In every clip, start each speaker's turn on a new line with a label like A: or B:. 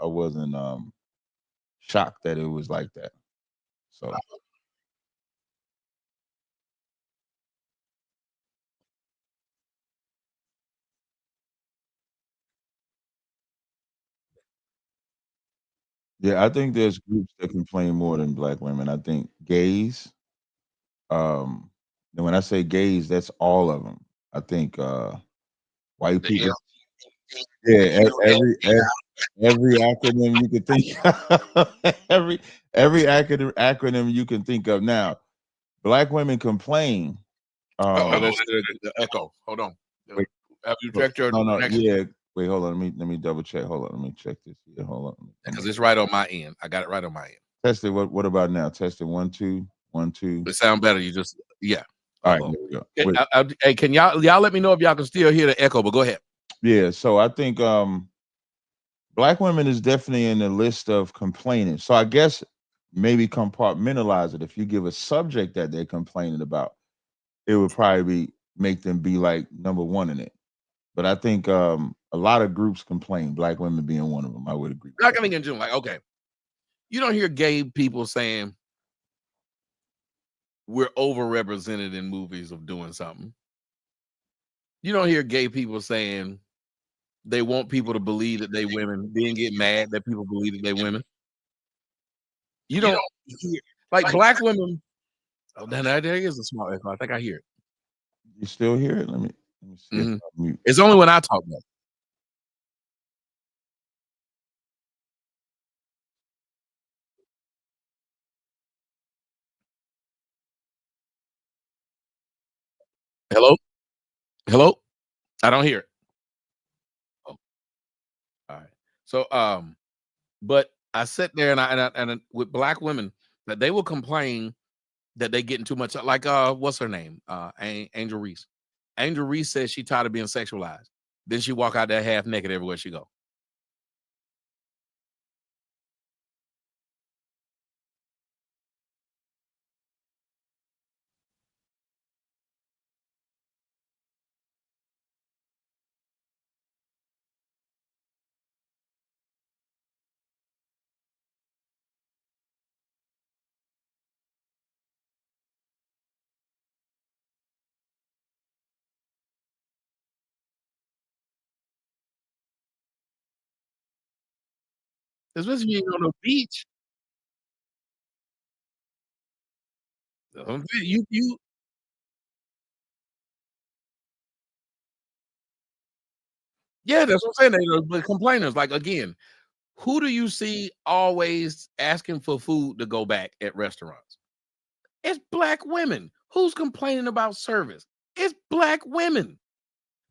A: wasn't shocked that it was like that. So yeah, I think there's groups that complain more than black women. I think gays, um, and when I say gays, that's all of them. I think white
B: The
A: people,
B: L,
A: yeah,
B: L,
A: every acronym you could think of, every acronym you can think of. Now, black women complain.
B: oh,
A: Um,
B: that's the echo. Hold on.
A: wait,
B: Have you checked your
A: no, no,
B: connection?
A: yeah. Wait, hold on. Let me double check. Hold on. Let me check this here. Hold on. Let me come
B: Because
A: up.
B: it's right on my end. I got it right on my end.
A: Test it. What about now? Test it. 1 2 1 2.
B: It sound better. You just yeah.
A: All right,
B: Uh-oh.
A: there we go. Wait.
B: Hey, can y'all let me know if y'all can still hear the echo? But go ahead.
A: Yeah, so I think black women is definitely in the list of complaining. So I guess maybe compartmentalize it. If you give a subject that they're complaining about, it would probably make them be like number one in it. But I think a lot of groups complain, black women being one of them. I would agree with
B: Not
A: that.
B: gonna get into like okay. You don't hear gay people saying we're overrepresented in movies of doing something. You don't hear gay people saying they want people to believe that they women, then get mad that people believe that they women. You don't hear like black women. Oh, there is a small echo. I think I hear it.
A: You still hear it? Let me see if
B: Mhm.
A: I mute.
B: It's only when I talk about it. Hello? Hello? I don't hear it. Oh, all right. So but I sit there and with black women that they will complain that they getting too much like what's her name? Angel Reese. Angel Reese says she tired of being sexualized. Then she walk out there half naked everywhere she go. Especially when you're on the beach. You yeah, that's what I'm saying. The complainers. Like again, who do you see always asking for food to go back at restaurants? It's black women. Who's complaining about service? It's black women.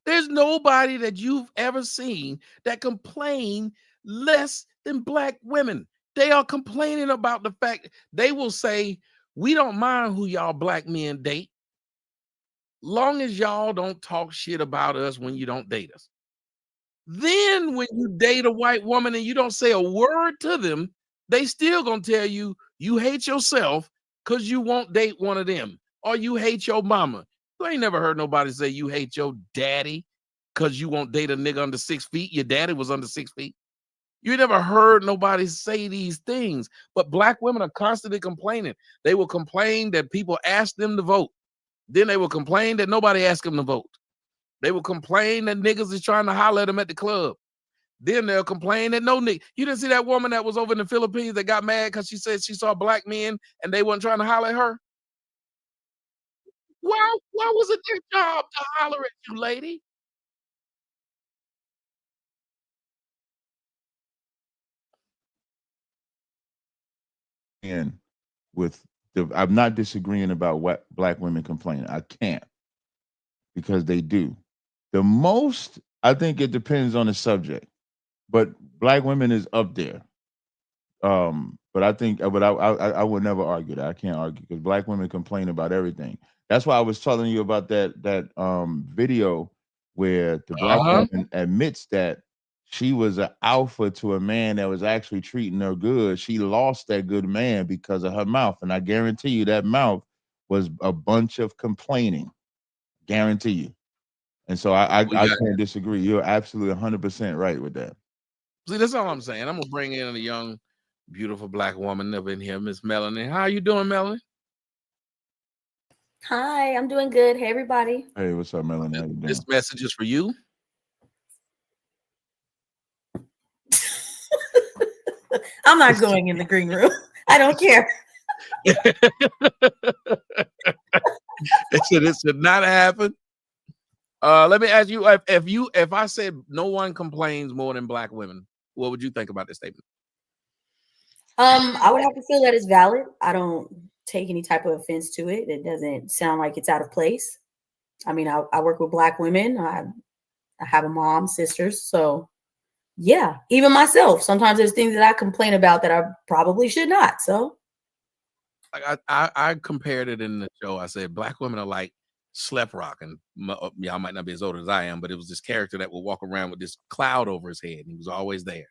B: There's nobody that you've ever seen that complain less than black women. They are complaining about the fact they will say, we don't mind who y'all black men date, long as y'all don't talk shit about us when you don't date us. Then when you date a white woman and you don't say a word to them, they still gonna tell you you hate yourself because you won't date one of them, or you hate your mama. You ain't never heard nobody say you hate your daddy because you won't date a nigga under 6 feet. Your daddy was under 6 feet. You never heard nobody say these things. But black women are constantly complaining. They will complain that people ask them to vote. Then they will complain that nobody asked them to vote. They will complain that niggas is trying to holler at them at the club. Then they'll complain that no nigga. You didn't see that woman that was over in the Philippines that got mad because she said she saw black men and they weren't trying to holler at her? Why was it their job to holler at you, lady?
A: And with I'm not disagreeing about what black women complain. I can't because they do. The most, I think it depends on the subject, but black women is up there. But I think, but I would never argue that. I can't argue because black women complain about everything. That's why I was telling you about that video where the black
B: Uh-huh.
A: woman admits that she was an alpha to a man that was actually treating her good. She lost that good man because of her mouth, and I guarantee you that mouth was a bunch of complaining. Guarantee you. And so I
B: We got
A: can't disagree. You're absolutely 100% right with that.
B: See, that's all I'm saying. I'm gonna bring in a young, beautiful black woman up in here, Miss Melanie. How you doing, Melanie?
C: Hi, I'm doing good. Hey, everybody.
A: Hey, what's up, Melanie? How you
B: This
A: doing?
B: message is for you.
C: I'm not going in the green room. I don't care.
B: It should not happen. Let me ask you if I said no one complains more than black women, what would you think about this statement?
C: I would have to feel that it's valid. I don't take any type of offense to it. It doesn't sound like it's out of place. I mean, I work with black women. I have a mom, sisters. So, yeah, even myself. Sometimes there's things that I complain about that I probably should not. So,
B: Like I compared it in the show. I said black women are like Slep Rock, and y'all might not be as old as I am, but it was this character that would walk around with this cloud over his head, and he was always there.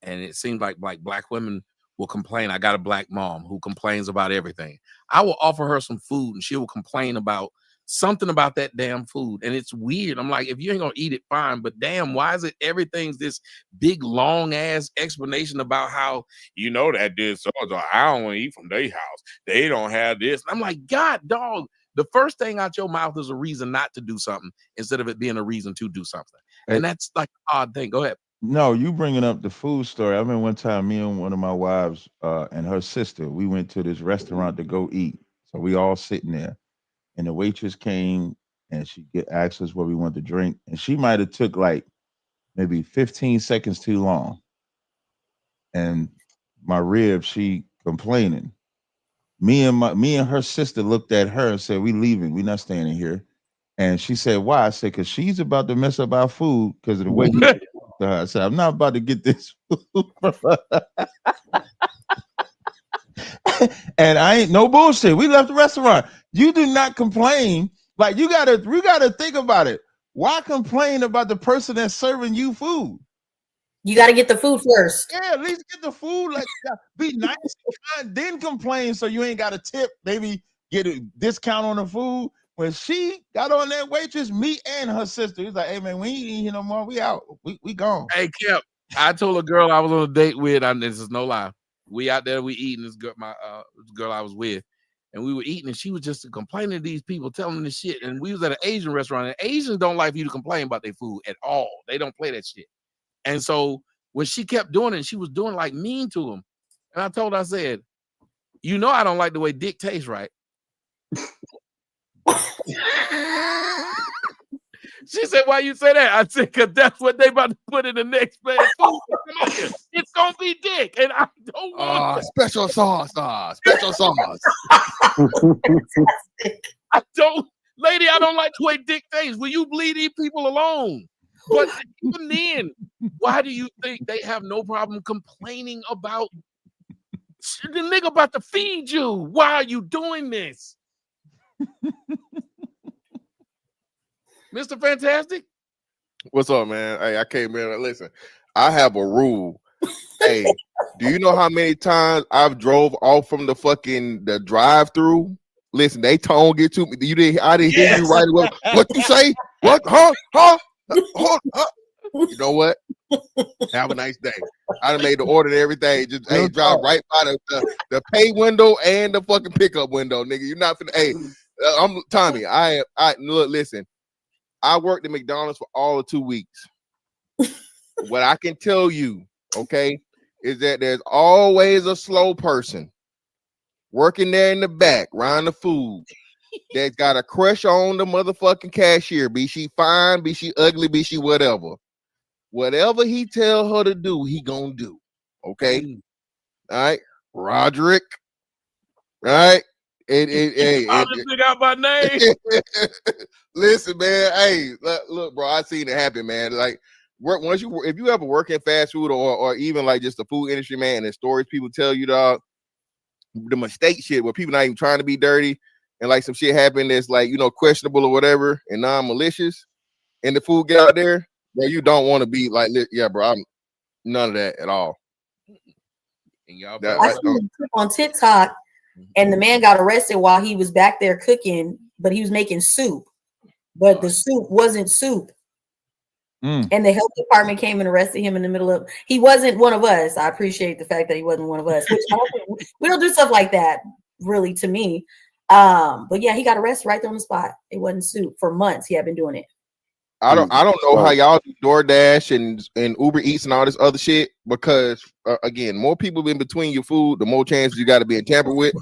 B: And it seemed like black women will complain. I got a black mom who complains about everything. I will offer her some food, and she will complain about something about that damn food. And it's weird. I'm like, if you ain't gonna eat it, fine. But damn, why is it everything's this big long ass explanation about how that this so I don't want to eat from their house. They don't have this. And I'm like, God, dog. The first thing out your mouth is a reason not to do something instead of it being a reason to do something.
A: Hey,
B: And that's like an odd thing. Go ahead.
A: no, you bringing up the food story. I remember one time me and one of my wives and her sister, we went to this restaurant to go eat. So we all sitting there, and the waitress came and she asked us what we want to drink, and she might have took like maybe 15 seconds too long. And my rib, she complaining. Me and her sister looked at her and said, "We leaving. We not staying in here." And she said, "Why?" I said, "Cause she's about to mess up our food because of the way you talk to her." I said, "I'm not about to get this food from her." And I ain't no bullshit. We left the restaurant. You do not complain. Like we gotta think about it. Why complain about the person that's serving you food?
C: you got to get the food first.
A: Yeah, at least get the food. Like, be nice and kind, then complain so you ain't got a tip. Maybe get a discount on the food. When she got on that waitress, me and her sister, he's like, "Hey man, we ain't eating here no more. We out. We gone."
B: Hey, Kip, I told a girl I was on a date with, and this is no lie. We out there, we eating this girl, this girl I was with, and we were eating, and she was just complaining to these people, telling them this shit. And we was at an Asian restaurant, and Asians don't like for you to complain about their food at all. They don't play that shit. And so when she kept doing it, she was doing like mean to them. And I told her, I said, I don't like the way dick tastes, right? She said, "Why you say that?" I said, "Cause that's what they about to put in the next plate of food. Come on here. It's gonna be dick, and I don't want it.
D: Special sauce. Special sauce.
B: I don't, lady. I don't like the way dick tastes. Will you leave these people alone?" But even then, why do you think they have no problem complaining about the nigga about to feed you? Why are you doing this, Mr. Fantastic?
D: What's up, man? Hey, I came in. Listen, I have a rule. Hey, do you know how many times I've drove off from the drive-through? Listen, they tone get to me. I didn't hear you right away. What you say? What? Huh? You know what? Have a nice day. I done made the order and everything. Just drive right by the pay window and the fucking pickup window, nigga. You're not finna. Hey, I'm Tommy. I look. Listen, I worked at McDonald's for all of 2 weeks. What I can tell you, okay, is that there's always a slow person working there in the back, around the food, that's got a crush on the motherfucking cashier. Be she fine, be she ugly, be she whatever. Whatever he tell her to do, he gonna do. Okay? All right, Roderick. All right.
B: I'll just pick out my name.
D: Listen, man. Hey, look, bro. I seen it happen, man. Like, if you ever work in fast food or even like just the food industry, man, and the stories people tell you, dog, the mistake shit where people not even trying to be dirty, and like some shit happened that's like questionable or whatever and non-malicious, and the food get out there, bro. You don't want to be like, yeah, bro. I'm none of that at all.
B: And y'all,
C: I seen a clip on TikTok, and the man got arrested while he was back there cooking, but he was making soup, but the soup wasn't soup. And the health department came and arrested him in the middle of. He wasn't one of us. I appreciate the fact that he wasn't one of us. Which I don't think, we don't do stuff like that, really, to me. But yeah, he got arrested right there on the spot. It wasn't suit for months. He had been doing it.
D: I don't know how y'all do DoorDash and Uber Eats and all this other shit because again, more people in between your food, the more chances you got to be in tamper with.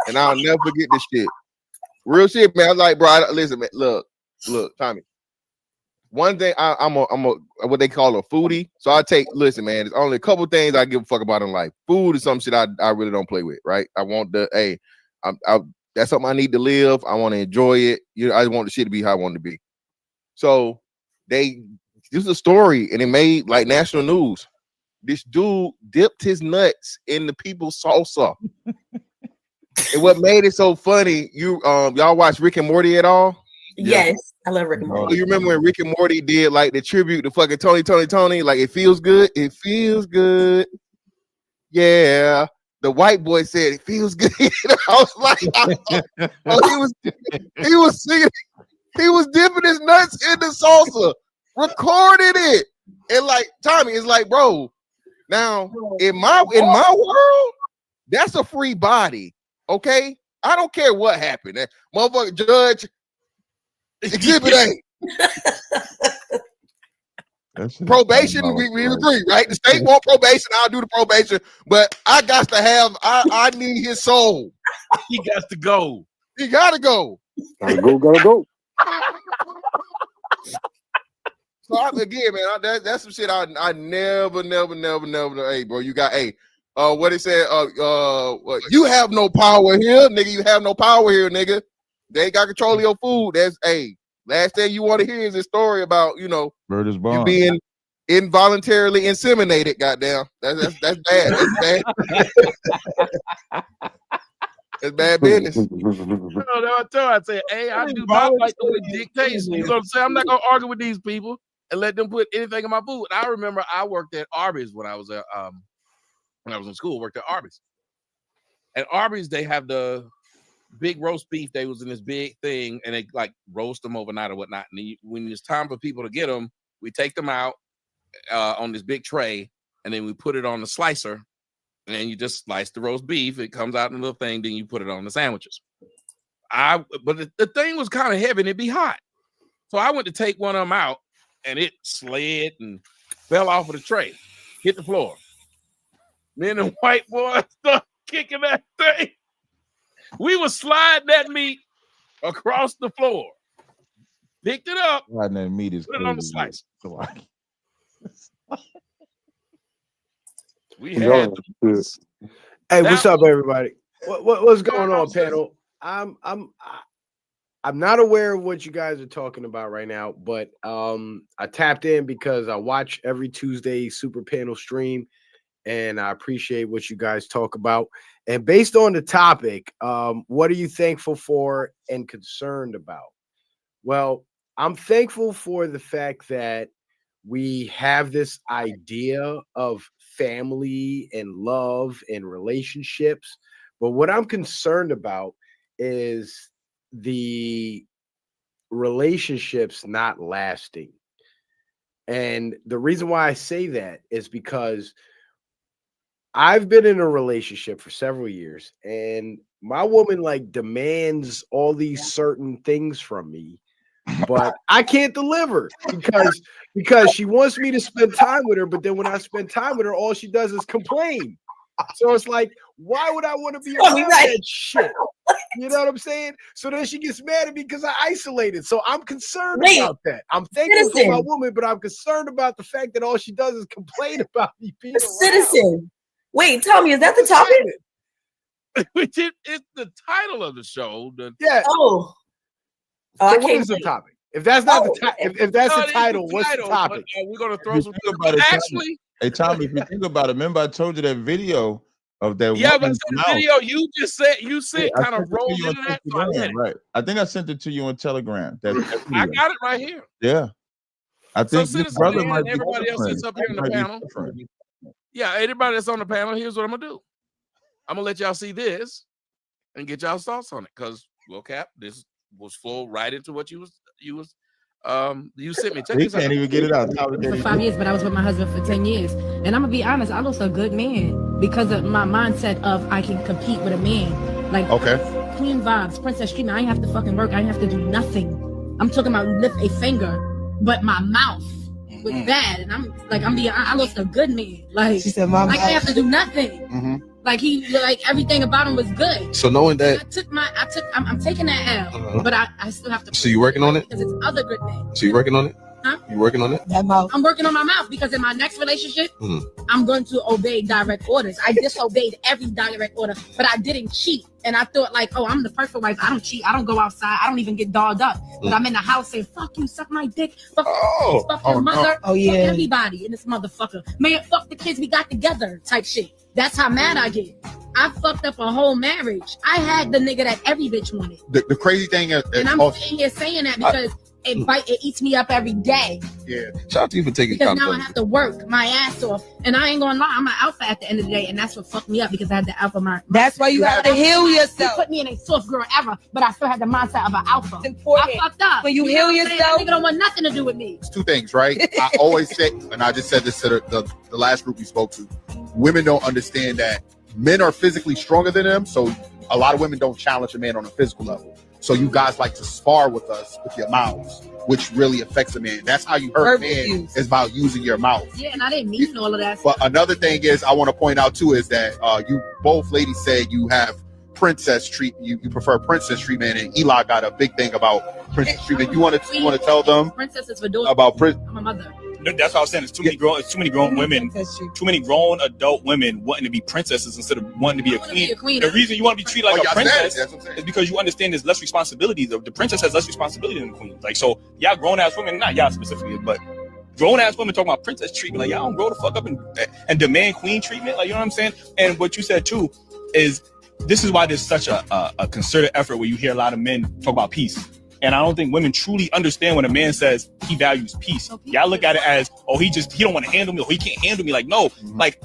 D: And I'll never forget this shit. Real shit, man. I was like, bro, listen, man, look, Tommy. One thing I'm a what they call a foodie. So listen, man, there's only a couple things I give a fuck about in life. Food is some shit I really don't play with, right? I want that's something I need to live. I want to enjoy it. I want the shit to be how I want it to be. So this is a story, and it made like national news. This dude dipped his nuts in the people's salsa. And what made it so funny, y'all watch Rick and Morty at all?
C: Yes, I love Rick and Morty.
D: So you remember when Rick and Morty did like the tribute to fucking Tony, like it feels good. It feels good. Yeah. The white boy said it feels good. I was like, he was singing. He was dipping his nuts in the salsa, recorded it, and like Tommy is like, bro. Now in my world, that's a free body. Okay, I don't care what happened. That motherfucker judge exhibit A. Probation, we agree, right? The state want probation. I'll do the probation, but I got to have. I need his soul.
B: He got to go.
D: He gotta go.
E: Gotta go.
D: So again, man, that's some shit I never. Hey, bro, you got what it said? You have no power here, nigga. You have no power here, nigga. They ain't got control of your food. That's last thing you want to hear is a story about you being involuntarily inseminated. Goddamn, that's bad. That's bad. It's bad business.
B: I say, hey, I do not like the way dictation. You know what I'm saying? I'm not gonna argue with these people and let them put anything in my food. I remember I worked at Arby's when I was in school. Worked at Arby's. At Arby's, they have the big roast beef. They was in this big thing, and they like roast them overnight or whatnot. And when it's time for people to get them, we take them out on this big tray, and then we put it on the slicer. And then you just slice the roast beef. It comes out in a little thing. Then you put it on the sandwiches. But the thing was kind of heavy and it'd be hot. So I went to take one of them out and it slid and fell off of the tray, hit the floor. Me and the white boy started kicking that thing. We were sliding that meat across the floor. Picked it up.
A: Sliding that meat is
B: put it on the slice. We had
E: Hey, what's up, everybody? What's going on, panel? I'm not aware of what you guys are talking about right now, but I tapped in because I watch every Tuesday Super Panel stream, and I appreciate what you guys talk about. And based on the topic, what are you thankful for and concerned about? Well, I'm thankful for the fact that we have this idea of family and love and relationships. But what I'm concerned about is the relationships not lasting. And the reason why I say that is because I've been in a relationship for several years, and my woman like demands all these certain things from me, but I can't deliver because she wants me to spend time with her, but then when I spend time with her, all she does is complain. So it's like, why would I want to be around that shit? You know what I'm saying? So then she gets mad at me because I isolated. So I'm concerned about that. I'm thankful for my woman, but I'm concerned about the fact that all she does is complain about me being
C: Citizen. Wait, Tommy, is that the topic?
B: It's the title of the show.
E: Yeah.
C: Oh,
E: so what is the topic? If that's not if that's the title, what's the topic?
B: We're gonna throw some
A: about it. Actually, hey Tommy, if you think about it, remember I told you that video of that.
B: Yeah, but the video you just said kind of rolled into that.
A: Right. I think I sent it to you on Telegram.
B: I got it right here.
A: Yeah. I think
B: your brother might be everybody else that's up here in the panel. Yeah, everybody that's on the panel, here's what I'm gonna do. I'm gonna let y'all see this and get y'all's thoughts on it. Because, well, Cap, this was flow right into what you was You sent me. Check
A: He
B: this out.
A: can't even get it out.
F: For 5 years, but I was with my husband for 10 years. And I'm gonna be honest, I lost a good man because of my mindset of I can compete with a man. Like, clean vibes, princess treatment. I ain't have to fucking work. I ain't have to do nothing. I'm talking about lift a finger, but my mouth was bad. And I lost a good man. Like, she said, I didn't have to do nothing. Like everything about him was good.
G: So knowing that,
F: I'm taking that L, but I still have to.
G: So you working on it?
F: Because it's other good men.
G: So you working on it?
F: Huh?
G: You working on it?
F: That mouth. I'm working on my mouth because in my next relationship, I'm going to obey direct orders. I disobeyed every direct order, but I didn't cheat. And I thought like, oh, I'm the perfect wife. I don't cheat. I don't go outside. I don't even get dogged up. But I'm in the house saying, fuck you, suck my dick. Fuck your mother. Fuck everybody in this motherfucker. Man, fuck the kids we got together type shit. That's how mad I get. I fucked up a whole marriage. I had the nigga that every bitch wanted.
H: The crazy thing is,
F: and I'm sitting here saying that because it eats me up every day.
H: Yeah.
G: Shout out to you for taking
F: because now I have to work my ass off. And I ain't gonna lie, I'm an alpha at the end of the day, and that's what fucked me up because I had the alpha mind.
I: That's why you have to heal yourself.
F: You put me in a soft girl era, but I still had the mindset of an alpha.
I: It's important.
F: I fucked up.
I: When you heal yourself,
F: that nigga don't want nothing to do with me.
H: It's two things, right? I always say, and I just said this to the last group we spoke to, women don't understand that men are physically stronger than them, so a lot of women don't challenge a man on a physical level. So you guys like to spar with us with your mouths, which really affects a man. That's how you hurt a man, is about using your mouth.
F: Yeah, and I didn't mean all of that.
H: But another thing is, I want to point out too, is that you both ladies said you have princess treatment. You prefer princess treatment, and Eli got a big thing about princess treatment. You want to tell them
F: princesses for daughters
H: about
F: I'm a mother.
J: That's what I was saying. It's too many grown women, too many grown adult women wanting to be princesses instead of wanting to be a queen. The reason you want to be treated like a princess is because you understand there's less responsibility. The princess has less responsibility than the queen. Like, so y'all grown ass women, not y'all specifically, but grown ass women talking about princess treatment. Like, y'all don't grow the fuck up and demand queen treatment. Like, you know what I'm saying? And what you said too is this is why there's such a concerted effort where you hear a lot of men talk about peace. And I don't think women truly understand when a man says he values peace. Y'all look at it as, oh, he don't want to handle me, or he can't handle me. Like, no, like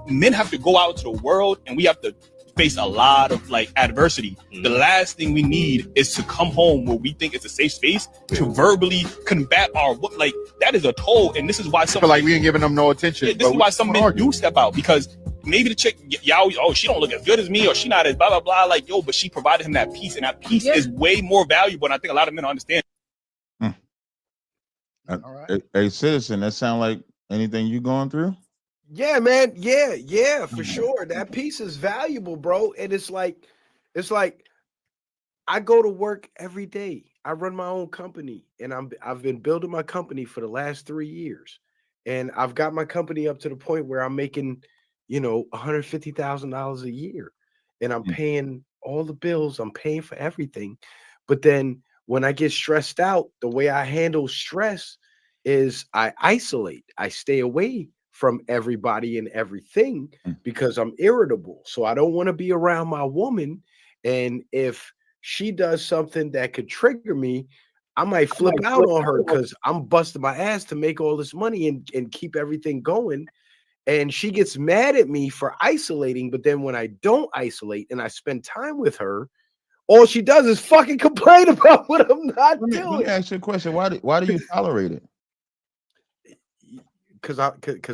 J: men have to go out to the world and we have to face a lot of like adversity. The last thing we need is to come home where we think it's a safe space to verbally combat our, like, that is a toll. And this is why some,
H: feel like we ain't giving them no attention.
J: Yeah, this is why some men do step out, because maybe the chick, y'all, oh, she don't look as good as me, or she not as blah, blah, blah. Like, yo, but she provided him that peace, and that peace is way more valuable. And I think a lot of men don't understand.
A: All right. Hey, citizen, that sound like anything you going through?
E: Yeah, man. Yeah, for sure. That piece is valuable, bro. And it's like I go to work every day. I run my own company, and I've been building my company for the last 3 years. And I've got my company up to the point where I'm making, $150,000 a year, and I'm paying all the bills. I'm paying for everything. But then when I get stressed out, the way I handle stress is I isolate. I stay away from everybody and everything because I'm irritable. So I don't want to be around my woman. And if she does something that could trigger me, I might flip out on her because I'm busting my ass to make all this money and keep everything going. And she gets mad at me for isolating. But then when I don't isolate and I spend time with her, all she does is fucking complain about what I'm not doing.
A: Let me ask you a question. Why do you tolerate it?
E: Because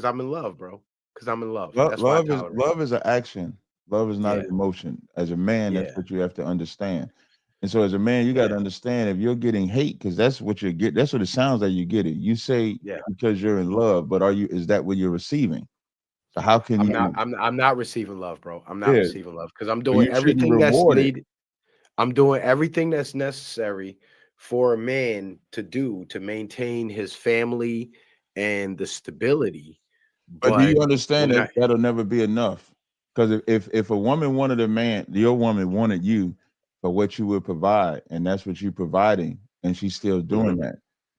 E: I'm in love, bro. Because I'm in love.
A: Love is an action. Love is not an emotion. As a man, that's what you have to understand. And so as a man, you got to understand if you're getting hate, because that's what you get. That's what it sounds like you get it. You say because you're in love, but is that what you're receiving? So how can
E: I'm not receiving love, bro. I'm not receiving love because I'm doing everything that's needed. I'm doing everything that's necessary for a man to do to maintain his family and the stability.
A: But do you understand that that'll never be enough? Because if a woman wanted a man, your woman wanted you for what you would provide, and that's what you're providing, and she's still doing that.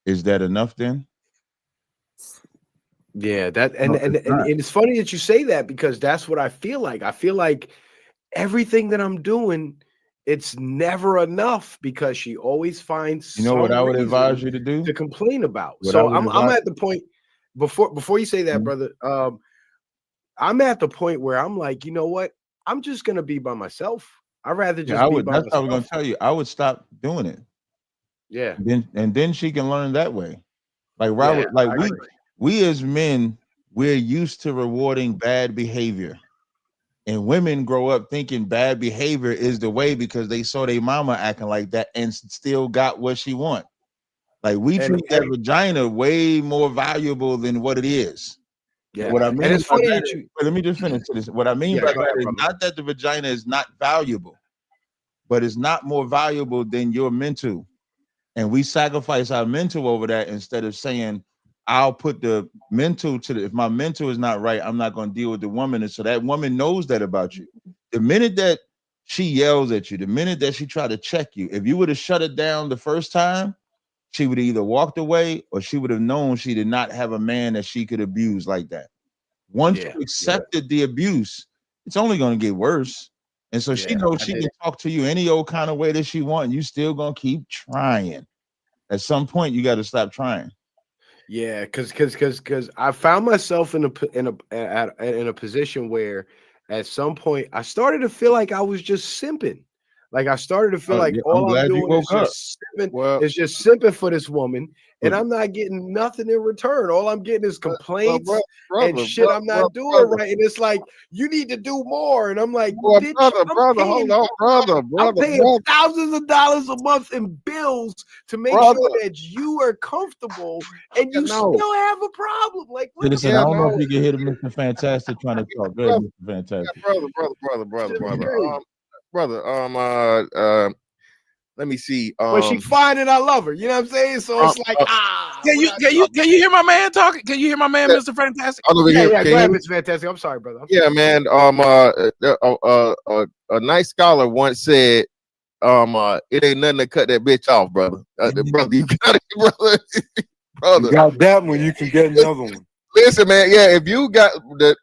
A: Is that enough then?
E: Yeah, and it's funny that you say that because that's what I feel like. I feel like everything that I'm doing, it's never enough because she always finds
A: what I would advise you to do?
E: To complain about. So I'm at the point before you say that, brother. I'm at the point where I'm like, you know what? I'm just gonna be by myself. I'd rather just be by myself.
A: That's what I was gonna tell you. I would stop doing it.
E: Yeah.
A: And then she can learn that way. Like
E: Yeah,
A: Robert, like
E: I agree.
A: we as men, we're used to rewarding bad behavior. And women grow up thinking bad behavior is the way because they saw their mama acting like that and still got what she want. Like we treat that vagina way more valuable than what it is.
E: Yeah.
A: What I mean,
E: and it's
A: by
E: funny
A: that
E: that
A: is-
E: you.
A: but let me just finish this. What I mean
E: Yeah,
A: by
E: go
A: that
E: ahead,
A: is
E: brother.
A: not that the vagina is not valuable, but it's not more valuable than your mental. And we sacrifice our mental over that instead of saying, I'll put the mental to the, if my mental is not right, I'm not going to deal with the woman. And so that woman knows that about you. The minute that she yells at you, the minute that she try to check you, if you would have shut it down the first time, she would either walked away or she would have known she did not have a man that she could abuse like that. Once you accepted the abuse, it's only going to get worse. And so she knows she can talk to you any old kind of way that she wants. You still going to keep trying. At some point, you got to stop trying.
E: Yeah, because I found myself in a position where at some point I started to feel like I was just simping. Like I started to feel like
A: I'm
E: all I'm
A: glad you
E: doing is
A: woke up.
E: just simping for this woman, and I'm not getting nothing in return. All I'm getting is complaints and shit I'm not doing right. And it's like you need to do more. And I'm like, bitch, I'm paying thousands of dollars a month in bills to make sure that you are comfortable, and you still have a problem. Like, what the
A: Citizen, I don't know if you can hear Mr. Fantastic trying to talk. Go ahead, Mr. Fantastic.
D: Brother. Let me see.
E: But she's fine and I love her. You know what I'm saying? So it's like,
B: can you hear my man talking? Can you hear my man, Mr. Fantastic?
E: Go ahead, Mr. Fantastic. I'm sorry, brother.
D: Man. A nice scholar once said, it ain't nothing to cut that bitch off, brother. Brother, you got it, brother. Brother.
G: You got that one, you can get another one.
D: Listen, man. Yeah, if you got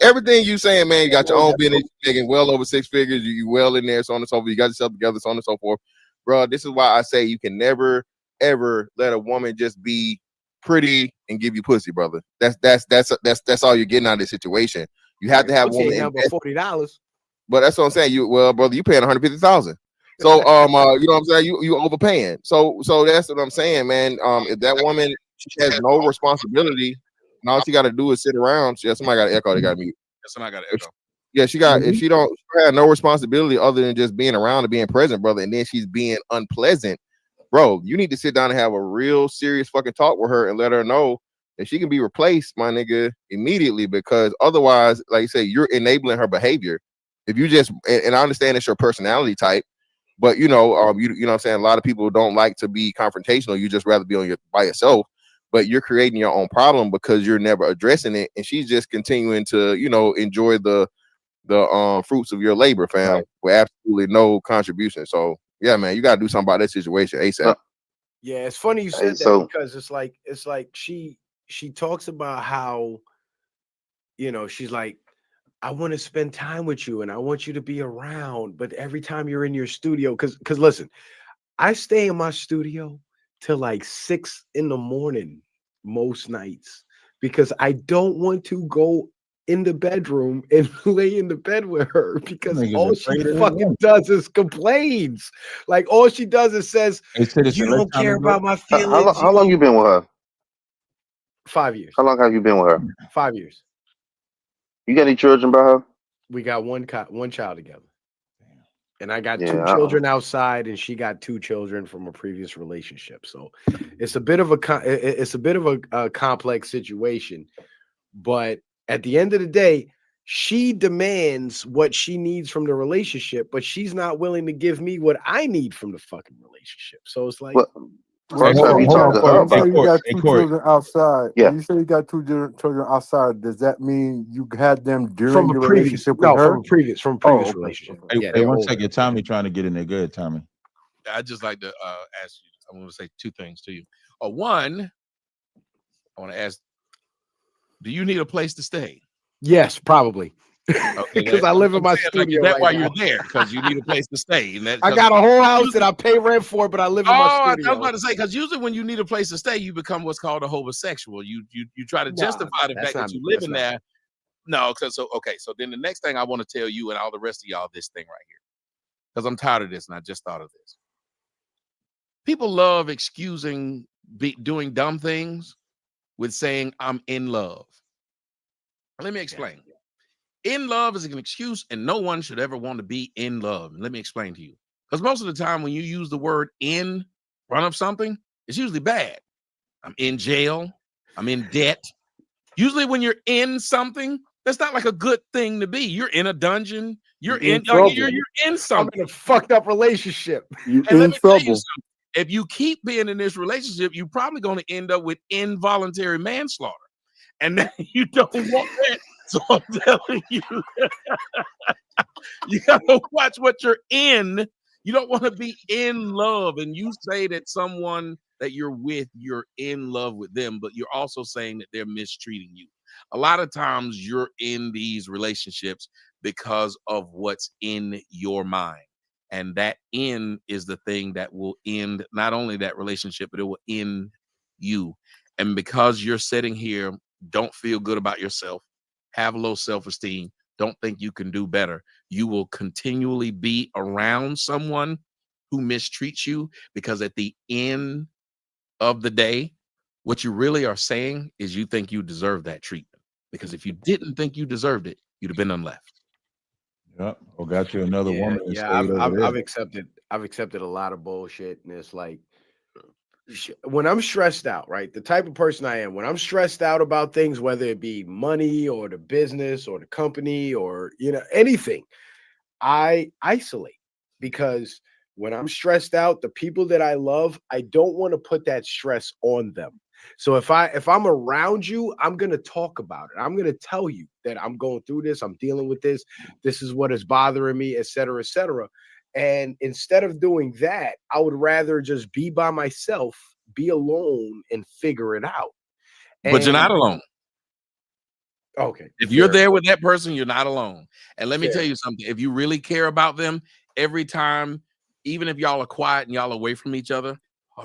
D: everything you saying, man, you got your own business, making well over 6 figures, you well in there, so on and so forth. You got yourself together, so on and so forth. Bro, this is why I say you can never ever let a woman just be pretty and give you pussy, brother. That's all you're getting out of this situation. You have to have a woman
E: $40.
D: But that's what I'm saying. Brother, you paying $150,000. So you know what I'm saying? You overpaying. So that's what I'm saying, man. If that woman has no responsibility and all she got to do is sit around, somebody got to echo. They got to mute.
B: Somebody got to echo.
D: Yeah, she if she had no responsibility other than just being around and being present, brother, and then she's being unpleasant, bro, you need to sit down and have a real serious fucking talk with her and let her know that she can be replaced, my nigga, immediately, because otherwise, like you say, you're enabling her behavior. If you just, and I understand it's your personality type, but you know what I'm saying, a lot of people don't like to be confrontational. You just rather be by yourself, but you're creating your own problem because you're never addressing it, and she's just continuing to, enjoy the fruits of your labor, fam, with absolutely no contribution. So yeah, man, you gotta do something about that situation ASAP.
E: Yeah, it's funny you said that because it's like she talks about how, she's like, I want to spend time with you and I want you to be around, but every time you're in your studio, because listen, I stay in my studio till like 6 a.m. most nights because I don't want to go in the bedroom and lay in the bed with her because all she fucking does is complains. Like all she does is says, you don't care about my feelings.
K: How long you been with her?
E: 5 years.
K: How long have you been with her?
E: 5 years.
K: You got any children by her?
E: We got one child together. And I got 2 children outside, and she got 2 children from a previous relationship. So it's a bit of a complex situation. But at the end of the day, she demands what she needs from the relationship, but she's not willing to give me what I need from the fucking relationship. So it's like,
G: first time you talk to her about, you got 2 children outside.
K: Yeah.
G: You say you got 2 children outside. Does that mean you had them during your relationship with her?
E: From a previous relationship.
A: Hey, one second, Tommy trying to get in there. Good, Tommy.
B: I'd just like to ask you. I want to say 2 things to you. One, I want to ask, do you need a place to stay?
E: Yes, probably.
B: Okay,
E: because I live in my studio.
B: That's why you're there, because you need a place to stay. And
E: I got a whole house that I pay rent for, but I live in my studio.
B: I was about to say, because usually when you need a place to stay, you become what's called a homosexual. You try to justify the fact that you live in there. No, so then the next thing I want to tell you and all the rest of y'all this thing right here, because I'm tired of this and I just thought of this. People love excusing doing dumb things with saying I'm in love. Let me explain. In love is an excuse, and no one should ever want to be in love. And let me explain to you. Because most of the time when you use the word in front of something, it's usually bad. I'm in jail. I'm in debt. Usually when you're in something, that's not like a good thing to be. You're in a dungeon. You're in something.
E: I'm in a fucked up relationship.
G: You
B: And let
G: in
B: me tell you
G: trouble.
B: something. If you keep being in this relationship, you're probably going to end up with involuntary manslaughter. And then you don't want that. So I'm telling you, you gotta watch what you're in. You don't want to be in love. And you say that someone that you're with, you're in love with them, but you're also saying that they're mistreating you. A lot of times you're in these relationships because of what's in your mind. And that in is the thing that will end not only that relationship, but it will end you. And because you're sitting here, don't feel good about yourself, have low self-esteem, don't think you can do better, you will continually be around someone who mistreats you, because at the end of the day, what you really are saying is you think you deserve that treatment. Because if you didn't think you deserved it, you'd have been unleft.
A: Yep. Or got you another woman and
E: Yeah,
A: stayed over there.
E: I've accepted a lot of bullshit, and it's like when I'm stressed out, right? The type of person I am, when I'm stressed out about things, whether it be money or the business or the company or anything, I isolate, because when I'm stressed out, the people that I love, I don't want to put that stress on them. So if I'm around you, I'm going to talk about it. I'm going to tell you that I'm going through this, I'm dealing with this, this is what is bothering me, et cetera, et cetera. And instead of doing that, I would rather just be by myself, be alone, and figure it out.
B: But you're not alone.
E: Okay.
B: If you're there with that person, you're not alone. And let me tell you something. If you really care about them, every time, even if y'all are quiet and y'all are away from each other,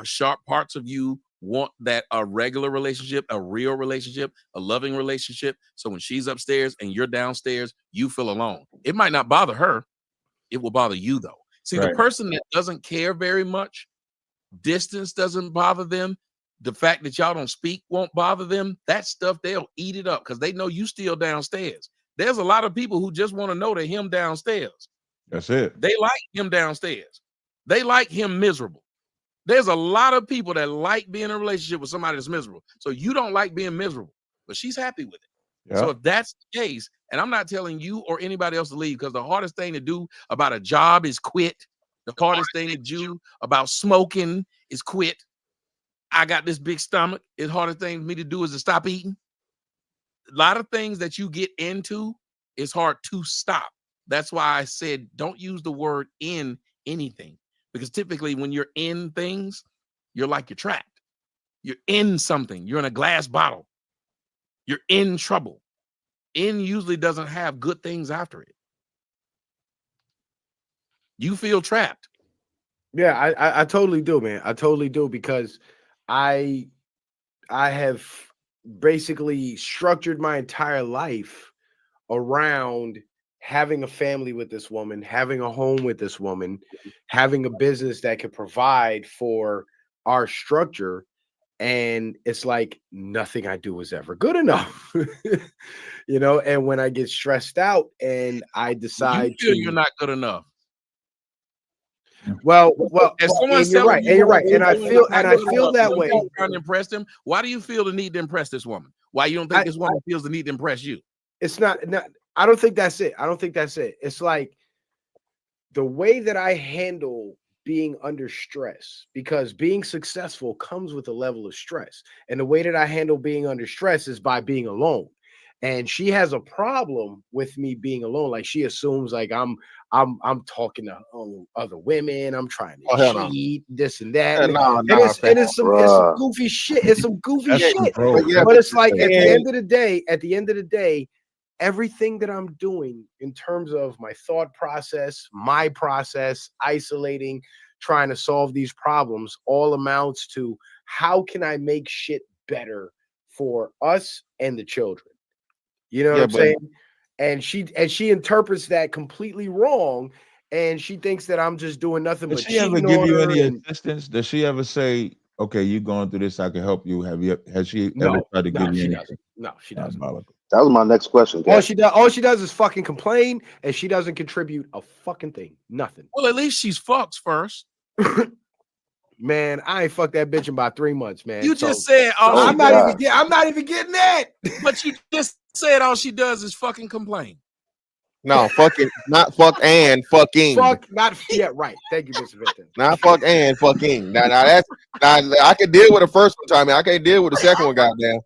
B: sharp parts of you want that a regular relationship, a real relationship, a loving relationship. So when she's upstairs and you're downstairs, you feel alone. It might not bother her. It will bother you, though. See, the person that doesn't care very much, distance doesn't bother them. The fact that y'all don't speak won't bother them. That stuff, they'll eat it up because they know you still downstairs. There's a lot of people who just want to know that him downstairs.
A: That's it.
B: They like him downstairs. They like him miserable. There's a lot of people that like being in a relationship with somebody that's miserable. So you don't like being miserable, but she's happy with it.
A: Yeah.
B: So if that's the case, and I'm not telling you or anybody else to leave, because the hardest thing to do about a job is quit. The hardest thing to do about smoking is quit. I got this big stomach. The hardest thing for me to do is to stop eating. A lot of things that you get into, it's hard to stop. That's why I said don't use the word in anything, because typically when you're in things, you're like you're trapped. You're in something. You're in a glass bottle. You're in trouble. In usually doesn't have good things after it. You feel trapped.
E: Yeah, I totally do, man. I totally do, because I have basically structured my entire life around having a family with this woman, having a home with this woman, having a business that could provide for our structure. And it's like nothing I do is ever good enough, and when I get stressed out and I decide
B: you're not good enough.
E: Well,
B: as someone's
E: you're right, and I feel that way.
B: Trying to impress them. Why do you feel the need to impress this woman? Why you don't think this woman feels the need to impress you?
E: It's not. I don't think that's it. It's like the way that I handle being under stress, because being successful comes with a level of stress, and the way that I handle being under stress is by being alone. And she has a problem with me being alone. Like she assumes like I'm talking to other women. I'm trying to cheat, this and that. It's some goofy shit. It's some goofy shit. But it's like at the end of the day, everything that I'm doing in terms of my thought process, my process, isolating, trying to solve these problems, all amounts to how can I make shit better for us and the children. You know what I'm saying? And she interprets that completely wrong. and she thinks that I'm just doing nothing
A: Does
E: but
A: she ever
E: cheating
A: give
E: on
A: you
E: her.
A: any
E: And
A: assistance? Does she ever say, "Okay, you going through this? I can help you"? Has she ever tried to give you
E: she
A: anything?
E: doesn't. No, she doesn't.
K: That was my next question.
E: All she does is fucking complain, and she doesn't contribute a fucking thing. Nothing.
B: Well, at least she's fucked first.
E: Man, I ain't fucked that bitch in about 3 months, man.
B: You just said all
E: I'm
B: she
E: not
B: does.
E: even I'm not even getting that.
B: But you just said all she does is fucking complain.
D: No, fucking, not fuck and fucking.
E: Fuck, not yeah, right. Thank you, Mr. Victor.
D: Not fuck and fucking. Now that's I can deal with the first one, Tommy. I can't deal with the second one, goddamn.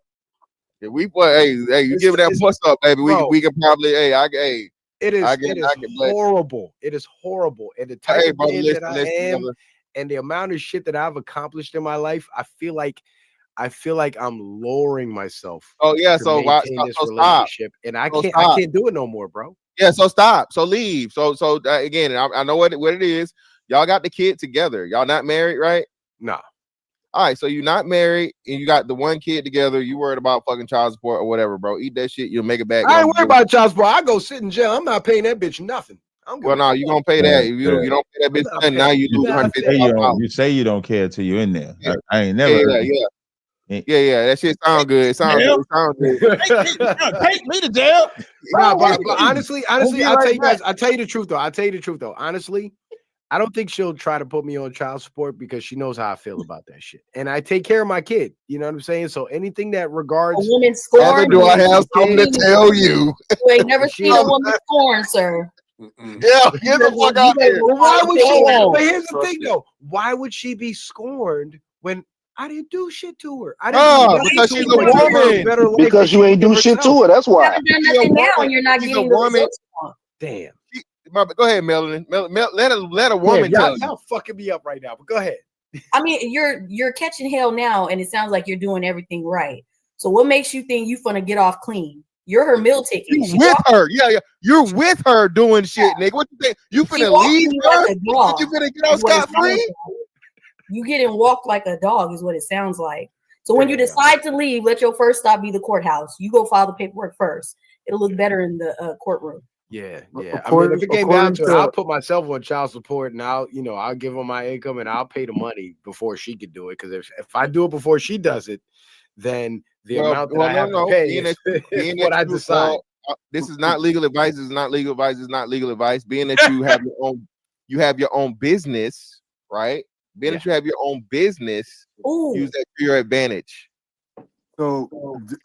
D: If we put, hey, you give it that push up, baby. We can probably,
E: it is horrible. It is horrible. And the type of man that I am, and the amount of shit that I've accomplished in my life, I feel like I'm lowering myself.
D: Oh yeah,
E: to
D: so
E: maintain this relationship, and I can't do it no more, bro.
D: Yeah, so stop. So leave. So again, I know what it is. Y'all got the kid together. Y'all not married, right?
E: No.
D: All right, so you're not married and you got the one kid together. You worried about fucking child support or whatever, bro. Eat that shit. You'll make it back.
E: I ain't worried about child support. I go sit in jail. I'm not paying that bitch nothing.
D: Well, no, you gonna pay that. If you don't pay that bitch, and now you lose $150.
A: You say you don't care till you're in there. I ain't never.
D: Yeah. That shit sound good. It sounds good. It sounds good.
A: Take me to jail.
E: Nah, but honestly, I'll tell you the truth though. Honestly, I don't think she'll try to put me on child support because she knows how I feel about that shit. And I take care of my kid. You know what I'm saying? So anything that regards
C: a woman scorned.
D: Do I have something to tell you?
C: You ain't never seen a woman scorned, sir.
D: Yeah, get the fuck out here.
E: Well, why would she? But here's the thing, though. Why would she be scorned when I didn't do shit to her? I didn't
D: because she's a woman.
K: Because you ain't do shit to her. That's why.
C: You haven't done nothing now, and you're not getting the results you want.
E: Damn.
D: Go ahead, Melanie. Let a woman tell you.
E: Y'all fucking me up right now, but go ahead.
C: I mean, you're catching hell now, and it sounds like you're doing everything right. So what makes you think you're gonna get off clean? You're her meal ticket.
D: You with her, yeah. You're with her doing shit, nigga. What you think? You finna leave her?
C: Like
D: you finna get out scot free?
C: You getting walked like a dog is what it sounds like. So when you decide to leave, let your first stop be the courthouse. You go file the paperwork first. It'll look better in the courtur.
E: Yeah. I mean, if it came down to it, I'll put myself on child support, and I'll give her my income, and I'll pay the money before she could do it. Because if I do it before she does it, then the amount that I have to pay is what I decide.
D: This is not legal advice. This is not legal advice. This is not legal advice. Being that you have your own business, right? Being that you have your own business, use that to your advantage.
G: So,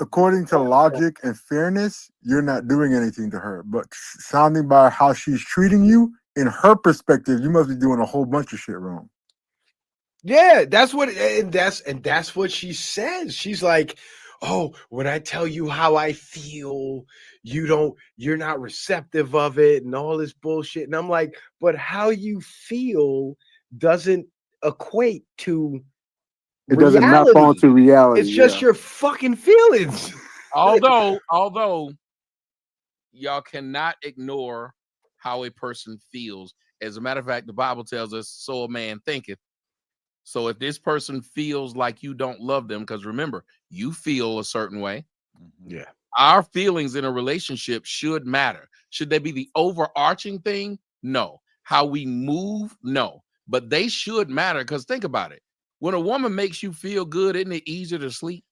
G: according to logic and fairness, you're not doing anything to her. But sounding by how she's treating you, in her perspective, you must be doing a whole bunch of shit wrong.
E: Yeah, that's what what she says. She's like, "Oh, when I tell you how I feel, you're not receptive of it, and all this bullshit." And I'm like, "But how you feel doesn't equate to."
G: It doesn't map onto reality.
E: It's just your fucking feelings.
B: Although y'all cannot ignore how a person feels. As a matter of fact, the Bible tells us, so a man thinketh. So if this person feels like you don't love them, because remember, you feel a certain way.
E: Yeah.
B: Our feelings in a relationship should matter. Should they be the overarching thing? No. How we move? No. But they should matter, because think about it. When a woman makes you feel good, isn't it easier to sleep?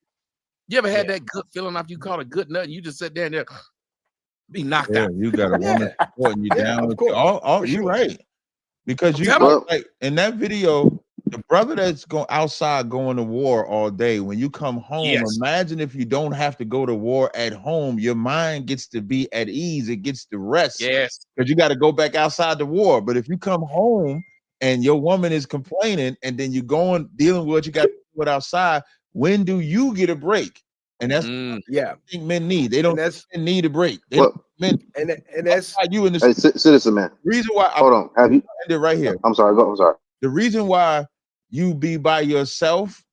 B: You ever had that good feeling after you caught a good nut and you just sit there and there, be knocked out?
A: You got a woman supporting you down. With you're right. Because you like in that video, the brother that's outside going to war all day, when you come home, imagine if you don't have to go to war at home, your mind gets to be at ease. It gets to rest.
B: Yes.
A: Because you got to go back outside the war. But if you come home and your woman is complaining, and then you going dealing with what you got to do with outside, when do you get a break? And that's what I think men need. They don't need a break. Men
E: and that's
A: you in the
K: citizen man.
A: Reason why
K: hold on, have you
A: ended right here?
K: I'm sorry. I'm sorry.
A: The reason why you be by yourself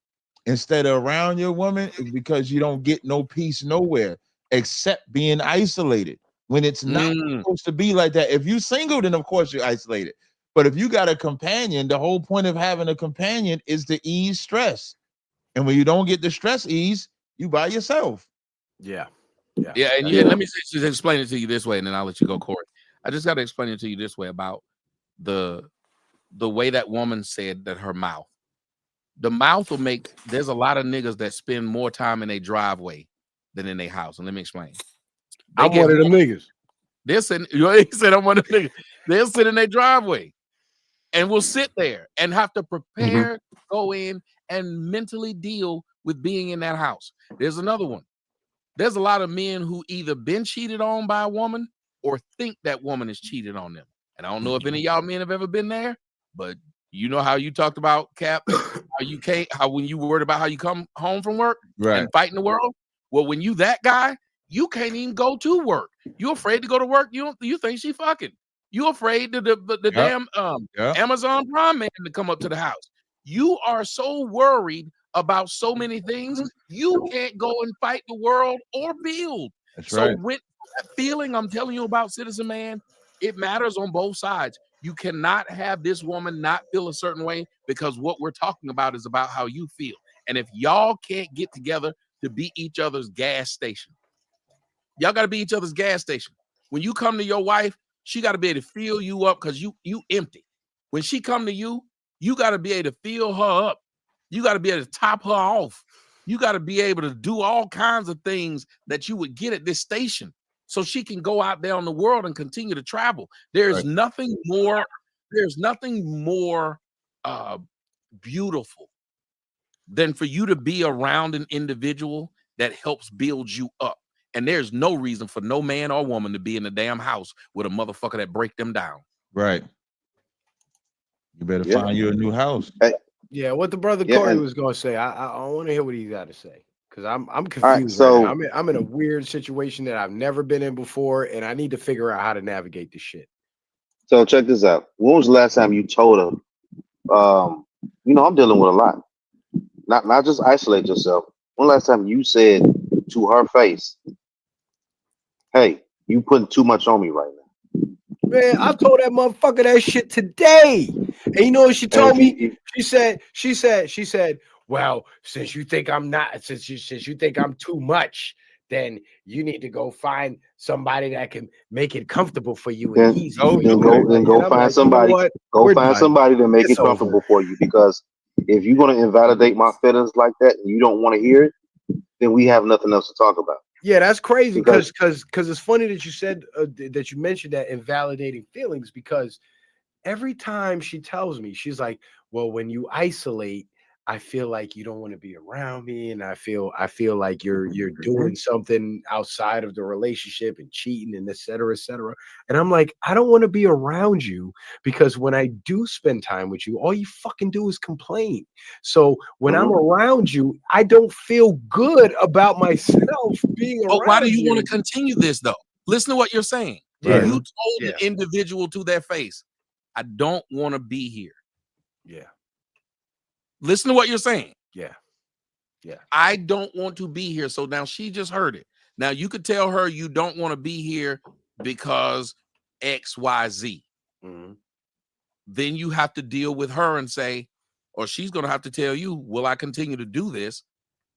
A: instead of around your woman is because you don't get no peace nowhere except being isolated. When it's not supposed to be like that. If you single, then of course you're isolated. But if you got a companion, the whole point of having a companion is to ease stress. And when you don't get the stress ease, you by yourself.
B: Yeah. And let me just explain it to you this way, and then I'll let you go, Corey. I just got to explain it to you this way about the way that woman said that her mouth. The mouth will make. There's a lot of niggas that spend more time in their driveway than in their house. And let me explain.
E: I'm one of them niggas.
B: They're sitting. He said I'm one of the niggas. They'll sit in their driveway, and will sit there and have to prepare, go in, and mentally deal with being in that house. There's another one. There's a lot of men who either been cheated on by a woman or think that woman is cheated on them. And I don't know if any of y'all men have ever been there, but you know how you talked about, Cap, how when you were worried about how you come home from work and fighting the world. Well, when you that guy, you can't even go to work. You're afraid to go to work. You think she fucking. You're afraid to the damn Amazon Prime man to come up to the house. You are so worried about so many things, you can't go and fight the world or build.
A: That's
B: so
A: right.
B: with that feeling I'm telling you about, Citizen Man, it matters on both sides. You cannot have this woman not feel a certain way, because what we're talking about is about how you feel. And if y'all can't get together to be each other's gas station, y'all got to be each other's gas station. When you come to your wife, she got to be able to fill you up because you empty. When she come to you, you got to be able to fill her up. You got to be able to top her off. You got to be able to do all kinds of things that you would get at this station, so she can go out there on the world and continue to travel. There's nothing more. There's nothing more beautiful than for you to be around an individual that helps build you up. And there's no reason for no man or woman to be in the damn house with a motherfucker that break them down.
A: Right. You better find you a new house.
E: Yeah, what the brother Corey was going to say. I want to hear what he's got to say, because I'm confused.
K: Right, so
E: right now. I'm in a weird situation that I've never been in before, and I need to figure out how to navigate this shit.
K: So check this out. When was the last time you told her? I'm dealing with a lot. Not just isolate yourself. When last time you said to her face, "Hey, you putting too much on me right now"?
E: Man, I told that motherfucker that shit today. And you know what she told me? She said, well, since you think I'm not, since you think I'm too much, then you need to go find somebody that can make it comfortable for you and easy.
K: Go find somebody. Go find somebody to make it comfortable for you. Because if you're gonna invalidate my feelings like that and you don't want to hear it, then we have nothing else to talk about.
E: Yeah, that's crazy, because it's funny that you said that you mentioned that invalidating feelings, because every time she tells me, she's like, well, when you isolate, I feel like you don't want to be around me, and I feel like you're doing something outside of the relationship and cheating and et cetera, et cetera. And I'm like, I don't want to be around you, because when I do spend time with you, all you fucking do is complain. So when I'm around you, I don't feel good about myself being around you.
B: But why do you want to continue this though? Listen to what you're saying. You told the individual to their face, I don't want to be here.
E: Yeah.
B: Listen to what you're saying.
E: Yeah.
B: I don't want to be here. So now she just heard it. Now you could tell her you don't want to be here because X, Y, Z. Then you have to deal with her and say, or she's going to have to tell you, will I continue to do this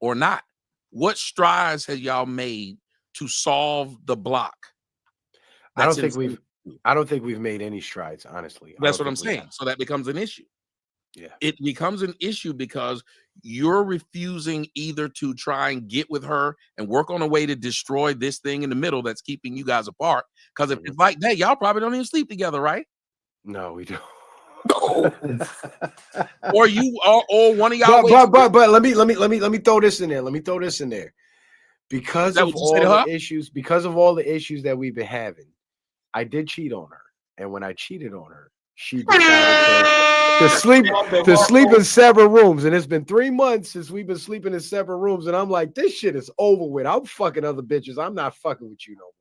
B: or not? What strides have y'all made to solve the block?
E: I don't think we've made any strides, honestly.
B: That's what I'm saying. So that becomes an issue.
E: Yeah.
B: It becomes an issue because you're refusing either to try and get with her and work on a way to destroy this thing in the middle that's keeping you guys apart. Because if it's like that, y'all probably don't even sleep together, right?
E: No, we don't.
B: Or you or one of y'all.
E: But let me throw this in there. Because of all the issues that we've been having, I did cheat on her. And when I cheated on her, she decided to sleep in separate rooms. And it's been 3 months since we've been sleeping in separate rooms. And I'm like, this shit is over with. I'm fucking other bitches. I'm not fucking with you no more.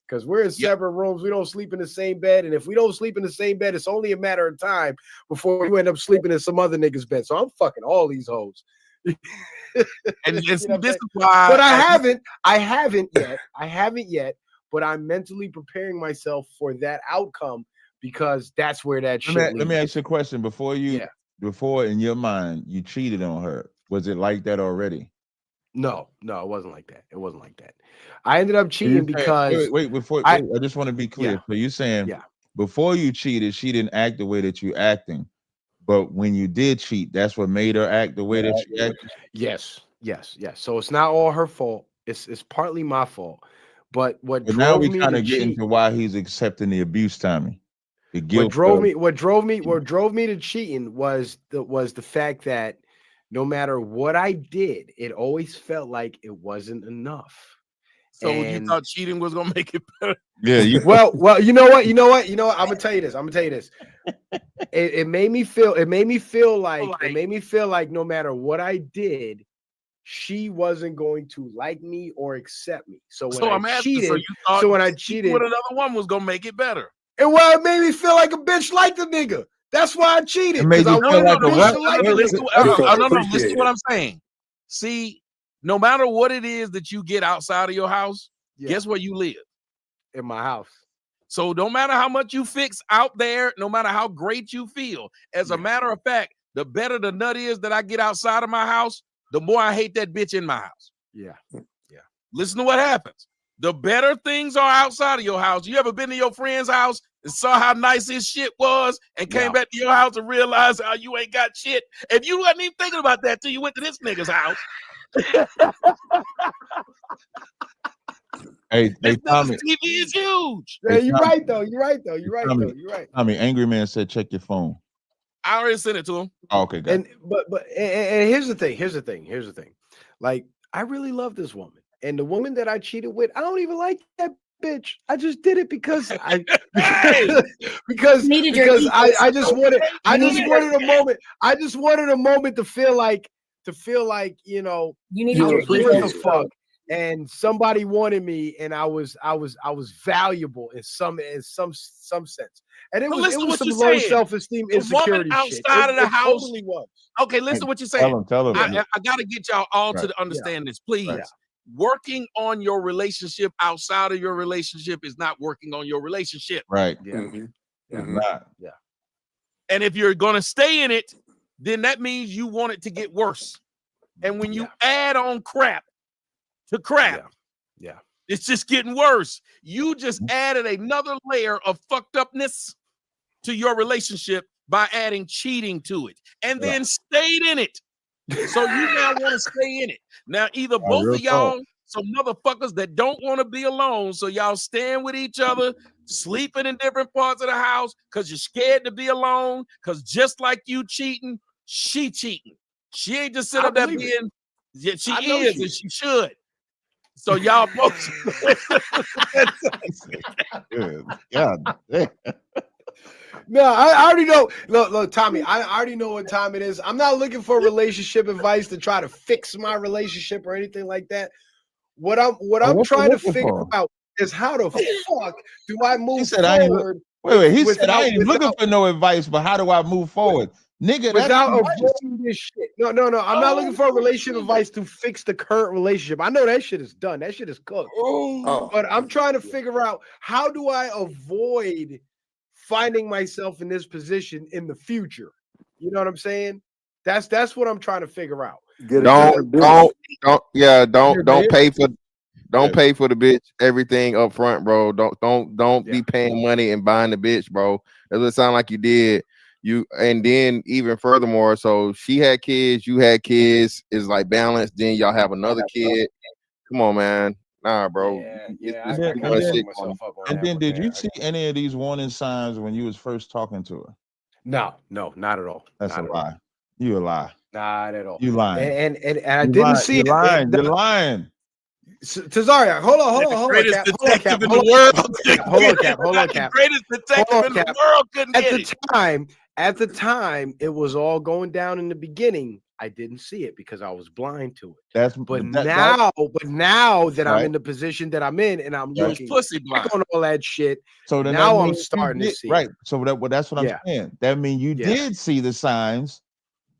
E: Because we're in separate rooms. We don't sleep in the same bed. And if we don't sleep in the same bed, it's only a matter of time before you end up sleeping in some other nigga's bed. So I'm fucking all these hoes.
B: And this is why.
E: But I haven't yet. But I'm mentally preparing myself for that outcome, because that's where that shit leads.
A: Let me ask you a question. Before in your mind, you cheated on her. Was it like that already?
E: No, it wasn't like that. I ended up cheating because
A: wait, I just want to be clear.
E: Yeah.
A: So you're saying before you cheated, she didn't act the way that you acting. But when you did cheat, that's what made her act the way that she acted.
E: Yes. So it's not all her fault. It's partly my fault. But what
A: But now
E: drove
A: we
E: me
A: kind
E: to
A: of get
E: cheat,
A: into why he's accepting the abuse, Tommy. The
E: what
A: guilt.
E: drove me to cheating was the fact that no matter what I did, it always felt like it wasn't enough.
B: So you thought cheating was gonna make it better?
A: Yeah.
E: Well, you know what? I'm gonna tell you this. It made me feel like no matter what I did, she wasn't going to like me or accept me. So when
B: I'm asking,
E: cheated,
B: so you thought
E: when I
B: cheating
E: cheated
B: with another one was gonna make it better?
E: it made me feel like a bitch like the nigga. That's why I cheated.
A: It made
E: Because I
A: you feel
E: wanted
A: like
E: a
A: a
E: bitch
A: what?
E: to like a
B: Listen,
E: nigga.
B: listen to what I'm saying. See, no matter what it is that you get outside of your house, guess where you live?
E: In my house.
B: So no matter how much you fix out there, no matter how great you feel, as a matter of fact, the better the nut is that I get outside of my house, the more I hate that bitch in my house.
E: Yeah.
B: Listen to what happens. The better things are outside of your house. You ever been to your friend's house and saw how nice his shit was and came back to your house and realized how you ain't got shit? If you wasn't even thinking about that till you went to this nigga's house.
A: Hey, Tommy.
B: TV is huge.
E: Yeah, you're right though. You're right.
A: Tommy, Angry Man said, check your phone.
B: I already sent it to him.
A: Oh, okay, good.
E: But here's the thing. Like, I really love this woman. And the woman that I cheated with, I don't even like that bitch. I just did it because I just wanted a moment. I just wanted a moment to feel like, you know,
C: you needed your
E: worth a fuck. And somebody wanted me, and I was valuable in some sense. And it was some low self-esteem, insecurity shit.
B: Outside of the house
E: totally was.
B: Okay, listen to what you're saying.
A: Tell him.
B: I gotta get y'all all to understand this, please. Right. Working on your relationship outside of your relationship is not working on your relationship.
A: Right.
E: Yeah.
A: Mm-hmm. Not.
E: Yeah.
B: And if you're gonna stay in it, then that means you want it to get worse. And when you add on crap to crap, it's just getting worse. You just added another layer of fucked upness to your relationship by adding cheating to it, and then stayed in it. So you now want to stay in it. Now, either both of y'all, some motherfuckers that don't want to be alone, so y'all staying with each other, sleeping in different parts of the house because you're scared to be alone, because just like you cheating, she cheating. She ain't just sit up there being, she is, and she should. So y'all both.
A: God.
E: No, I already know. Look, Tommy, I already know what time it is. I'm not looking for relationship advice to try to fix my relationship or anything like that. What I'm trying to figure out is how the fuck do I move forward?
A: He said I ain't looking for no advice, but how do I move forward? Nigga,
E: without avoiding this shit. No. I'm not looking for a relationship advice to fix the current relationship. I know that shit is done. That shit is cooked. But I'm trying to figure out, how do I avoid finding myself in this position in the future? You know what I'm saying? That's what I'm trying to figure out.
D: Don't pay for the bitch everything up front, bro. Don't be paying money and buying the bitch, bro. That doesn't sound like you did. And then even furthermore, so she had kids, you had kids, is like balanced. Then y'all have another kid. Come on, man. Nah, bro.
A: And then did you see any of these warning signs when you was first talking to her?
E: No, not at all.
A: That's a lie. You a lie.
E: Not at all.
A: You lying.
E: And I didn't see it.
A: You're lying.
E: Tazaria, hold on.
B: Greatest detective in the world.
E: Hold on, Cap.
B: Greatest detective in the world couldn't get it.
E: At the time, it was all going down in the beginning. I didn't see it because I was blind to it. But now that I'm in the position that I'm in, and I'm looking back on all that shit,
A: so then
E: now I'm starting to see.
A: Right. So that's what I'm saying. That means you did see the signs,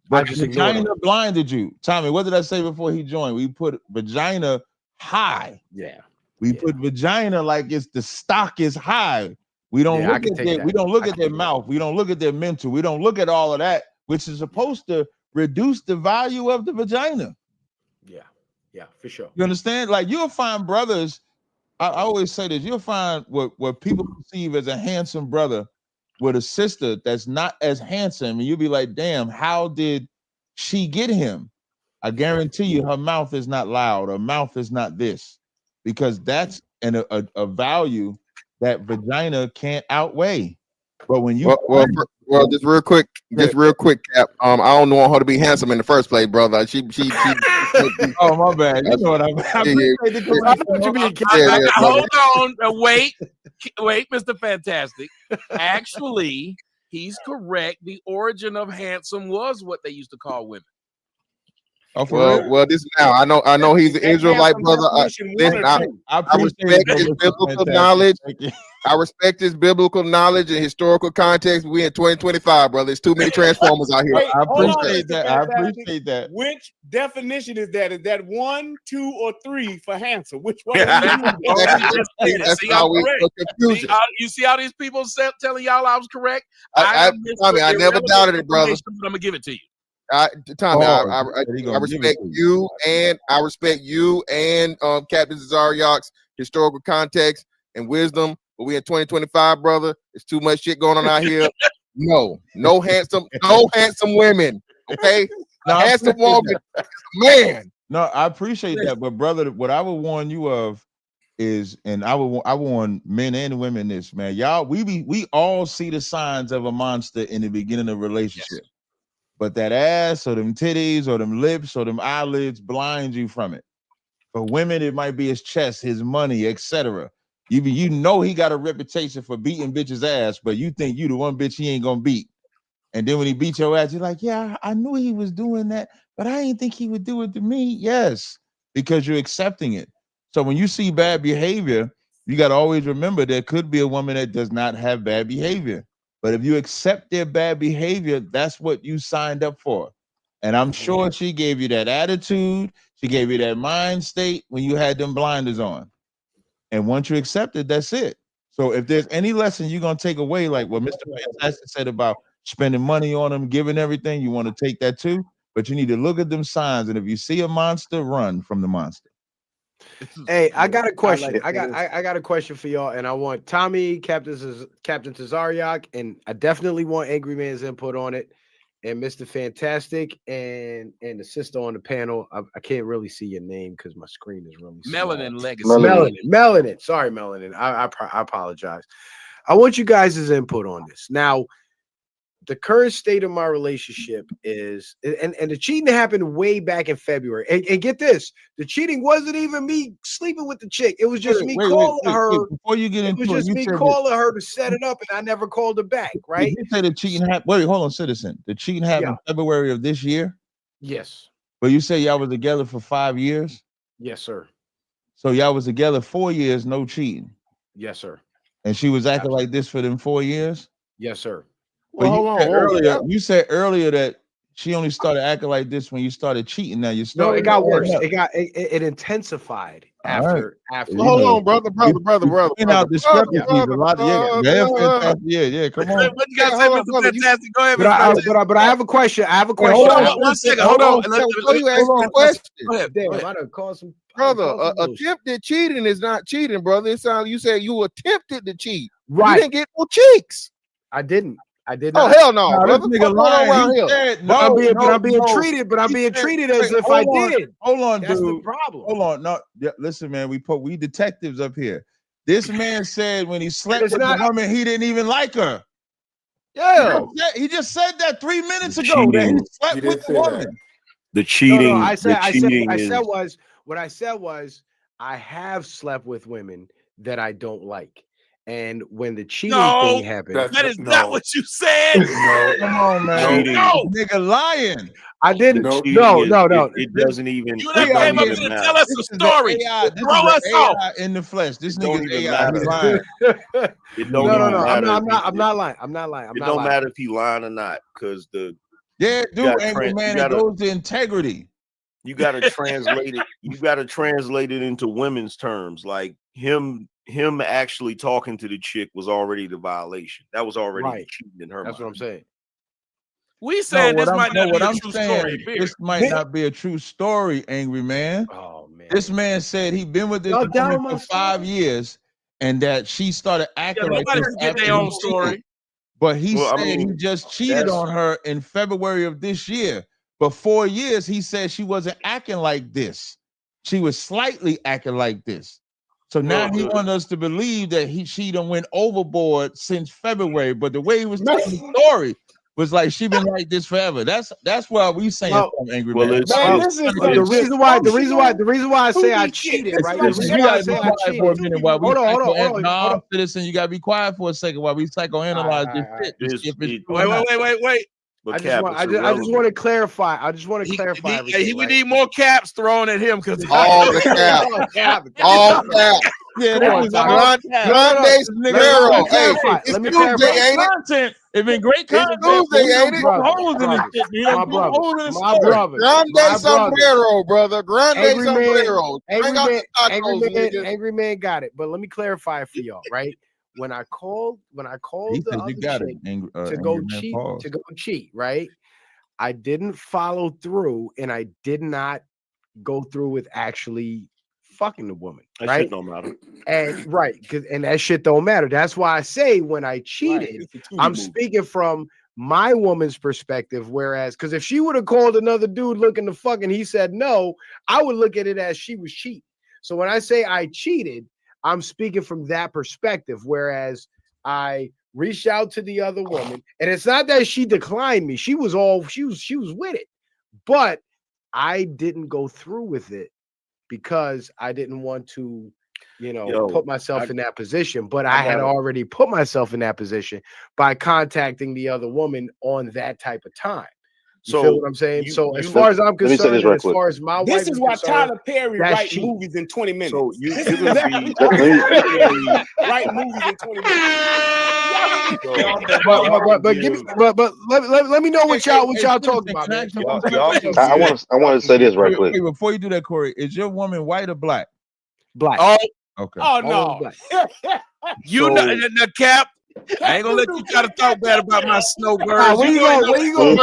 A: but vagina blinded you. Tommy, what did I say before he joined? We put vagina high.
E: Yeah.
A: We put vagina like it's the stock is high. We don't look at their, we don't look at their mouth. We don't look at their mental. We don't look at all of that, which is supposed to reduce the value of the vagina.
E: Yeah, for sure.
A: You understand? Like, you'll find brothers I always say this. You'll find what people perceive as a handsome brother with a sister that's not as handsome, and you'll be like, damn, how did she get him? I guarantee you her mouth is not loud, her mouth is not this, because that's a value that vagina can't outweigh. But when you
D: well, just real quick, Cap. I don't want her to be handsome in the first place, brother. She
A: oh my bad. You know what I mean?
B: Hold on, wait, Mr. Fantastic. Actually, he's correct. The origin of handsome was what they used to call women.
A: Oh,
D: well, this now I know he's an Israelite brother. Listen, I respect his biblical knowledge. I respect his biblical knowledge and historical context. We in 2025, brother. There's too many transformers out here.
A: I appreciate that. I appreciate that.
L: Which definition is that? Is that 1, 2, or 3 for handsome? Which one?
D: That's how we confusion.
B: You see how these people telling y'all I was correct?
D: Tommy, I never doubted it, brother.
B: I'm gonna give it to you.
D: Tommy, I respect you, and I respect you and Captain Zariak's historical context and wisdom. But we in 2025, brother. There's too much shit going on out here. No handsome women. Okay, handsome woman, man.
A: No, I appreciate that, but brother, what I would warn you of is, and I warn men and women this, man. Y'all, we all see the signs of a monster in the beginning of a relationship. Yes. But that ass or them titties or them lips or them eyelids blind you from it. For women, it might be his chest, his money, etc. You know he got a reputation for beating bitches' ass, but you think you the one bitch he ain't gonna beat. And then when he beat your ass, you're like, yeah, I knew he was doing that, but I didn't think he would do it to me. Yes, because you're accepting it. So when you see bad behavior, you got to always remember there could be a woman that does not have bad behavior. But if you accept their bad behavior, that's what you signed up for. And I'm sure she gave you that attitude. She gave you that mind state when you had them blinders on. And once you accept it, that's it. So if there's any lesson you're going to take away, like what Mr. Fantastic said about spending money on them, giving everything, you want to take that too. But you need to look at them signs. And if you see a monster, run from the monster.
E: Hey, I got a question. I got a question for y'all, and I want Tommy, Captain Tazariak, and I definitely want Angry Man's input on it, and Mr. Fantastic, and the sister on the panel. I can't really see your name because my screen is really small.
B: Melanin Legacy.
E: Melanin. Sorry, Melanin. I apologize. I want you guys' input on this. Now, the current state of my relationship is, and the cheating happened way back in February. And get this, the cheating wasn't even me sleeping with the chick. It was just me calling her.
A: Before you get into
E: it, was just me calling her to set it up, and I never called her back. Right?
A: You said the cheating happened. Wait, hold on, citizen. The cheating happened in February of this year.
E: Yes.
A: But you say y'all was together for 5 years.
E: Yes, sir.
A: So y'all was together 4 years, no cheating.
E: Yes, sir.
A: And she was acting like this for them 4 years.
E: Yes, sir.
A: Well, you said earlier that she only started acting like this when you started cheating. Now you started.
E: No, it got worse. It intensified after.
D: Hold on, brother.
A: Out discrepancies a lot. Yeah. Come on.
B: What you got to say, Mr. Fantastic? Go ahead,
E: but I have a question.
B: Hold on, 1 second. Hold on.
D: Let you ask me a question.
B: Go ahead.
E: Damn, I done called some.
D: Brother, attempted cheating is not cheating, brother. It sounds you said you attempted to cheat.
E: Right.
D: You didn't get no cheeks.
E: I didn't. I did
D: not. Oh hell no!
A: This nigga lying.
E: I'm being treated, but I'm being treated as if I did.
A: Hold on,
E: That's
A: dude.
E: the problem.
A: Hold on. No, listen, man. We detectives up here. This man said when he slept with the woman, he didn't even like her.
D: Yeah,
A: he just said that 3 minutes ago. That he slept with the woman.
M: The cheating.
E: I said what I said was I have slept with women that I don't like. And when the cheating thing happened,
B: that is not what you said.
A: Come on, man. Nigga lying.
E: I didn't. No.
M: It doesn't even.
B: You came up here to tell us a story. Throw us off
A: in the flesh. This nigga's
M: AI.
A: He's lying.
E: No. I'm not lying.
M: It don't matter if he lying or not, because the
A: angry man, it goes to integrity.
M: You gotta translate it. You gotta translate it into women's terms. Like him actually talking to the chick was already the violation. That was already cheating in her.
E: That's
M: mind.
E: what I'm saying.
B: We saying this might not be a true story.
A: This might not be a true story, angry man.
E: Oh man.
A: This man said he'd been with this woman for 5 years, and that she started acting like
B: nobody
A: this
B: can get
A: after
B: their own
A: he
B: story.
A: cheated. But he
M: Well, I
A: said he
M: mean,
A: just cheated
M: that's-
A: on her in February of this year. But 4 years, he said she wasn't acting like this. She was slightly acting like this. So now
M: Well,
A: he
M: the-
A: wanted us to believe that she done went overboard since February. But the way he was telling the story was like she been like this forever. That's why we saying from Angry Man.
E: The reason why I say I cheated, right? The reason
A: You
E: why I
A: gotta be
E: say I
A: quiet for a
E: cheated.
A: minute while we
E: Hold on.
A: Nah, citizen, you gotta be quiet for a second while we psychoanalyze this shit. To see if it's true or not.
B: Wait.
E: I just want to clarify. I just want to clarify everything.
B: We need more caps thrown at him because
D: all the cap. All cap.
A: Yeah,
D: Come
A: this
D: on,
A: is
D: Grande Sparrow. Hey,
E: let me
D: it's
E: clarify.
D: Tuesday, ain't it?
A: Content. It's been great
D: It's
A: content.
D: Tuesday, ain't it?
A: Holes in this shit. You know, holes in the story.
D: Grande Sombrero, brother. Grande Sombrero. Bring out the tacos, nigga.
E: Angry Man got it. But let me clarify for y'all, right? When I called the other chick to go cheat, right? I didn't follow through, and I did not go through with actually fucking the woman.
M: That
E: right?
M: shit don't matter.
E: And and that shit don't matter. That's why I say when I cheated, I'm speaking from my woman's perspective. Whereas, because if she would have called another dude looking to fuck and he said no, I would look at it as she was cheating. So when I say I cheated, I'm speaking from that perspective. Whereas I reached out to the other woman, and it's not that she declined me. She was with it, but I didn't go through with it because I didn't want to, put myself in that position. But I had already put myself in that position by contacting the other woman on that type of time. You feel what I'm saying? So as far as I'm concerned, as far as my wife
L: this is why
E: concerned,
L: Tyler Perry
E: that's
L: writes
E: cheap.
L: movies in 20 minutes.
M: So
L: This
M: you're
L: is
M: gonna
L: exactly
M: be-
L: why write movies in 20 minutes.
E: But let me know what y'all talking about, man.
K: I want to say this right quick.
A: Wait, before you do that, Corey, is your woman white or black?
E: Black.
B: Oh,
A: okay.
L: Oh no.
B: You know the cap. I ain't gonna let you try to talk bad about my snowbirds.
E: Where you going? Where you going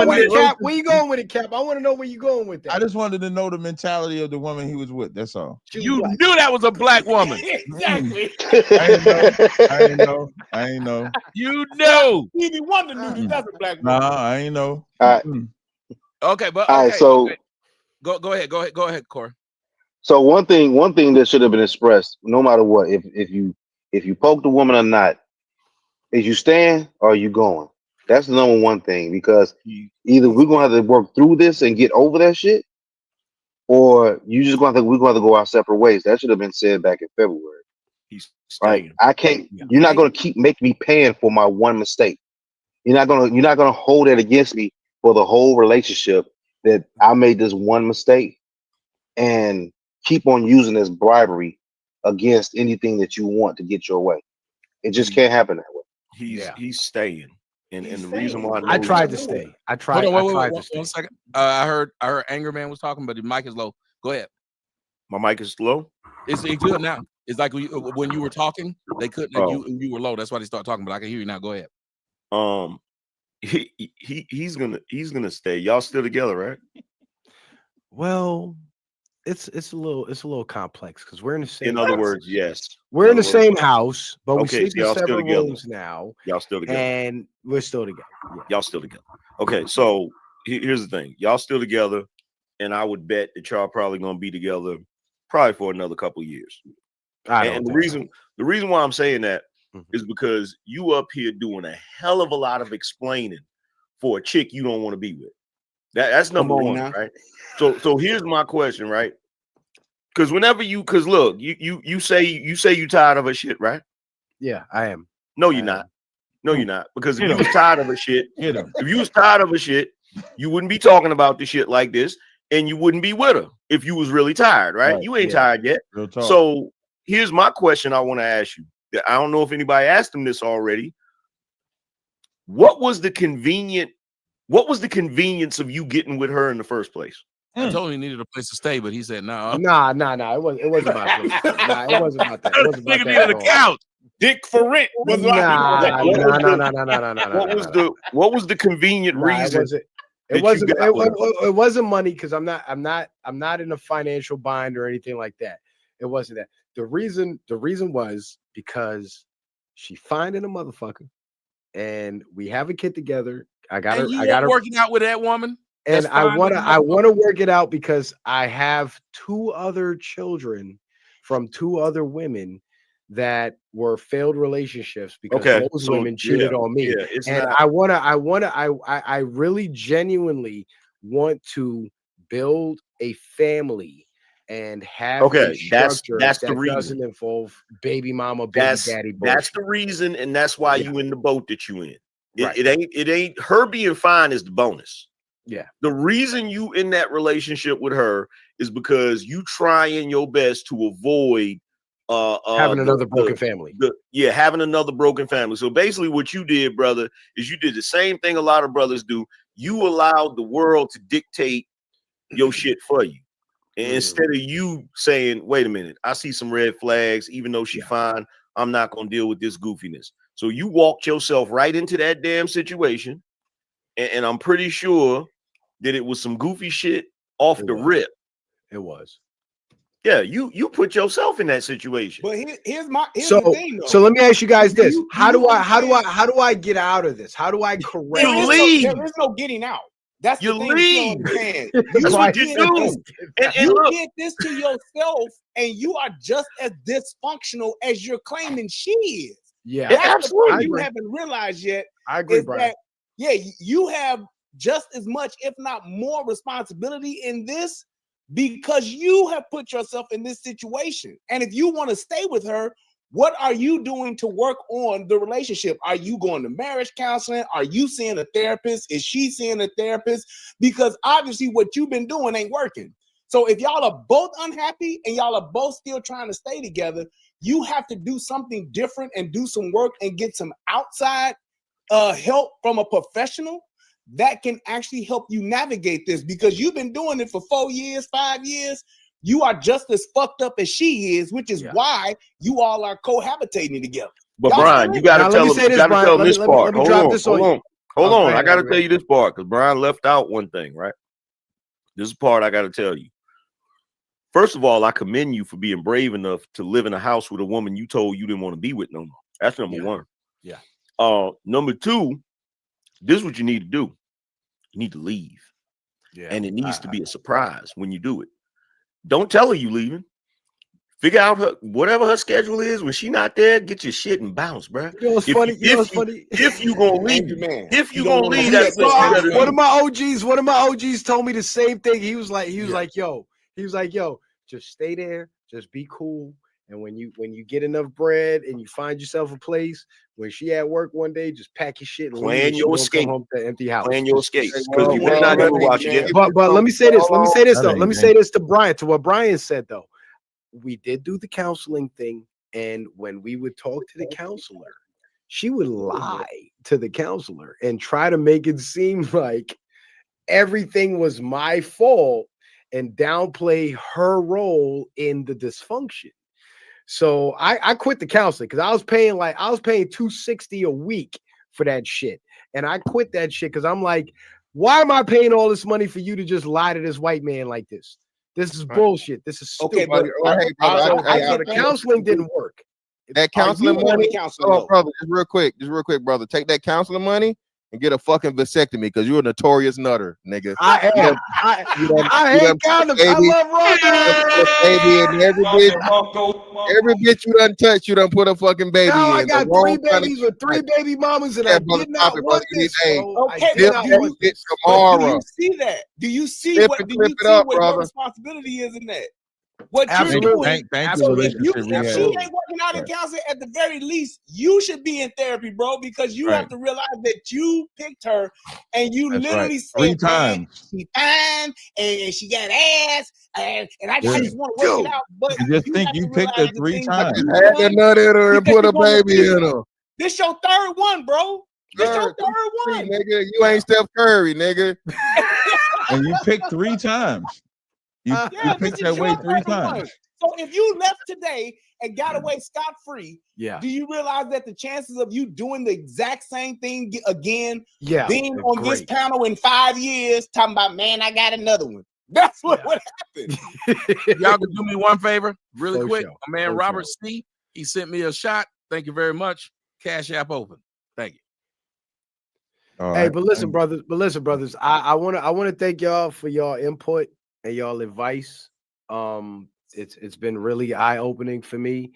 E: with it, Cap? Where you going with it, Cap? I want to know where you going with that.
A: I just wanted to know the mentality of the woman he was with. That's all.
B: You knew that was a black woman.
L: Exactly.
A: I ain't know.
B: You know.
L: Stevie Wonder knew that that's a black woman.
A: Nah, I ain't know.
B: Okay, but
K: all right, so
B: go ahead, Corey.
K: So one thing that should have been expressed, no matter what, if you poke the woman or not, is you staying or are you going? That's the number one thing, because either we're gonna have to work through this and get over that shit, or we're gonna have to go our separate ways. That should have been said back in February. Right? I can't. You're not gonna keep making me paying for my one mistake. You're not gonna hold that against me for the whole relationship that I made this one mistake and keep on using this bribery against anything that you want to get your way. It just can't happen that way.
M: He's staying, and the reason why
E: I tried to stay. I tried.
B: Hold on,
E: I tried
B: wait,
E: to stay.
B: 1 second. I heard Angry Man was talking, but the mic is low. Go ahead.
M: My mic is low.
B: It's good now. It's like when you were talking, they couldn't. You were low. That's why they started talking. But I can hear you now. Go ahead.
M: He's gonna stay. Y'all still together, right?
E: Well, it's a little complex because we're in the same.
M: In other words, yes.
E: We're in the same house, but we sleep
M: so y'all
E: in
M: still
E: separate
M: together.
E: rooms now.
M: Y'all still together,
E: and we're still together. Yeah.
M: Y'all still together. Okay, so here's the thing: y'all still together, and I would bet that y'all probably gonna be together probably for another couple of years. And the reason why I'm saying that is because you up here doing a hell of a lot of explaining for a chick you don't want to be with. That's number one, right? So here's my question, right? Because look, you say you tired of her shit, right?
E: Yeah, I am.
M: No, you're not. No, you're not. Because if you was tired of her shit, if you was tired of her shit, you wouldn't be talking about the shit like this, and you wouldn't be with her if you was really tired, right? You ain't tired yet. So here's my question I want to ask you. I don't know if anybody asked him this already. What was the convenience of you getting with her in the first place?
B: I told him he needed a place to stay, but he said no.
E: Nah. It wasn't about that. Nah, it wasn't about that. It wasn't about
B: Nigga
E: that
B: needed
E: at
B: a
E: all.
B: couch.
L: Dick for rent was
E: Nah.
M: What was the convenient reason?
E: It wasn't money because I'm not in a financial bind or anything like that. It wasn't that. The reason was because she finding a motherfucker, and we have a kid together. I got her
B: working out with that woman.
E: And I want to work it out because I have 2 other children from 2 other women that were failed relationships because those women cheated on me. And I really genuinely want to build a family and have a structure
M: that's
E: that
M: the reason.
E: Doesn't involve baby mama, baby daddy bullshit.
M: That's the reason, and that's why you in the boat that you in. It ain't her being fine is the bonus.
E: Yeah.
M: The reason you in that relationship with her is because you trying your best to avoid
E: having another broken family.
M: Having another broken family. So basically what you did, brother, is you did the same thing a lot of brothers do. You allowed the world to dictate your shit for you. And instead of you saying, wait a minute, I see some red flags, even though she's fine, I'm not going to deal with this goofiness. So you walked yourself right into that damn situation. And I'm pretty sure that it was some goofy shit off the rip.
E: It was.
M: Yeah, you put yourself in that situation.
L: But here's
E: so,
L: the thing, though.
E: So let me ask you guys this: how do I get out of this? How do I correct?
L: There is no getting out. That's
M: you
L: the thing.
M: leave.
L: That's
M: what you do.
L: You did this to yourself, and you are just as dysfunctional as you're claiming she is.
E: Yeah,
L: absolutely. You haven't realized yet.
E: I agree, Brian.
L: You have just as much, if not more, responsibility in this because you have put yourself in this situation. And if you want to stay with her, what are you doing to work on the relationship? Are you going to marriage counseling? Are you seeing a therapist? Is she seeing a therapist? Because obviously what you've been doing ain't working. So if y'all are both unhappy and y'all are both still trying to stay together, you have to do something different and do some work and get some outside help from a professional that can actually help you navigate this, because you've been doing it for 4 years, 5 years. You are just as fucked up as she is, which is why you all are cohabitating together.
M: But Brian, you got to tell him this part. Hold on. I got to tell you this part because Brian left out one thing, right? This is part I got to tell you. First of all, I commend you for being brave enough to live in a house with a woman you told you didn't want to be with no more. That's number one.
E: Yeah.
M: Number two, this is what you need to do. You need to leave.
E: Yeah.
M: And it needs to be a surprise when you do it. Don't tell her you leaving. Figure out whatever her schedule is. When she not there, get your shit and bounce, bro.
E: You know what's funny?
M: If you gonna leave, that's
E: one of my OGs told me the same thing. He was like, yo, just stay there, just be cool. And when you get enough bread and you find yourself a place, when she at work one day, just pack your shit and
M: plan your escape.
E: Home to empty house.
M: Plan your escape. Because you may not ever watch it.
E: But let me say this. Let me say this to Brian. To what Brian said though, we did do the counseling thing, and when we would talk to the counselor, she would lie to the counselor and try to make it seem like everything was my fault and downplay her role in the dysfunction. So I quit the counseling because I was paying $260 a week for that shit. And I quit that shit because I'm like, why am I paying all this money for you to just lie to this white man like this? This is bullshit. This is stupid.
D: Okay, but
E: the counseling didn't work.
D: That counseling money, brother, just real quick, brother. Take that counseling money and get a fucking vasectomy because you're a notorious nutter, nigga.
E: I hate condoms. I love raw
D: baby, and every bitch you done touch, you done put a fucking baby in.
E: I got 3 babies with 3 baby mamas, and I did not want this.
L: Okay, do you see that? Do you see what your responsibility is in that? What you're doing. If she ain't working out in counseling, at the very least, you should be in therapy, bro, because you have to realize that you picked her and you literally said
A: 3 times.
L: She fine and she got ass and I just want to work it out. But
A: you just think you picked her 3 times.
D: Had the nut in her and put a baby in her.
L: This your 3rd one, bro. This your 3rd one,
D: nigga. You ain't Steph Curry, nigga.
A: And you picked 3 times. You picked that way 3 times.
L: So if you left today and got away scot-free,
E: Yeah.
L: do you realize that the chances of you doing the exact same thing again,
E: Yeah,
L: being on this panel in 5 years, talking about, man, I got another one. That's what happened.
B: Y'all can do me one favor, really
E: For
B: quick.
E: sure.
B: My man
E: For
B: Robert
E: sure.
B: C. He sent me a shot. Thank you very much. Cash App open. Thank you.
A: All
E: Hey,
A: right.
E: but listen, brothers. I want to thank y'all for y'all input and y'all advice. It's been really eye-opening for me.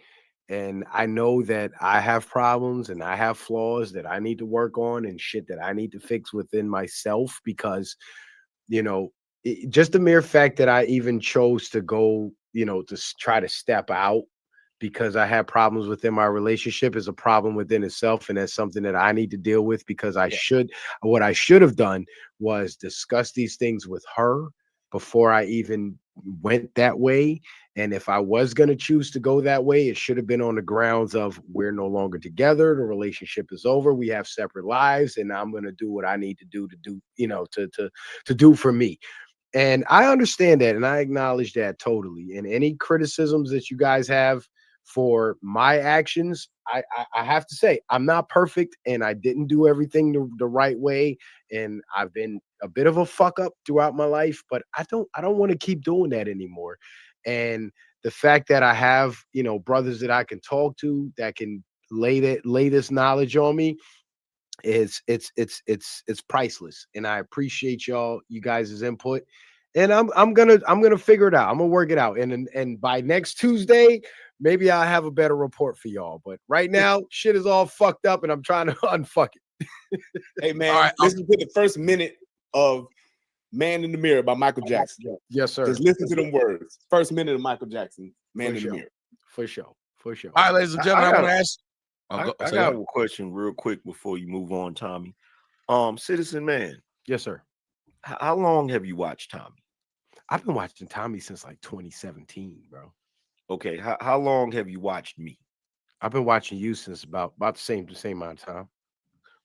E: And I know that I have problems and I have flaws that I need to work on and shit that I need to fix within myself because, you know, just the mere fact that I even chose to go, you know, to try to step out because I had problems within my relationship is a problem within itself. And that's something that I need to deal with because what I should have done was discuss these things with her before I even went that way. And if I was going to choose to go that way, it should have been on the grounds of we're no longer together. The relationship is over. We have separate lives and I'm going to do what I need to do, you know, to do for me. And I understand that. And I acknowledge that totally. And any criticisms that you guys have for my actions, I have to say I'm not perfect and I didn't do everything the right way. And I've been a bit of a fuck up throughout my life, but I don't want to keep doing that anymore. And the fact that I have, you know, brothers that I can talk to that can lay this knowledge on me, it's priceless. And I appreciate you guys' input. And I'm gonna figure it out. I'm gonna work it out. And by next Tuesday, maybe I'll have a better report for y'all. But right now, shit is all fucked up and I'm trying to unfuck it.
L: Hey man, listen to the first minute of Man in the Mirror by Michael Jackson.
E: Yes, sir.
L: Just listen to them words. First minute of Michael Jackson, Man in the Mirror.
E: For sure. For sure.
B: All right, ladies and gentlemen, I want to ask.
M: I got a question real quick before you move on, Tommy. Citizen Man.
E: Yes, sir.
M: How long have you watched Tommy?
E: I've been watching Tommy since like 2017, bro.
M: Okay. How long have you watched me?
E: I've been watching you since about the same amount of time.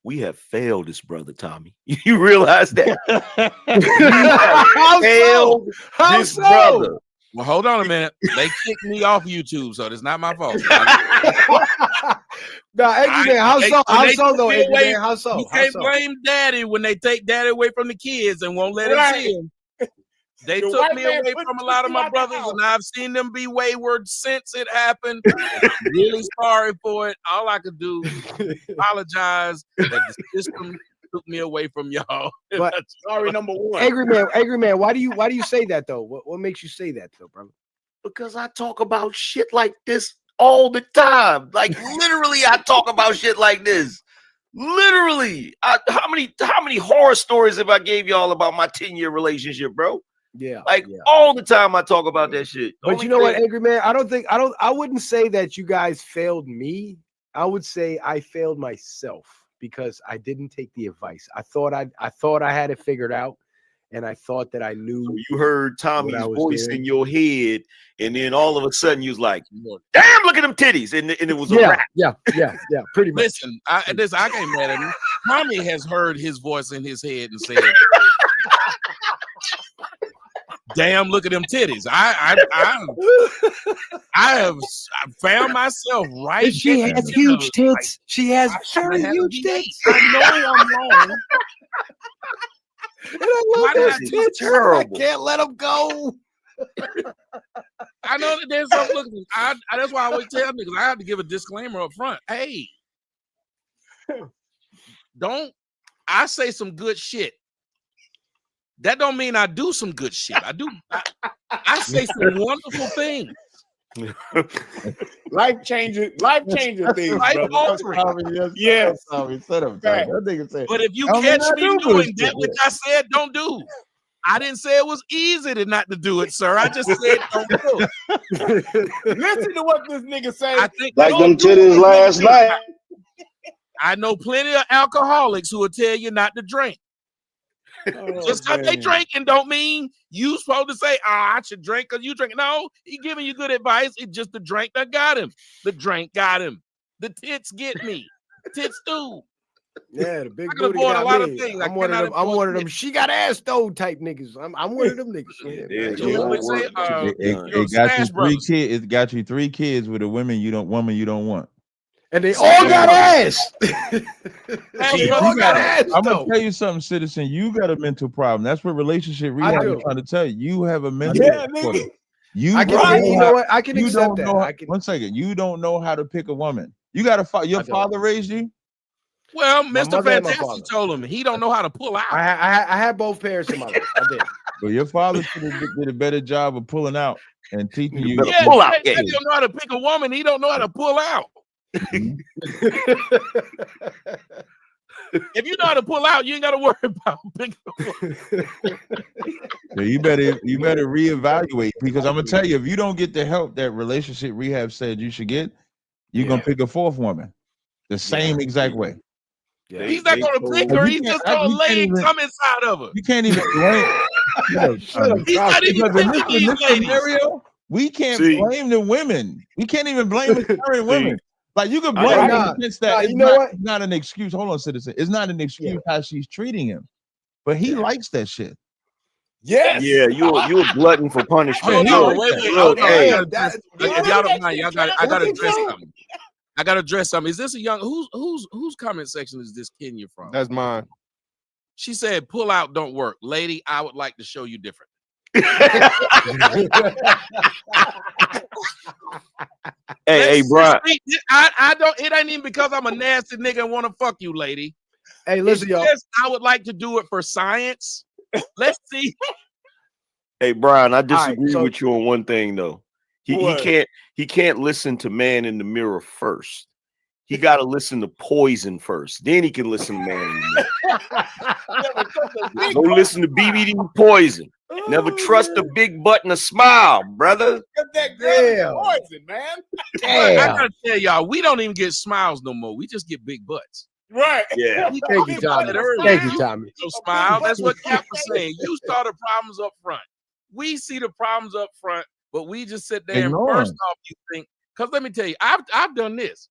M: We have failed this brother, Tommy. You realize that?
E: How
M: this
E: so?
M: brother.
B: Well, hold on a minute. They kicked me off YouTube, so it's not my fault.
E: No, Angry Man, how so though, Angry Man? How so?
B: You can't blame Daddy when they take Daddy away from the kids and won't let him see him. They took me away from a lot of my brothers, and I've seen them be wayward since it happened. I'm really sorry for it. All I could do is apologize that the system took me away from y'all.
E: But
L: sorry, number one.
E: Angry Man, why do you say that though? What makes you say that though, brother?
M: Because I talk about shit like this all the time. Like literally, I talk about shit like this. Literally, how many horror stories have I gave y'all about my 10-year relationship, bro?
E: Yeah,
M: all the time I talk about that shit.
E: But you know what, Angry Man? I wouldn't say that you guys failed me. I would say I failed myself because I didn't take the advice. I thought I had it figured out, and I thought that I knew.
M: So you heard Tommy's voice in your head, and then all of a sudden you was like, "Damn, look at them titties," and it was a rap.
E: Yeah, pretty much.
B: Listen, I can't mad at him. Tommy has heard his voice in his head and said, "Damn, look at them titties." I have found myself right.
E: And she has huge tits. She has very huge tits.
B: I know I'm wrong.
E: And I love those tits.
M: Terrible.
E: I can't let them go.
B: I know that there's some look. That's why I always tell niggas I have to give a disclaimer up front. Hey, I say some good shit. That don't mean I do some good shit. I say some wonderful things.
L: Life changing things,
B: Life
L: brother.
B: altering.
L: Yes.
B: But if you catch me doing that, which I said don't do, I didn't say it was easy to not to do it, sir. I just said don't do it.
L: Listen to what this nigga say.
K: Like them titties last night.
B: I know plenty of alcoholics who will tell you not to drink. Just because they drinking don't mean you supposed to say, I should drink because you drink. No, he giving you good advice. It's just the drink that got him. The drink got him. The tits get me. Tits do.
E: Yeah, the big
B: I can
E: booty
B: avoid a
E: got
B: lot of
E: me.
B: things.
E: I'm one of them. I'm one of them. She got ass stove type niggas. I'm one of them niggas.
M: There's
B: You know
M: more
B: what they say?
M: work to be done.
B: You're
A: It got you
B: Smash
A: three
B: Brothers.
A: kids. It got you 3 kids with a woman you don't want.
E: And they all got ass.
B: They all got ass.
A: I'm gonna tell you something, citizen. You got a mental problem. That's what relationship rehab is trying to tell you. You have a mental disorder.
E: I can, you know what? I can accept that. I can.
A: 1 second. You don't know how to pick a woman. You got to. Your father raised you.
B: Well,
E: My
B: Mr.
E: mother and my
B: Fantastic
E: father.
B: told him he don't know how to pull out.
E: I had both parents in my life. I did.
A: But your father should have did a better job of pulling out and teaching you.
B: Yeah, pull out. He don't know how to pick a woman. He don't know how to pull out. If you know how to pull out, you ain't got to worry about picking a woman.
A: So you better reevaluate, because I'm gonna tell you, if you don't get the help that relationship rehab said you should get, you're gonna pick a 4th woman the same exact way.
B: He's not going to pick her. He's just going to lay some inside of her.
A: You can't even blame.
B: He's not even picking these
A: this
B: ladies.
A: scenario, we can't blame the women. We can't even blame the current women. Like, you can blame them in the sense that it's not an excuse. Hold on, citizen. It's not an excuse how she's treating him, but he likes that shit.
L: Yes.
M: Yeah, you a glutton for punishment.
B: Hold on, wait. Hold on.
M: Hey,
B: If y'all don't mind, I gotta address something. I gotta address something. Is this a young whose comment section is this Kenya from?
D: That's mine.
B: She said, "Pull out don't work, lady. I would like to show you different."
M: Hey, Brian.
B: I don't. It ain't even because I'm a nasty nigga and want to fuck you, lady.
E: Hey, listen, y'all.
B: I would like to do it for science. Let's see.
M: Hey, Brian, I disagree with you on one thing though. He can't listen to Man in the Mirror first. He got to listen to Poison first. Then he can listen to Man in the Mirror. Go listen to BBD Poison. Never trust a big butt and a smile, brother.
L: That girl Poison, man.
B: I gotta tell y'all, we don't even get smiles no more. We just get big butts.
L: Right.
M: Yeah.
E: Thank you, Tommy. Thank you, Tommy.
B: No smile. That's what Cap was saying. You saw the problems up front. We see the problems up front, but we just sit there and first off, you think, because let me tell you, I've done this.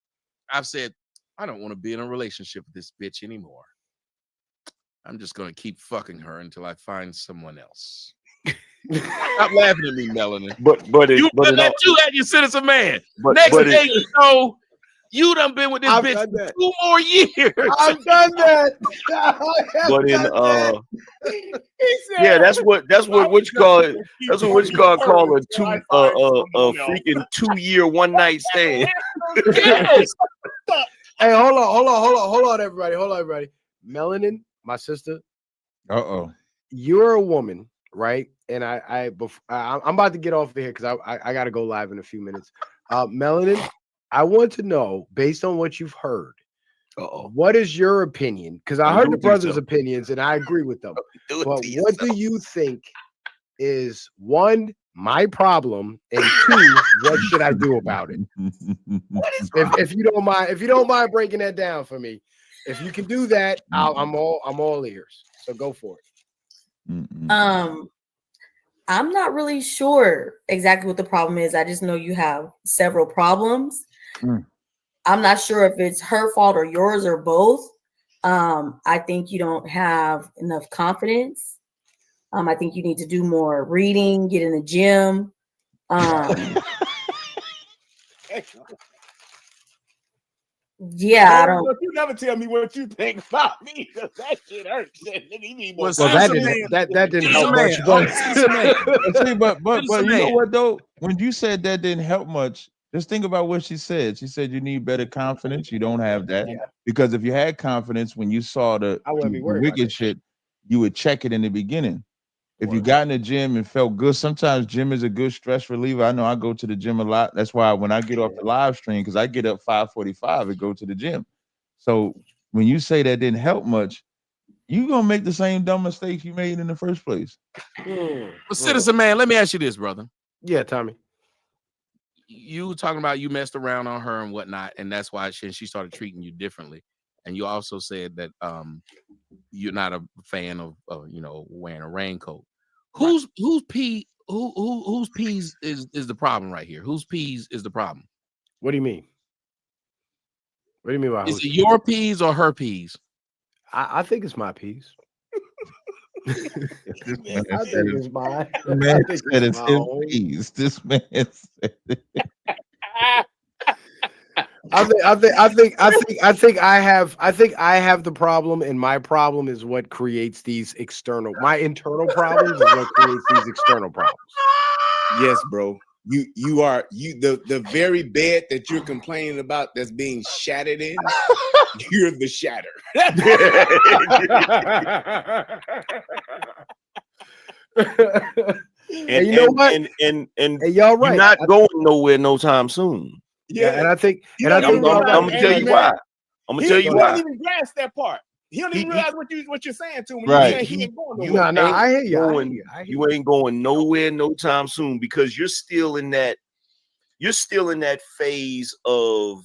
B: I've said, I don't want to be in a relationship with this bitch anymore. I'm just gonna keep fucking her until I find someone else. Stop laughing at me, Melanie.
M: But you
B: had your citizen man. Next day you know you done been with this bitch for 2 more years.
E: I've done that.
M: Yeah, that's what you call it. That's what you call a freaking 2-year 1-night stand.
E: Hey, hold on, everybody. Melanin, my sister. You're a woman, right? And I'm about to get off of here because I got to go live in a few minutes. Melanin, I want to know, based on what you've heard, what is your opinion? Because I heard the brothers' opinions and I agree with them. But what do you think is, one, my problem, and 2, what should I do about it? If you don't mind breaking that down for me. If you can do that, I'm all ears. So go for it.
C: I'm not really sure exactly what the problem is. I just know you have several problems. I'm not sure if it's her fault or yours or both. I think you don't have enough confidence. I think you need to do more reading, get in the gym. Yeah, I don't.
L: You never tell me what you think about me, because that shit hurts. Nigga, you need more.
E: That didn't help much.
A: But you know what though? When you said that didn't help much, just think about what she said. She said you need better confidence. You don't have that. Because if you had confidence when you saw the wicked shit, you would check it in the beginning. If you got in the gym and felt good, sometimes gym is a good stress reliever. I know I go to the gym a lot. That's why when I get off the live stream, because I get up 5:45 and go to the gym. So when you say that didn't help much, you're gonna make the same dumb mistakes you made in the first place.
B: Well, citizen man, let me ask you this, brother.
E: Yeah, Tommy.
B: You talking about you messed around on her and whatnot, and that's why she started treating you differently. And you also said that you're not a fan of wearing a raincoat. Whose peas is the problem right here? Whose peas is the problem?
E: What do you mean? What do you mean by
B: is it your peas or her peas?
E: I think it's my piece. I think it's mine.
A: The man said it's his piece. This man said it.
E: I have the problem, and my problem is what creates these external. My internal problems is what creates these external problems.
L: Yes, bro. You are the very bed that you're complaining about that's being shattered in. You're the shatter.
E: And you know what?
M: And
E: y'all right.
M: You're not going nowhere no time soon.
E: Yeah, and I think,
M: I'm gonna tell you why. I'm gonna tell you why.
L: He don't even grasp that part. He don't even realize what you're saying to him.
M: Right.
L: He ain't going nowhere.
E: I hear
M: you. You ain't going nowhere no time soon because you're still in that phase of,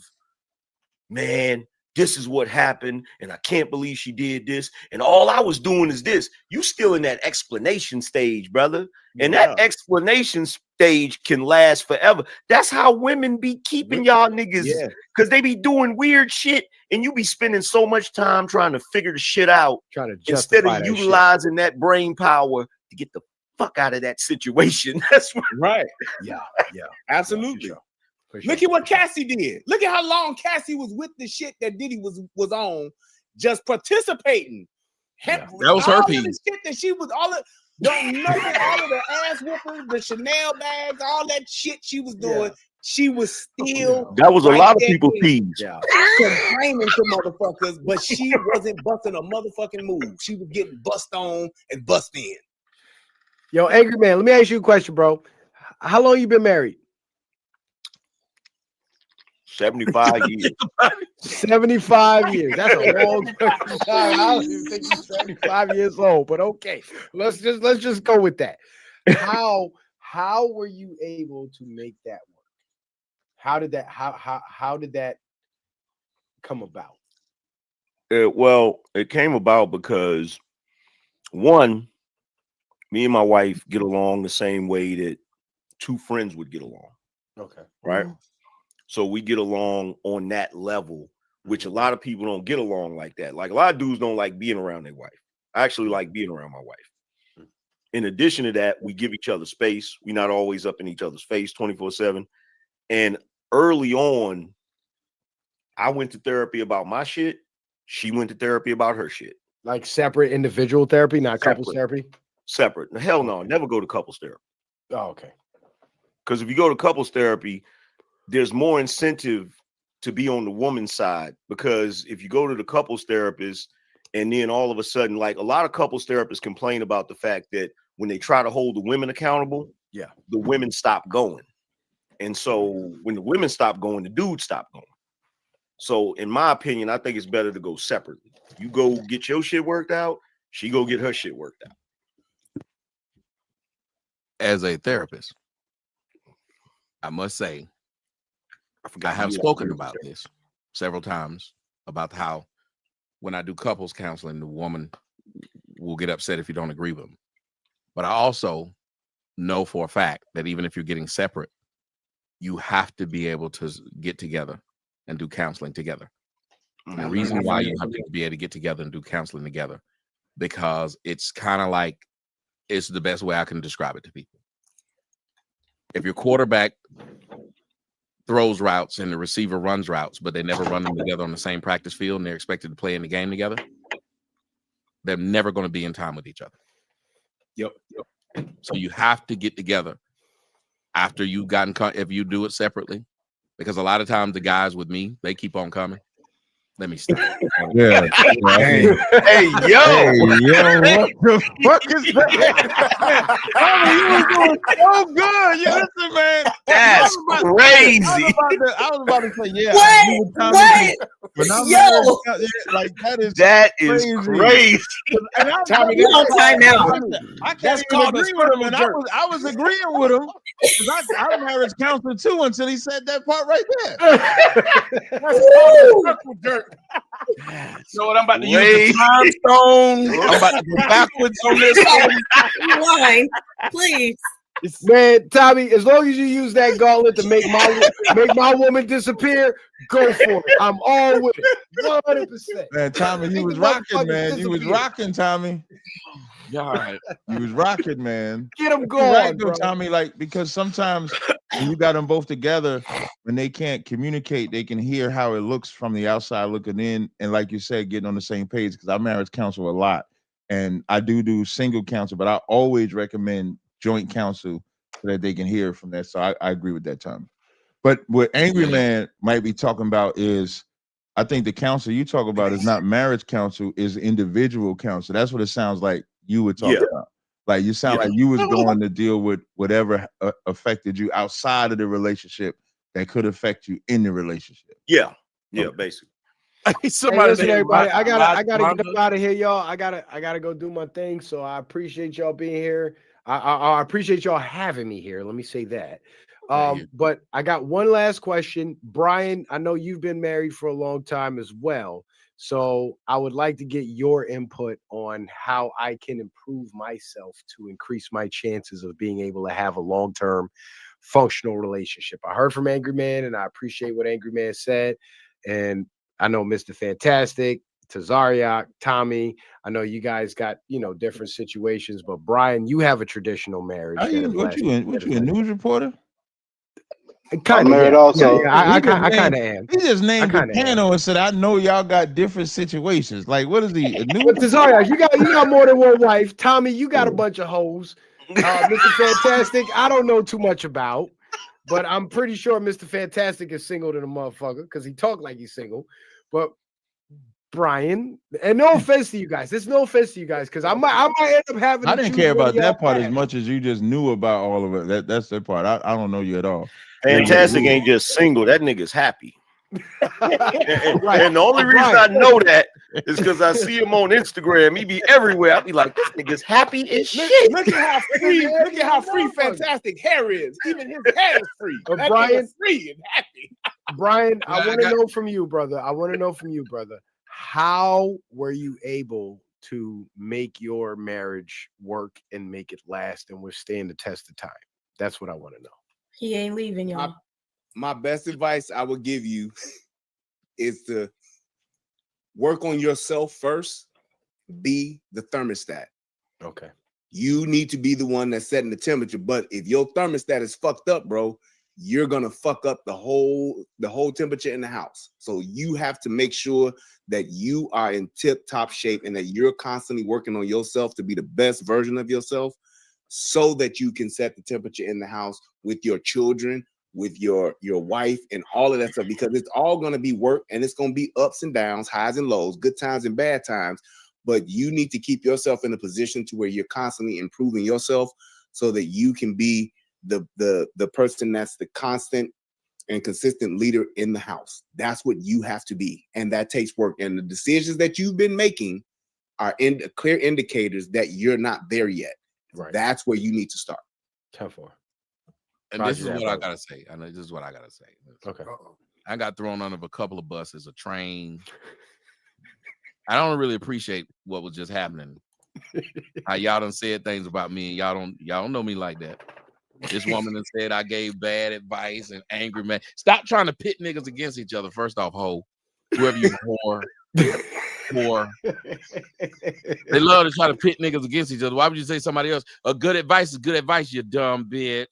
M: man, this is what happened, and I can't believe she did this, and all I was doing is this. You still in that explanation stage, brother. And that explanation stage can last forever. That's how women be keeping y'all niggas, because they be doing weird shit, and you be spending so much time trying to figure the shit out, instead of utilizing that brain power to get the fuck out of that situation. That's what,
L: right. Yeah, absolutely. Look at what Cassie did. Look at how long Cassie was with the shit that Diddy was on, just participating.
B: That was her piece.
L: The shit that she was all of the ass whoopers, the Chanel bags, all that shit she was doing. She was still.
M: That was a lot of people's piece.
L: Complaining to motherfuckers, but she wasn't busting a motherfucking move. She was getting bust on and bust in.
E: Yo, Angry Man, let me ask you a question, bro. How long you been married?
M: 75 years.
E: 75 years. That's a long time. I don't even think he's 75 years old, but okay. Let's just go with that. How were you able to make that work? How did that come about?
M: Well, it came about because, one, me and my wife get along the same way that two friends would get along.
E: Okay.
M: Right? So we get along on that level, which a lot of people don't get along like that. Like a lot of dudes don't like being around their wife. I actually like being around my wife. In addition to that, we give each other space. We're not always up in each other's face 24/7. And early on, I went to therapy about my shit. She went to therapy about her shit.
E: Like separate individual therapy, not couples therapy?
M: Separate. Hell no, never go to couples therapy.
E: Oh, okay.
M: Because if you go to couples therapy, there's more incentive to be on the woman's side, because if you go to the couples therapist and then all of a sudden, like a lot of couples therapists complain about the fact that when they try to hold the women accountable, the women stop going. And so when the women stop going, the dudes stop going. So in my opinion, I think it's better to go separately. You go get your shit worked out, she go get her shit worked out.
B: As a therapist, I must say, I have spoken about this several times, about how when I do couples counseling, the woman will get upset if you don't agree with them. But I also know for a fact that even if you're getting separate, you have to be able to get together and do counseling together. And the reason why you have to be able to get together and do counseling together, because it's kind of like, it's the best way I can describe it to people. If your quarterback throws routes and the receiver runs routes, but they never run them together on the same practice field and they're expected to play in the game together, they're never going to be in time with each other.
L: Yep.
B: So you have to get together after you've gotten, if you do it separately, because a lot of times the guys with me, they keep on coming. Let me stop.
A: Yeah.
M: Hey, yo.
A: Hey, yo, what the fuck is that? You was doing so good. You listen, man.
M: That's crazy.
A: I was about to say, yeah.
C: What? Yo.
A: Like,
M: that is crazy.
A: And I
C: Tommy, you on timeout.
A: I can't even agree with him. And I was agreeing with him, because I'm marriage counselor too, until he said that part right there.
L: That's called a jerk.
B: So what I'm about to use the time stone. I'm about to go backwards on this
C: Line, please.
E: Man, Tommy, as long as you use that gauntlet to make my woman disappear, go for it. I'm all with it. 100%.
A: Man, Tommy, you was rocking, man. You was rocking, Tommy.
B: God,
A: you was rocking, man.
E: Get them
A: You're
E: going,
A: right, though,
E: bro.
A: Tommy. Like, because sometimes when you got them both together, when they can't communicate, they can hear how it looks from the outside looking in, and like you said, getting on the same page. Because I marriage counsel a lot, and I do single counsel, but I always recommend joint counsel so that they can hear from that. So I agree with that, Tommy. But what Angry Man might be talking about is, I think the counsel you talk about is not marriage counsel, is individual counsel. That's what it sounds like you were talking about. Like you sound like you was going to deal with whatever affected you outside of the relationship that could affect you in the relationship.
M: Yeah, basically.
B: Somebody,
E: listen, everybody, I gotta get up out of here, y'all. I gotta go do my thing. So I appreciate y'all being here. I appreciate y'all having me here. Let me say that. But I got one last question. Brian, I know you've been married for a long time as well. So I would like to get your input on how I can improve myself to increase my chances of being able to have a long-term functional relationship. I heard from Angry Man, and I appreciate what Angry Man said. And I know Mr. Fantastic, Tazariak, Tommy, I know you guys got, different situations, but Brian, you have a traditional marriage.
A: What you a news reporter?
K: I'm married also.
E: I kind of am.
A: He just named the panel and said, "I know y'all got different situations." Like, what is he?
E: But Tazariak, you got more than one wife. Tommy, you got a bunch of hoes. Mr. Fantastic, I don't know too much about, but I'm pretty sure Mr. Fantastic is single to the motherfucker because he talked like he's single. But Brian, and no offense to you guys, there's no offense to you guys because I might end up having.
A: I didn't care about that part as much as you just knew about all of it. That's the part. I don't know you at all.
M: Fantastic ain't just single. That nigga's happy. And the only reason I know that is because I see him on Instagram. He be everywhere. I be like, this nigga's happy as shit.
L: Look at how free Fantastic hair is. Even his hair is free. That
E: Brian,
L: is free and happy.
E: Brian, I want to know from you, brother. How were you able to make your marriage work and make it last and withstand the test of time? That's what I want to know.
C: He ain't leaving, y'all.
L: My best advice I would give you is to work on yourself first. Be the thermostat.
E: Okay.
L: You need to be the one that's setting the temperature. But if your thermostat is fucked up, bro, you're gonna fuck up the whole temperature in the house. So you have to make sure that you are in tip-top shape and that you're constantly working on yourself to be the best version of yourself, so that you can set the temperature in the house with your children, with your wife, and all of that stuff, because it's all going to be work and it's going to be ups and downs, highs and lows, good times and bad times. But you need to keep yourself in a position to where you're constantly improving yourself so that you can be the person that's the constant and consistent leader in the house. That's what you have to be. And that takes work. And the decisions that you've been making are clear indicators that you're not there yet.
E: Right.
L: That's where you need to start.
E: 10-4.
B: And this is what I gotta say. I know this is what I gotta say.
E: Okay.
B: I got thrown under a couple of buses, a train. I don't really appreciate what was just happening. How y'all done said things about me, and y'all don't know me like that. This woman that said I gave bad advice and angry man. Stop trying to pit niggas against each other. First off, hoe, whoever you whore. They love to try to pit niggas against each other. Why would you say somebody else? A good advice is good advice, you dumb bitch.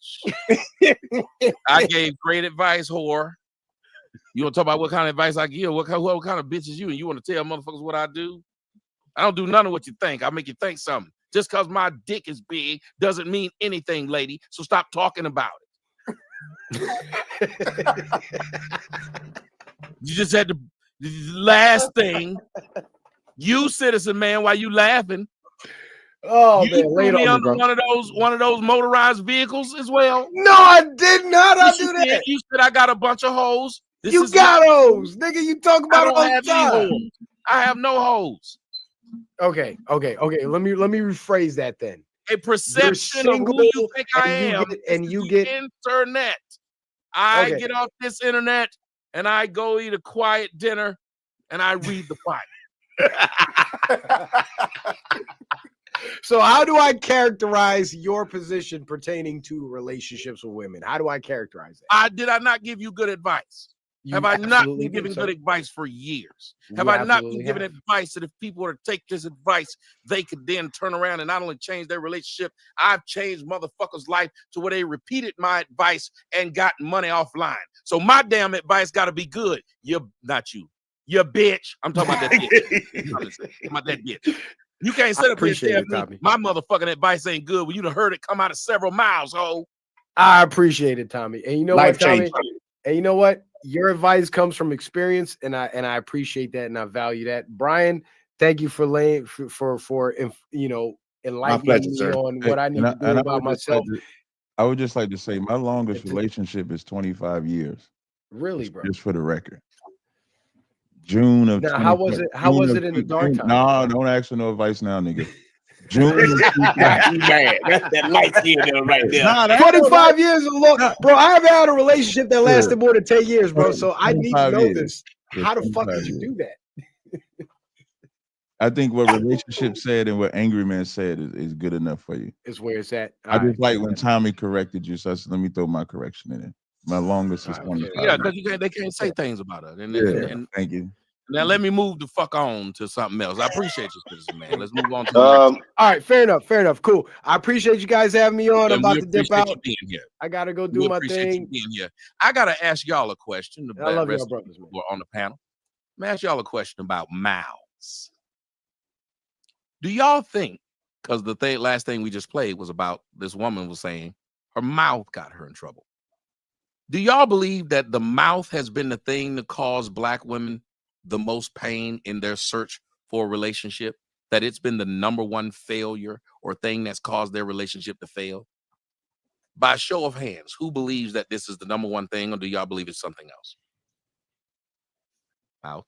B: I gave great advice, whore. You want to talk about what kind of advice I give? What kind of bitch is you? And you want to tell motherfuckers what I do? I don't do none of what you think. I make you think something. Just because my dick is big doesn't mean anything, lady. So stop talking about it. You just had the last thing. You citizen man, why you laughing?
E: Oh,
B: you
E: man,
B: threw me under one of those motorized vehicles as well.
E: No, I did not. I do that.
B: You said I got a bunch of hoes.
E: You got hoes, nigga. You talk about
B: I don't have any hoes. I have no hoes.
E: Okay. Let me rephrase that then.
B: A perception of who you think I am,
E: you get
B: internet. I get off this internet and I go eat a quiet dinner and I read the Bible.
E: So how do I characterize your position pertaining to relationships with women? How do I characterize that?
B: Did I not give you good advice?
E: You
B: Have I not
E: absolutely
B: been giving
E: did, sir.
B: good advice for years?
E: You
B: Have I not
E: absolutely
B: been giving
E: have.
B: advice that if people were to take this advice, they could then turn around and not only change their relationship, I've changed motherfuckers' life to where they repeated my advice and got money offline. So my damn advice got to be good. Not you. You bitch. I'm talking about that bitch. I'm talking about that bitch. You can't sit up here and tell me
E: Tommy.
B: my motherfucking advice ain't good when you done heard it come out of several miles, ho.
E: I appreciate it, Tommy. And you know
B: Life
E: what, Tommy?
B: change.
E: And you know what? Your advice comes from experience, and I appreciate that, and I value that. Brian, thank you for laying for enlightening me
H: sir.
E: on what I need to do about myself.
A: I would just like to say my longest relationship is 25 years.
E: Really, bro?
A: Just for the record. June of
E: now, how was it? How was it in the dark time?
A: No, don't ask for no advice now, nigga. June. Of
B: man, that's that light skin right there.
A: Nah,
E: 25 years is long, bro. I haven't had a relationship that lasted more than 10 years, bro. So I need to know this. How the fuck did you do that?
A: I think what relationship said and what Angry Man said is good enough for you.
E: It's where it's at.
A: I just like when Tommy corrected you, so I said, let me throw my correction in it. My longest is 25.
B: Yeah, because they can't say things about it. And
A: thank you.
B: Now let me move the fuck on to something else. I appreciate you, citizen man. Let's move on to
E: all right, fair enough. Cool. I appreciate you guys having me on. I'm
B: and
E: about
B: we
E: to dip
B: appreciate
E: out.
B: you being here.
E: I gotta go do
B: We
E: my
B: appreciate
E: thing.
B: you being here. I gotta ask y'all a question.
E: I love
B: rest
E: y'all brothers,
B: of the people on the panel. I'm ask y'all a question about mouths. Do y'all think, because the last thing we just played was about this woman was saying her mouth got her in trouble. Do y'all believe that the mouth has been the thing that caused Black women the most pain in their search for a relationship? That it's been the number one failure or thing that's caused their relationship to fail? By show of hands, who believes that this is the number one thing, or do y'all believe it's something else? Mouth.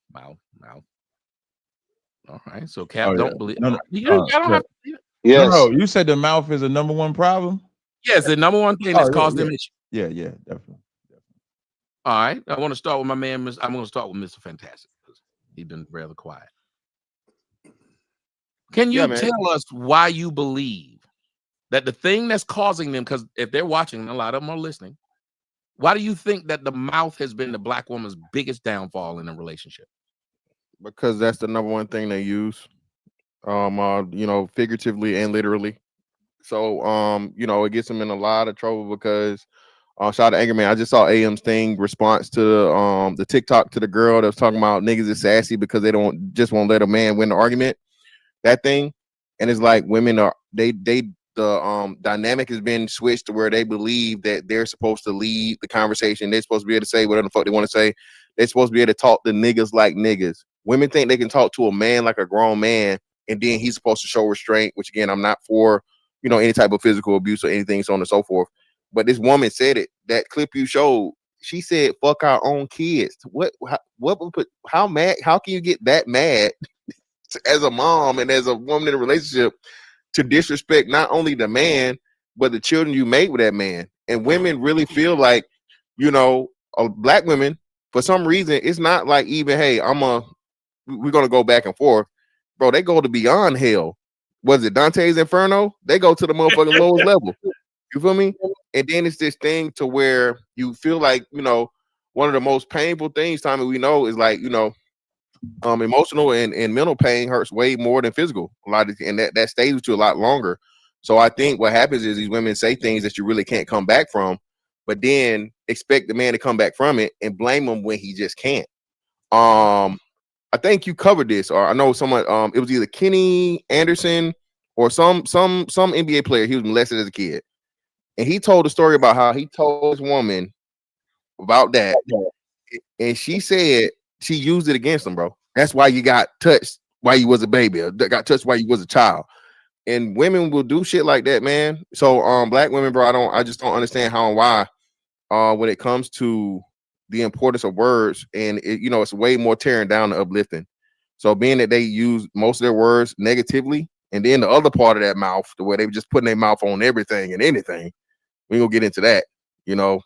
B: All right, so Cap don't believe.
A: No,
B: I don't have to believe it.
K: Yes.
A: No, you said the mouth is the number one problem?
B: Yes, the number one thing that's caused them issues.
A: Yeah, definitely.
B: All right, I want to start with my man. I'm going to start with Mr. Fantastic because he's been rather quiet. Can you tell us why you believe that the thing that's causing them, because if they're watching, a lot of them are listening, why do you think that the mouth has been the Black woman's biggest downfall in a relationship?
D: Because that's the number one thing they use, figuratively and literally. So, it gets them in a lot of trouble because, shout out to Angry Man. I just saw AM's thing response to the TikTok to the girl that was talking about niggas is sassy because they won't let a man win the argument. That thing, and it's like women are the dynamic has been switched to where they believe that they're supposed to lead the conversation. They're supposed to be able to say whatever the fuck they want to say. They're supposed to be able to talk to niggas like niggas. Women think they can talk to a man like a grown man, and then he's supposed to show restraint, which again, I'm not for, any type of physical abuse or anything, so on and so forth. But this woman said it. That clip you showed, she said, "Fuck our own kids." How mad? How can you get that mad as a mom and as a woman in a relationship to disrespect not only the man but the children you made with that man? And women really feel like, Black women, for some reason, it's not like even, hey, we're gonna go back and forth, bro. They go to beyond hell. Was it Dante's Inferno? They go to the motherfucking lowest level. You feel me? And then it's this thing to where you feel like, one of the most painful things, Tommy, we know is like, emotional and mental pain hurts way more than physical. And that stays with you a lot longer. So I think what happens is these women say things that you really can't come back from, but then expect the man to come back from it and blame him when he just can't. I think you covered this, or I know someone. It was either Kenny Anderson or some NBA player. He was molested as a kid, and he told a story about how he told his woman about that, and she said she used it against him, bro. That's why you got touched while you was a baby, or got touched while you was a child. And women will do shit like that, man. So, Black women, bro, I just don't understand how and why, when it comes to the importance of words, and it's way more tearing down than uplifting. So being that they use most of their words negatively, and then the other part of that mouth, the way they were just putting their mouth on everything and anything, we gonna get into that. This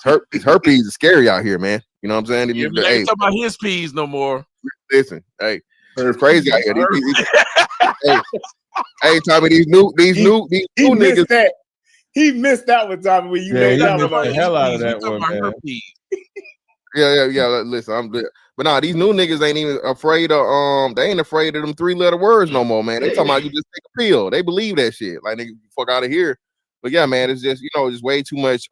D: herpes is scary out here, man. You know what I'm saying?
B: Ain't talking about his peas no more.
D: Listen, hey, It's crazy out here. Hey, Tommy, these new niggas.
L: That. He missed that one, Tommy. When you laid that one on
A: the hell out of that one, man.
D: Yeah. Listen, I'm good. But nah, these new niggas ain't even afraid of they ain't afraid of them 3-letter words no more, man. They talking about you just take a pill. They believe that shit. Like, nigga, fuck out of here. But yeah, man, it's just just way too much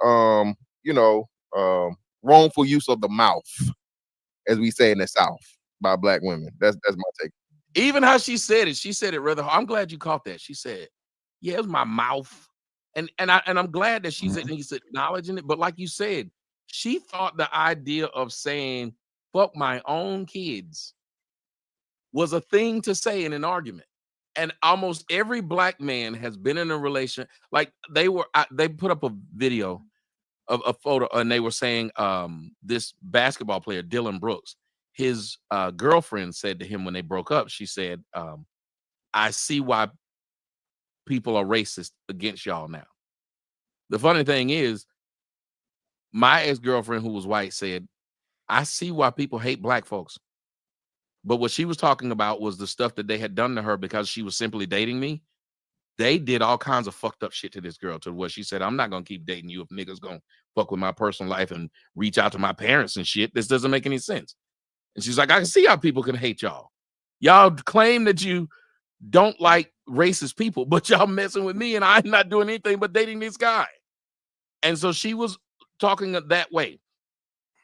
D: wrongful use of the mouth, as we say in the South, by black women. That's my take.
B: Even how she said it rather. I'm glad you caught that. She said, "Yeah, it was my mouth," and I'm glad that he's acknowledging it. But like you said, she thought the idea of saying "fuck my own kids" was a thing to say in an argument. And almost every black man has been in a relation. Like they put up a video of a photo, and they were saying this basketball player Dylan Brooks. His girlfriend said to him when they broke up, she said, I see why people are racist against y'all now. The funny thing is, my ex-girlfriend who was white said, I see why people hate black folks. But what she was talking about was the stuff that they had done to her because she was simply dating me. They did all kinds of fucked up shit to this girl to where she said, I'm not going to keep dating you if niggas going to fuck with my personal life and reach out to my parents and shit. This doesn't make any sense. And she's like, I can see how people can hate y'all. Y'all claim that you don't like racist people, but y'all messing with me and I'm not doing anything but dating this guy. And so she was talking that way.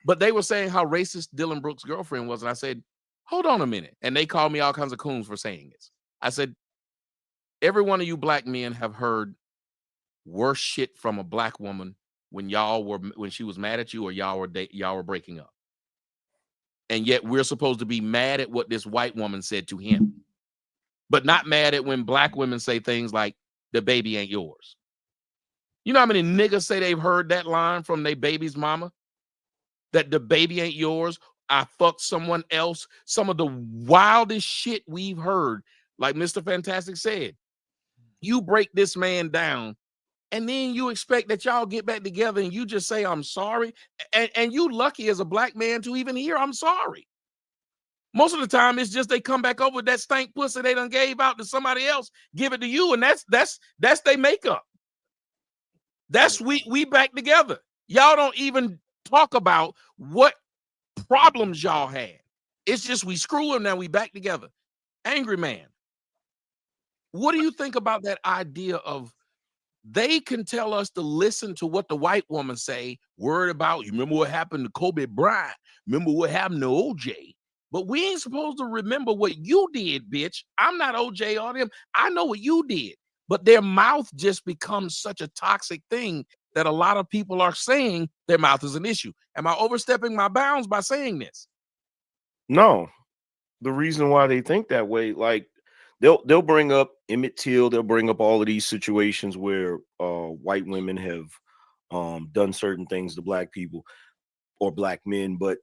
B: But they were saying how racist Dylan Brooks' girlfriend was. And I said, hold on a minute. And they called me all kinds of coons for saying this. I said, every one of you black men have heard worse shit from a black woman when she was mad at you or y'all were breaking up. And yet we're supposed to be mad at what this white woman said to him, but not mad at when black women say things like the baby ain't yours. You know how many niggas say they've heard that line from their baby's mama? That the baby ain't yours. I fucked someone else. Some of the wildest shit we've heard, like Mr. Fantastic said, you break this man down and then you expect that y'all get back together and you just say, I'm sorry. And you lucky as a black man to even hear I'm sorry. Most of the time, it's just they come back over with that stank pussy they done gave out to somebody else, give it to you, and that's their makeup. That's we back together. Y'all don't even talk about what problems y'all had. It's just we screw them, now we back together. Angry man. What do you think about that idea of they can tell us to listen to what the white woman say, worried about, you remember what happened to Kobe Bryant? Remember what happened to OJ? But we ain't supposed to remember what you did, bitch. I'm not OJ on them. I know what you did. But their mouth just becomes such a toxic thing that a lot of people are saying their mouth is an issue. Am I overstepping my bounds by saying this?
M: No. The reason why they think that way, like they'll bring up Emmett Till, they'll bring up all of these situations where white women have done certain things to black people or black men, but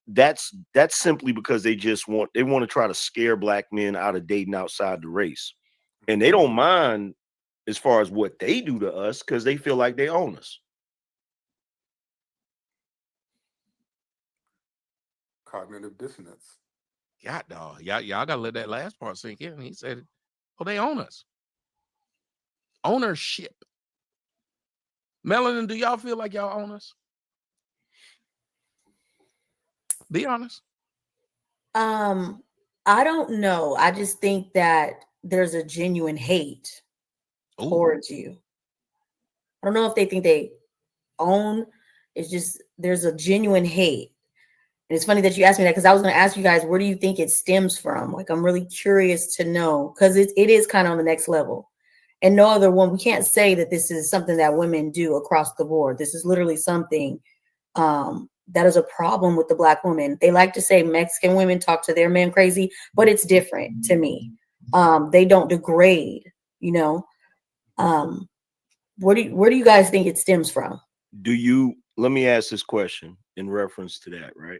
M: that's simply because they want to try to scare black men out of dating outside the race. And they don't mind as far as what they do to us because they feel like they own us.
G: Cognitive dissonance.
B: Yeah, dog. Y'all gotta let that last part sink in. He said, "Oh, they own us. Ownership." Melanin, do y'all feel like y'all own us? Be honest.
C: I don't know. I just think that there's a genuine hate towards you. I don't know if they think they own. It's just there's a genuine hate. And it's funny that you asked me that because I was going to ask you guys, where do you think it stems from? Like, I'm really curious to know because it is kind of on the next level. And no other one, we can't say that this is something that women do across the board. This is literally something that is a problem with the black woman. They like to say Mexican women talk to their men crazy, but it's different to me. They don't degrade, you know. Where do you guys think it stems from?
M: Let me ask this question in reference to that, right?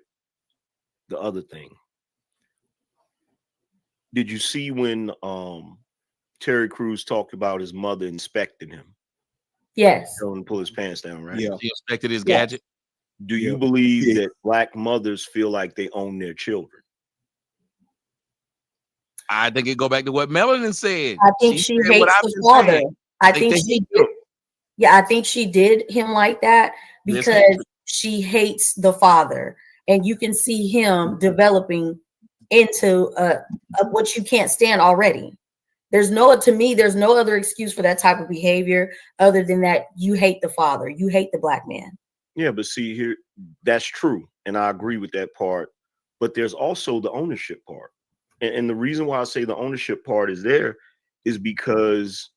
M: The other thing. Did you see when Terry Crews talked about his mother inspecting him?
C: Yes.
M: Telling him to pull his pants down, right?
B: Yeah. He inspected his gadget.
M: Do you believe that black mothers feel like they own their children?
B: I think it go back to what Melanin said.
C: I think she
B: said
C: hates the father. I think she did. Yeah, I think she did him like that because she hates the father, and you can see him developing into what you can't stand already. There's no other excuse for that type of behavior other than that you hate the father, you hate the black man.
M: Yeah, but see here, that's true, and I agree with that part. But there's also the ownership part, and the reason why I say the ownership part is there is because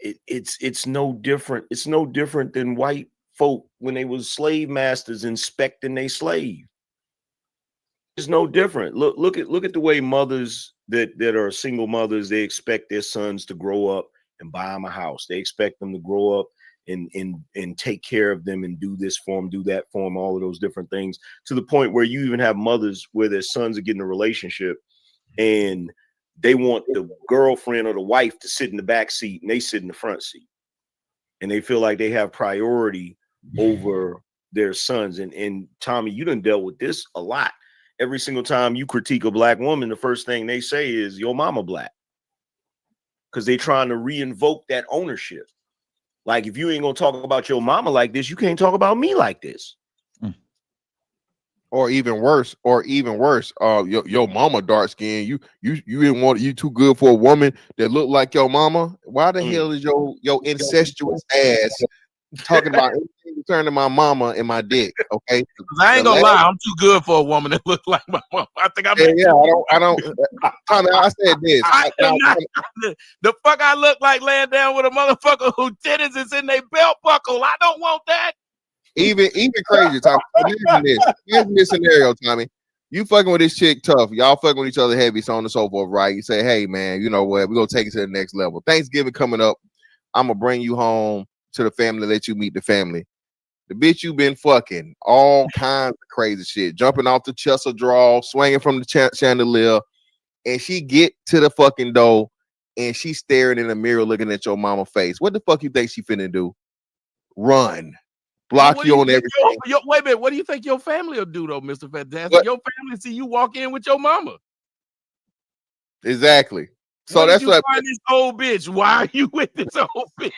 M: it's no different. It's no different than white folk when they was slave masters inspecting their slave. It's no different. Look at the way mothers that are single mothers, they expect their sons to grow up and buy them a house. They expect them to grow up and take care of them and do this for them, do that for them, all of those different things, to the point where you even have mothers where their sons are getting a relationship and they want the girlfriend or the wife to sit in the back seat and they sit in the front seat. And they feel like they have priority over their sons. And Tommy, you done dealt with this a lot. Every single time you critique a black woman, the first thing they say is your mama black. Because they're trying to re-invoke that ownership. Like, if you ain't gonna talk about your mama like this, you can't talk about me like this.
D: Or even worse, your mama dark skin. You didn't want, you too good for a woman that looked like your mama. Why the hell is your incestuous ass talking about anything concerning my mama and my dick? Okay,
B: I ain't gonna lie, I'm too good for a woman that looks like my mama. I think
D: I don't. Tommy, I said this.
B: The fuck I look like laying down with a motherfucker who titties is in their belt buckle. I don't want that.
D: Even crazier, Tommy. Imagine this scenario, Tommy. You fucking with this chick tough. Y'all fucking with each other heavy, so on and so forth, right? You say, hey, man, you know what? We're going to take it to the next level. Thanksgiving coming up. I'm going to bring you home to the family, let you meet the family. The bitch you been fucking, all kinds of crazy shit. Jumping off the chest of draw, swinging from the chandelier. And she get to the fucking door, and she staring in the mirror looking at your mama face. What the fuck you think she finna do? Run. Block you on everything.
B: Wait a minute. What do you think your family will do, though, Mr. Fantastic? What? Your family see you walk in with your mama.
D: Exactly. So
B: that's what. Find this old bitch. Why are you with this old bitch?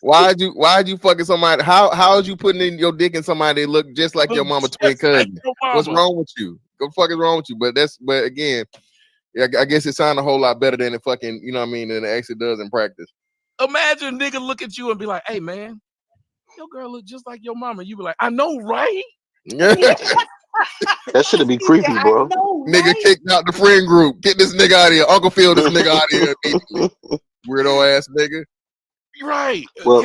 D: why'd you fucking somebody? How is you putting in your dick in somebody that look just like your mama twin cousin? Like what's wrong with you? What the fuck is wrong with you? But again, I guess it sounds a whole lot better than it fucking, you know what I mean, than it actually does in practice.
B: Imagine a nigga look at you and be like, hey man, your girl look just like your mama. You be like, I know, right?
K: That should be creepy, bro.
D: Know, right? Nigga kicked out the friend group. Get this nigga out of here. Uncle Phil, this nigga out of here. Weirdo ass nigga.
B: Right.
K: Well,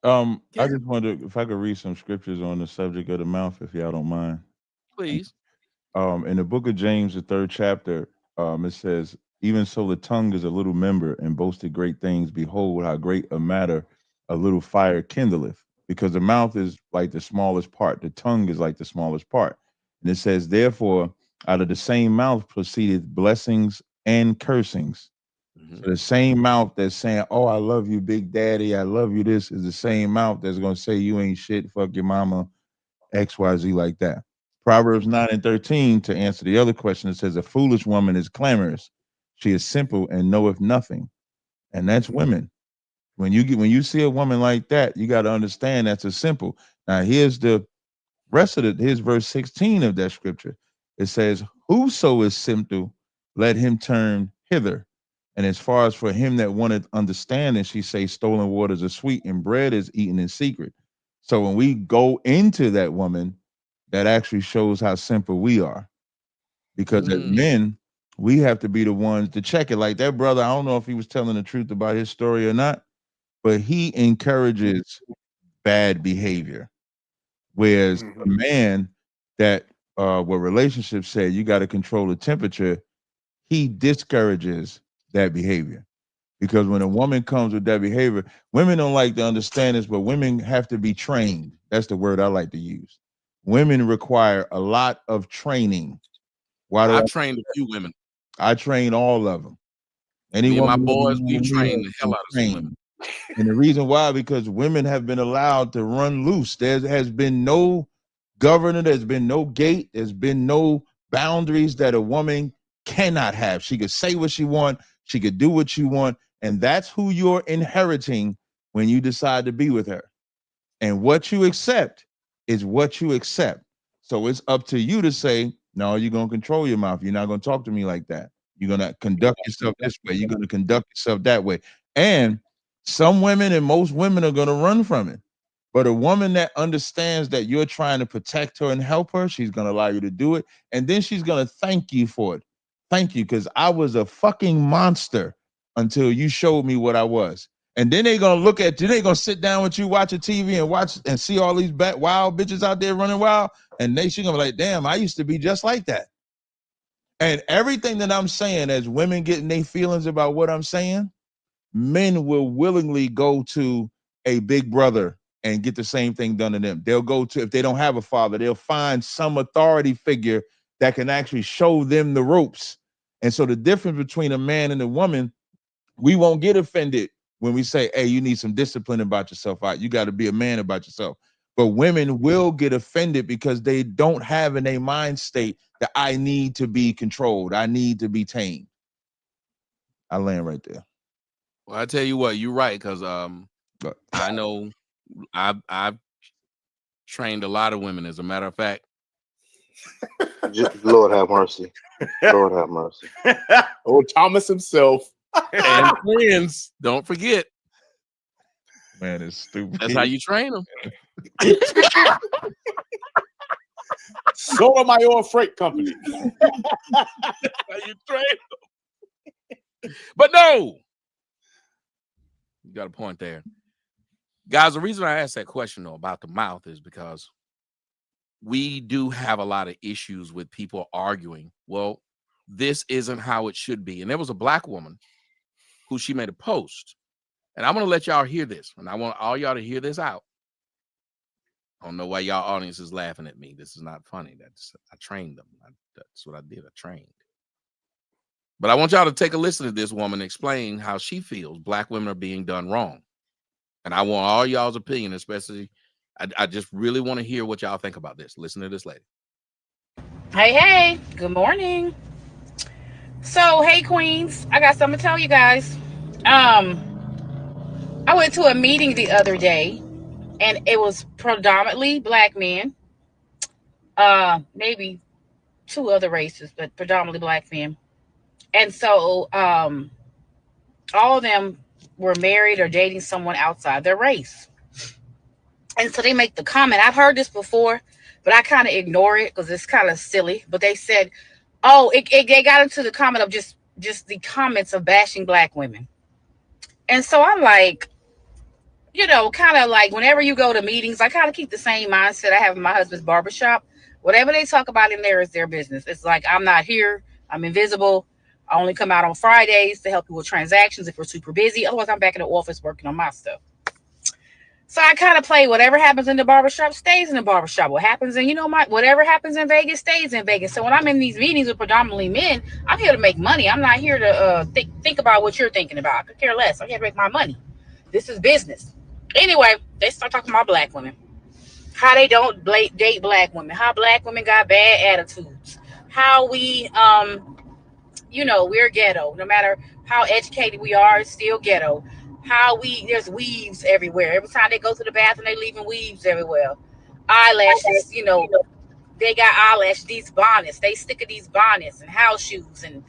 A: I just wonder if I could read some scriptures on the subject of the mouth, if y'all don't mind.
B: Please.
A: In the book of James, the 3rd chapter, it says, even so the tongue is a little member and boasted great things. Behold, how great a matter a little fire kindleth. Because the mouth is like the smallest part. The tongue is like the smallest part. And it says, therefore, out of the same mouth proceedeth blessings and cursings. Mm-hmm. So the same mouth that's saying, oh, I love you, big daddy, I love you, this is the same mouth that's going to say you ain't shit, fuck your mama, XYZ like that. Proverbs 9:13, to answer the other question, it says, a foolish woman is clamorous. She is simple and knoweth nothing. And that's women. When you see a woman like that, you got to understand that's a simple. Now, here's the rest of it. Here's verse 16 of that scripture. It says, whoso is simple, let him turn hither. And as far as for him that wanted understanding, she say, stolen waters are sweet and bread is eaten in secret. So when we go into that woman, that actually shows how simple we are. Because as men, we have to be the ones to check it. Like that brother, I don't know if he was telling the truth about his story or not, but he encourages bad behavior. Whereas a man that what relationships say you got to control the temperature, he discourages that behavior. Because when a woman comes with that behavior, women don't like to understand this, but women have to be trained. That's the word I like to use. Women require a lot of training. Why do I
B: trained a few women?
A: I train all of them.
B: Me and my boys, we train the hell out of some women.
A: And the reason why, because women have been allowed to run loose. There has been no governor, there's been no gate, there's been no boundaries that a woman cannot have. She could say what she want. She could do what you want. And that's who you're inheriting when you decide to be with her. And what you accept is what you accept. So it's up to you to say, no, you're going to control your mouth. You're not going to talk to me like that. You're going to conduct yourself this way. You're going to conduct yourself that way. And some women and most women are going to run from it. But a woman that understands that you're trying to protect her and help her, she's going to allow you to do it. And then she's going to thank you for it. Thank you, because I was a fucking monster until you showed me what I was. And then they're going to look at you. They're going to sit down with you, watching TV and watch and see all these wild bitches out there running wild. And she's going to be like, damn, I used to be just like that. And everything that I'm saying, as women getting their feelings about what I'm saying, men will willingly go to a big brother and get the same thing done to them. They'll go to, if they don't have a father, they'll find some authority figure that can actually show them the ropes. And so the difference between a man and a woman, we won't get offended when we say, hey, you need some discipline about yourself. You got to be a man about yourself. But women will get offended because they don't have in their mind state that I need to be controlled. I need to be tamed. I land right there.
B: Well, I tell you what, you're right, because I know I've trained a lot of women. As a matter of fact,
K: Lord have mercy. Lord have mercy.
L: Oh, Thomas himself.
B: And friends, don't forget.
A: Man, it's stupid.
B: That's how you train them.
L: Sotomayor Freight Company.
B: That's how you train them. But no, you got a point there. Guys, the reason I asked that question though about the mouth is because we do have a lot of issues with people arguing. Well, this isn't how it should be. And there was a black woman who she made a post. And I'm going to let y'all hear this. And I want all y'all to hear this out. I don't know why y'all audience is laughing at me. This is not funny. I trained them. That's what I did. I trained. But I want y'all to take a listen to this woman explain how she feels black women are being done wrong. And I want all y'all's opinion, especially, I just really want to hear what y'all think about this. Listen to this lady.
F: Hey, good morning. So, hey, Queens, I got something to tell you guys. I went to a meeting the other day, and it was predominantly black men, maybe two other races, but predominantly black men. And so, all of them were married or dating someone outside their race. And so they make the comment. I've heard this before, but I kind of ignore it because it's kind of silly. But they said, oh, they got into the comment of just the comments of bashing black women. And so I'm like, kind of like whenever you go to meetings, I kind of keep the same mindset I have in my husband's barbershop. Whatever they talk about in there is their business. It's like, I'm not here. I'm invisible. I only come out on Fridays to help you with transactions if we're super busy. Otherwise, I'm back in the office working on my stuff. So I kind of play whatever happens in the barbershop stays in the barbershop. What happens in, whatever happens in Vegas stays in Vegas. So when I'm in these meetings with predominantly men, I'm here to make money. I'm not here to think about what you're thinking about. I could care less. I'm here to make my money. This is business. Anyway, they start talking about black women. How they don't date black women. How black women got bad attitudes. How we, we're ghetto. No matter how educated we are, it's still ghetto. How there's weaves everywhere. Every time they go to the bathroom, they leaving weaves everywhere. Eyelashes, they got eyelashes, these bonnets. They stick to these bonnets and house shoes and,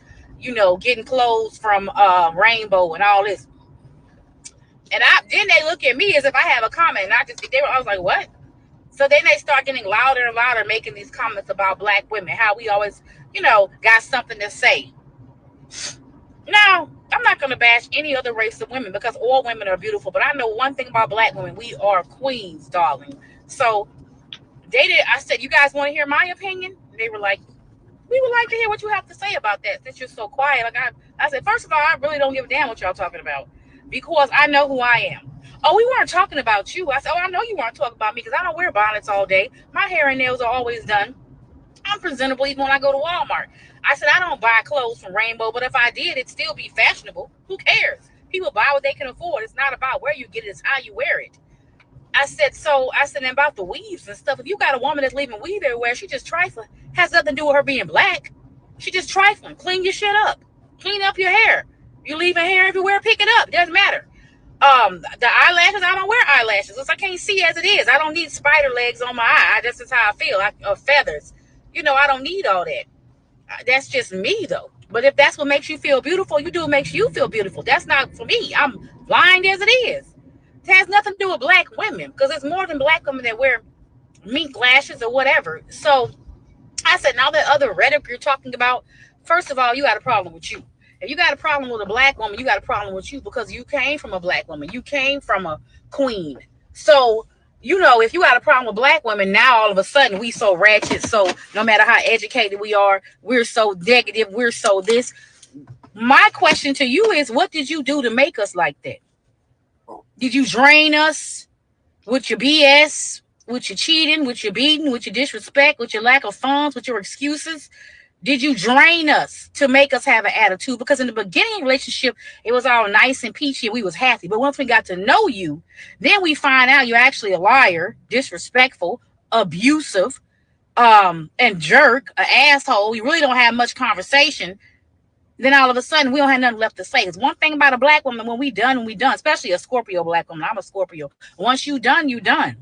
F: getting clothes from Rainbow and all this. And then they look at me as if I have a comment. And I was like, what? So then they start getting louder and louder, making these comments about black women, how we always, got something to say. Now, I'm not going to bash any other race of women because all women are beautiful. But I know one thing about black women. We are queens, darling. So I said, you guys want to hear my opinion? And they were like, we would like to hear what you have to say about that since you're so quiet. Like I said, first of all, I really don't give a damn what y'all talking about because I know who I am. Oh, we weren't talking about you. I said, oh, I know you weren't talking about me because I don't wear bonnets all day. My hair and nails are always done. I'm presentable even when I go to Walmart. I said, I don't buy clothes from Rainbow, but if I did, it'd still be fashionable. Who cares? People buy what they can afford. It's not about where you get it, it's how you wear it. I said, and about the weaves and stuff. If you got a woman that's leaving weave everywhere, she just trifling. Has nothing to do with her being black. She just trifling. Clean your shit up. Clean up your hair. You leaving hair everywhere, pick it up. Doesn't matter. The eyelashes, I don't wear eyelashes because I can't see as it is. I don't need spider legs on my eye. That's just how I feel. Feathers. I don't need all that. That's just me though. But if that's what makes you feel beautiful, you do what makes you feel beautiful. That's not for me. I'm blind as it is. It has nothing to do with black women because it's more than black women that wear mink lashes or whatever. So I said, now that other rhetoric you're talking about, first of all, you got a problem with you. If you got a problem with a black woman, you got a problem with you because you came from a black woman. You came from a queen. So, if you got a problem with black women, now all of a sudden we so ratchet. So no matter how educated we are, we're so negative. We're so this. My question to you is, what did you do to make us like that? Did you drain us with your BS, with your cheating, with your beating, with your disrespect, with your lack of funds, with your excuses? Did you drain us to make us have an attitude? Because in the beginning of the relationship, it was all nice and peachy and we was happy. But once we got to know you, then we find out you're actually a liar, disrespectful, abusive, and jerk, an asshole. You really don't have much conversation. Then all of a sudden, we don't have nothing left to say. It's one thing about a black woman, when we done, especially a Scorpio black woman. I'm a Scorpio. Once you done, you done.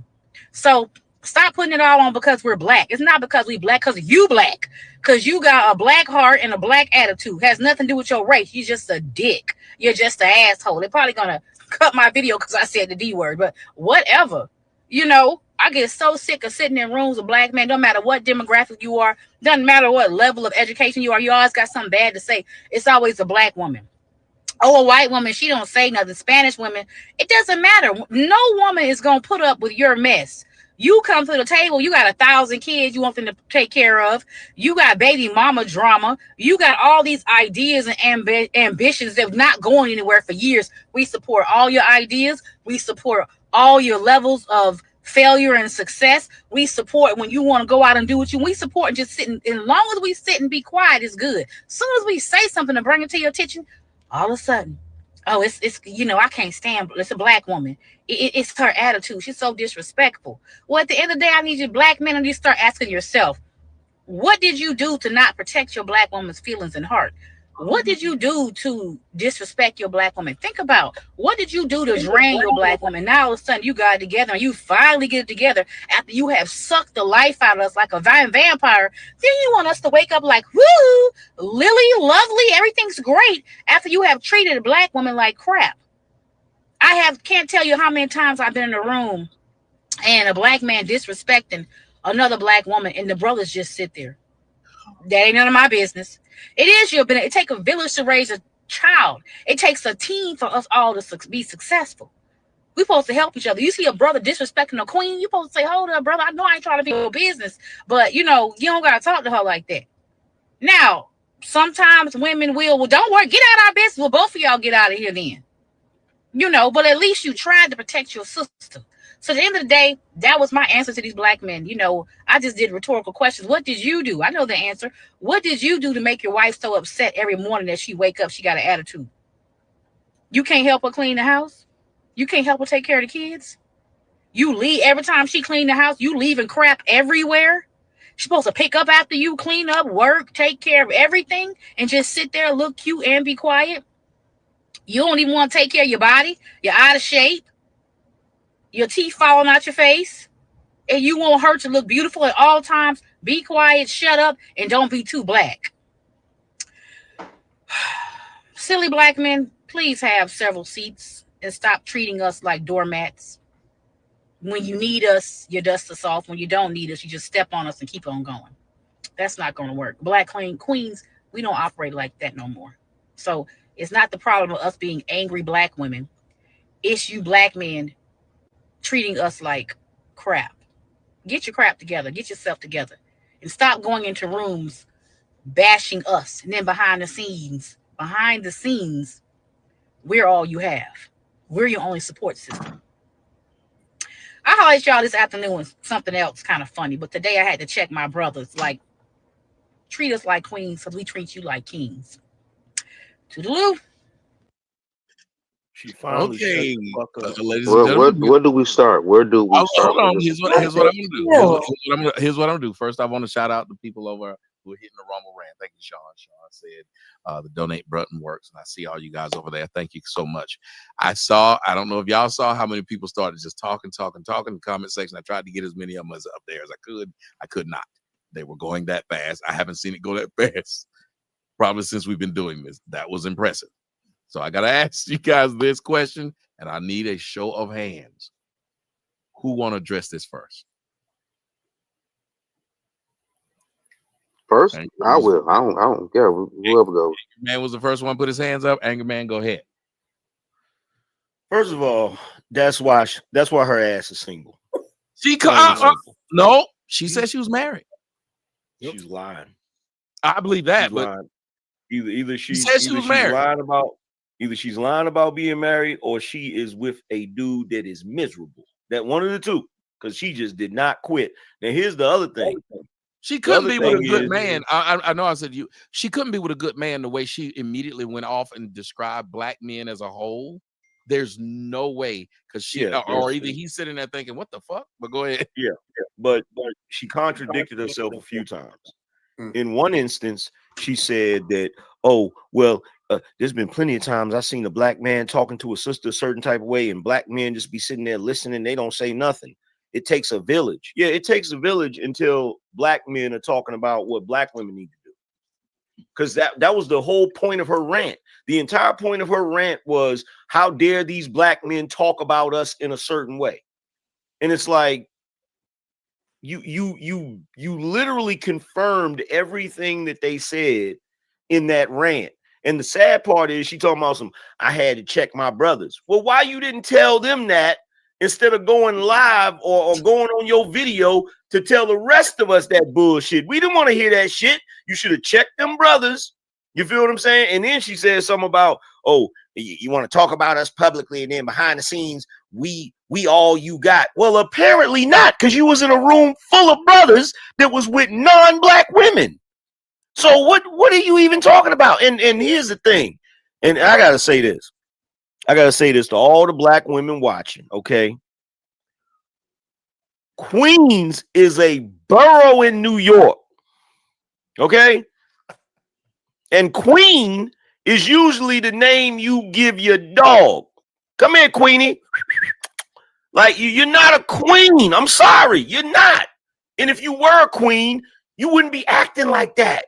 F: So stop putting it all on because we're black. It's not because we black, because you black. Because you got a black heart and a black attitude. It has nothing to do with your race. You're just a dick. You're just an asshole. They're probably going to cut my video because I said the D word. But whatever. I get so sick of sitting in rooms with black men. Don't matter what demographic you are. Doesn't matter what level of education you are. You always got something bad to say. It's always a black woman. Oh, a white woman, she don't say nothing. Spanish women, it doesn't matter. No woman is going to put up with your mess. You come to the table, you got 1,000 kids you want them to take care of. You got baby mama drama. You got all these ideas and ambitions that are not going anywhere for years. We support all your ideas. We support all your levels of failure and success. We support when you want to go out and do what we support and just sitting. As long as we sit and be quiet is good. As soon as we say something to bring it to your attention, all of a sudden, it's I can't stand. It's a black woman. It's her attitude. She's so disrespectful. Well, at the end of the day, I need you black men to start asking yourself, what did you do to not protect your black woman's feelings and heart? What did you do to disrespect your black woman? Think about, what did you do to drain your black woman? Now all of a sudden you got it together and you finally get it together after you have sucked the life out of us like a vampire. Then you want us to wake up like, woo, Lily, lovely, everything's great, after you have treated a black woman like crap. Can't tell you how many times I've been in a room and a black man disrespecting another black woman and the brothers just sit there. That ain't none of my business. It is your business. It takes a village to raise a child. It takes a team for us all to be successful. We're supposed to help each other. You see a brother disrespecting a queen, you're supposed to say, hold up, brother, I know I ain't trying to be your business, but you don't got to talk to her like that. Now, sometimes women will, well, don't worry, get out of our business. Well, both of y'all get out of here then. But at least you tried to protect your sister. So at the end of the day, that was my answer to these black men. I just did rhetorical questions. What did you do? I know the answer. What did you do to make your wife so upset every morning that she wake up, she got an attitude? You can't help her clean the house? You can't help her take care of the kids? You leave every time she clean the house, you leaving crap everywhere? She's supposed to pick up after you, clean up, work, take care of everything, and just sit there, look cute, and be quiet? You don't even want to take care of your body? You're out of shape? Your teeth falling out your face, and you want her to look beautiful at all times? Be quiet, shut up, and don't be too black. Silly black men, please have several seats and stop treating us like doormats. When you need us, you dust us off. When you don't need us, you just step on us and keep on going. That's not going to work. Black queens, we don't operate like that no more. So it's not the problem of us being angry black women. It's you black men treating us like crap. Get your crap together. Get yourself together. And stop going into rooms bashing us. And then behind the scenes, we're all you have. We're your only support system. I holler at y'all this afternoon with something else kind of funny. But today I had to check my brothers. Like, treat us like queens because we treat you like kings. Toodaloo.
M: She finally
B: Okay, ladies and
K: Where
B: gentlemen.
K: do we start? Where do we start?
B: Hold on.
K: with
B: Here's
K: this?
B: what I'm gonna do. Here's what I'm gonna do. First, I want to shout out the people over who are hitting the Rumble rant. Thank you, Sean. Sean said the donate button works, and I see all you guys over there. Thank you so much. I don't know if y'all saw how many people started just talking in the comment section. I tried to get as many of them up there as I could. I could not. They were going that fast. I haven't seen it go that fast probably since we've been doing this. That was impressive. So I gotta ask you guys this question, and I need a show of hands. Who want to address this first?
K: First, I will. I don't care. Whoever goes.
B: Man was the first one to put his hands up. Angry Man, go ahead.
M: First of all, that's why her ass is single.
B: No, she said she was married.
M: She's lying.
B: I believe that,
M: she's
B: but
M: lying. Either
B: she said she was married.
M: Either she's lying about being married, or she is with a dude that is miserable. That one of the two, because she just did not quit. Now here's the other thing.
B: She couldn't be with a good man. I know I said she couldn't be with a good man the way she immediately went off and described black men as a whole. There's no way, because or either he's sitting there thinking, what the fuck? But go ahead.
M: Yeah. But she contradicted herself a few times. In one instance, she said that, there's been plenty of times I've seen a black man talking to a sister a certain type of way, and black men just be sitting there listening. They don't say nothing. It takes a village. Yeah, it takes a village until black men are talking about what black women need to do. Because that was the whole point of her rant. The entire point of her rant was, how dare these black men talk about us in a certain way? And it's like, you literally confirmed everything that they said in that rant. And the sad part is she talking about I had to check my brothers. Well, why you didn't tell them that instead of going live or going on your video to tell the rest of us that bullshit? We didn't want to hear that shit. You should have checked them brothers. You feel what I'm saying? And then she said something about, you want to talk about us publicly, and then behind the scenes, we all you got. Well, apparently not, because you was in a room full of brothers that was with non-black women. So what are you even talking about? And here's the thing, and I gotta say this. I gotta say this to all the black women watching, okay? Queens is a borough in New York, okay? And Queen is usually the name you give your dog. Come here, Queenie. Like, you're not a queen. I'm sorry, you're not. And if you were a queen, you wouldn't be acting like that.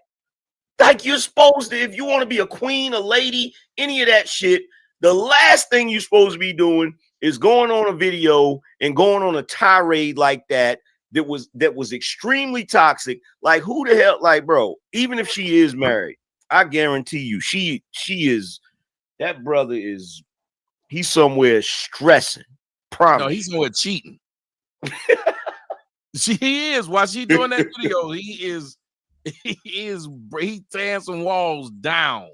M: Like, you're supposed to, if you want to be a queen, a lady, any of that shit, the last thing you're supposed to be doing is going on a video and going on a tirade like that was extremely toxic. Like, who the hell, like, bro, even if she is married, I guarantee you, she is, that brother is, he's somewhere stressing. Promise.
B: No, he's somewhere cheating. He is. While she doing that video, he tearing some walls down.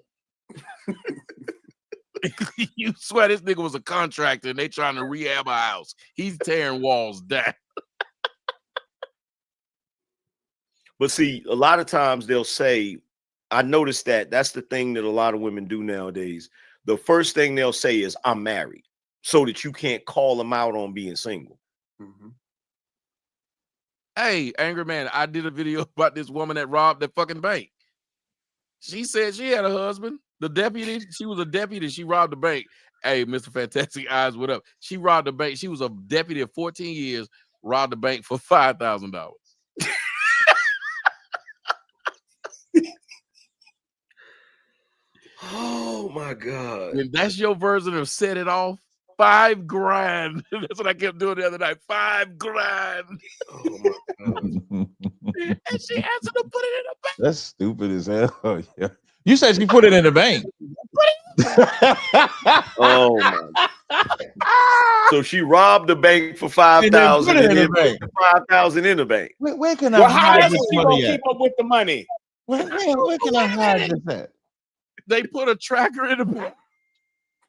B: You swear this nigga was a contractor and they trying to rehab a house. He's tearing walls down.
M: But see, a lot of times they'll say, I noticed that's the thing that a lot of women do nowadays. The first thing they'll say is, I'm married, so that you can't call them out on being single.
B: Mm-hmm. Hey, Angry Man, I did a video about this woman that robbed that fucking bank. She said she had a husband. The deputy, she was a deputy. She robbed the bank. Hey, Mr. Fantastic Eyes, what up? She robbed the bank. She was a deputy of 14 years, robbed the bank for $5,000.
M: Oh my God.
B: And that's your version of set it off. $5,000. That's what I kept doing the other night. $5,000.
M: Oh my God.
B: And she answered to put it in the bank.
A: That's stupid as hell. Yeah. You said she put it in the bank.
M: Oh my God. So she robbed the bank for $5,000 and then put $5,000 in the bank.
A: Where can I hide this money at?
L: Keep up with the money.
A: Where can I hide this at?
B: They put a tracker in the bag.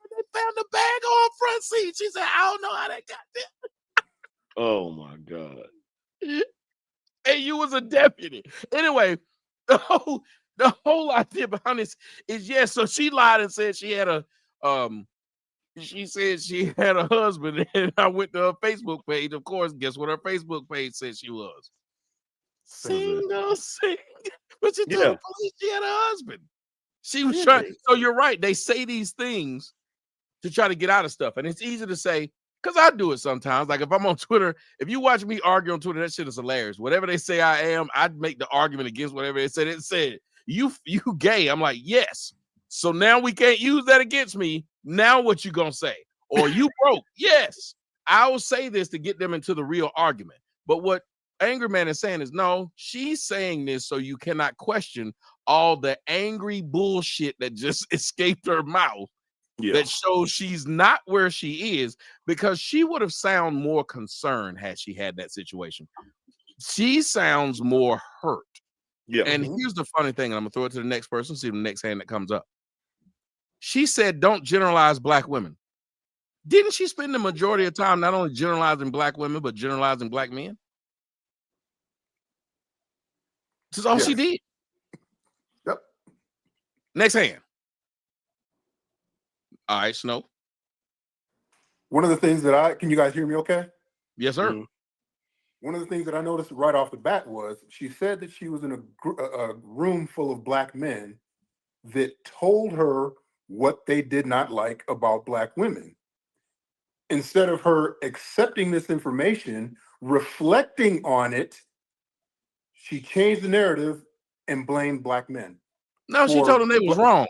B: They found the bag on front seat. She said, I don't know how they got there.
M: Oh my God.
B: And you was a deputy. Anyway, the whole idea behind this is, so she lied and said she had a She said she had a husband, and I went to her Facebook page. Of course, guess what her Facebook page said she was? Single. But she told the police she had a husband. She was trying. So you're right. They say these things to try to get out of stuff. And it's easy to say, because I do it sometimes. Like if I'm on Twitter, if you watch me argue on Twitter, that shit is hilarious. Whatever they say I am, I'd make the argument against whatever they said. It said, you gay. I'm like, yes. So now we can't use that against me. Now what you gonna say? Or you broke. Yes. I will say this to get them into the real argument. But what Angry Man is saying is, no, she's saying this so you cannot question all the angry bullshit that just escaped her mouth. Yeah. That shows she's not where she is, because she would have sounded more concerned had she had that situation. She sounds more hurt. Yeah. And here's the funny thing, and I'm gonna throw it to the next person, see the next hand that comes up. She said, don't generalize black women. Didn't she spend the majority of time not only generalizing black women, but generalizing black men? This is all she did.
N: Yep.
B: Next hand. All right, Snow.
N: One of the things that can you guys hear me okay?
B: Yes, sir. Mm-hmm.
N: One of the things that I noticed right off the bat was she said that she was in a room full of black men that told her what they did not like about black women. Instead of her accepting this information, reflecting on it, she changed the narrative and blamed black men.
B: No, she told them they was wrong.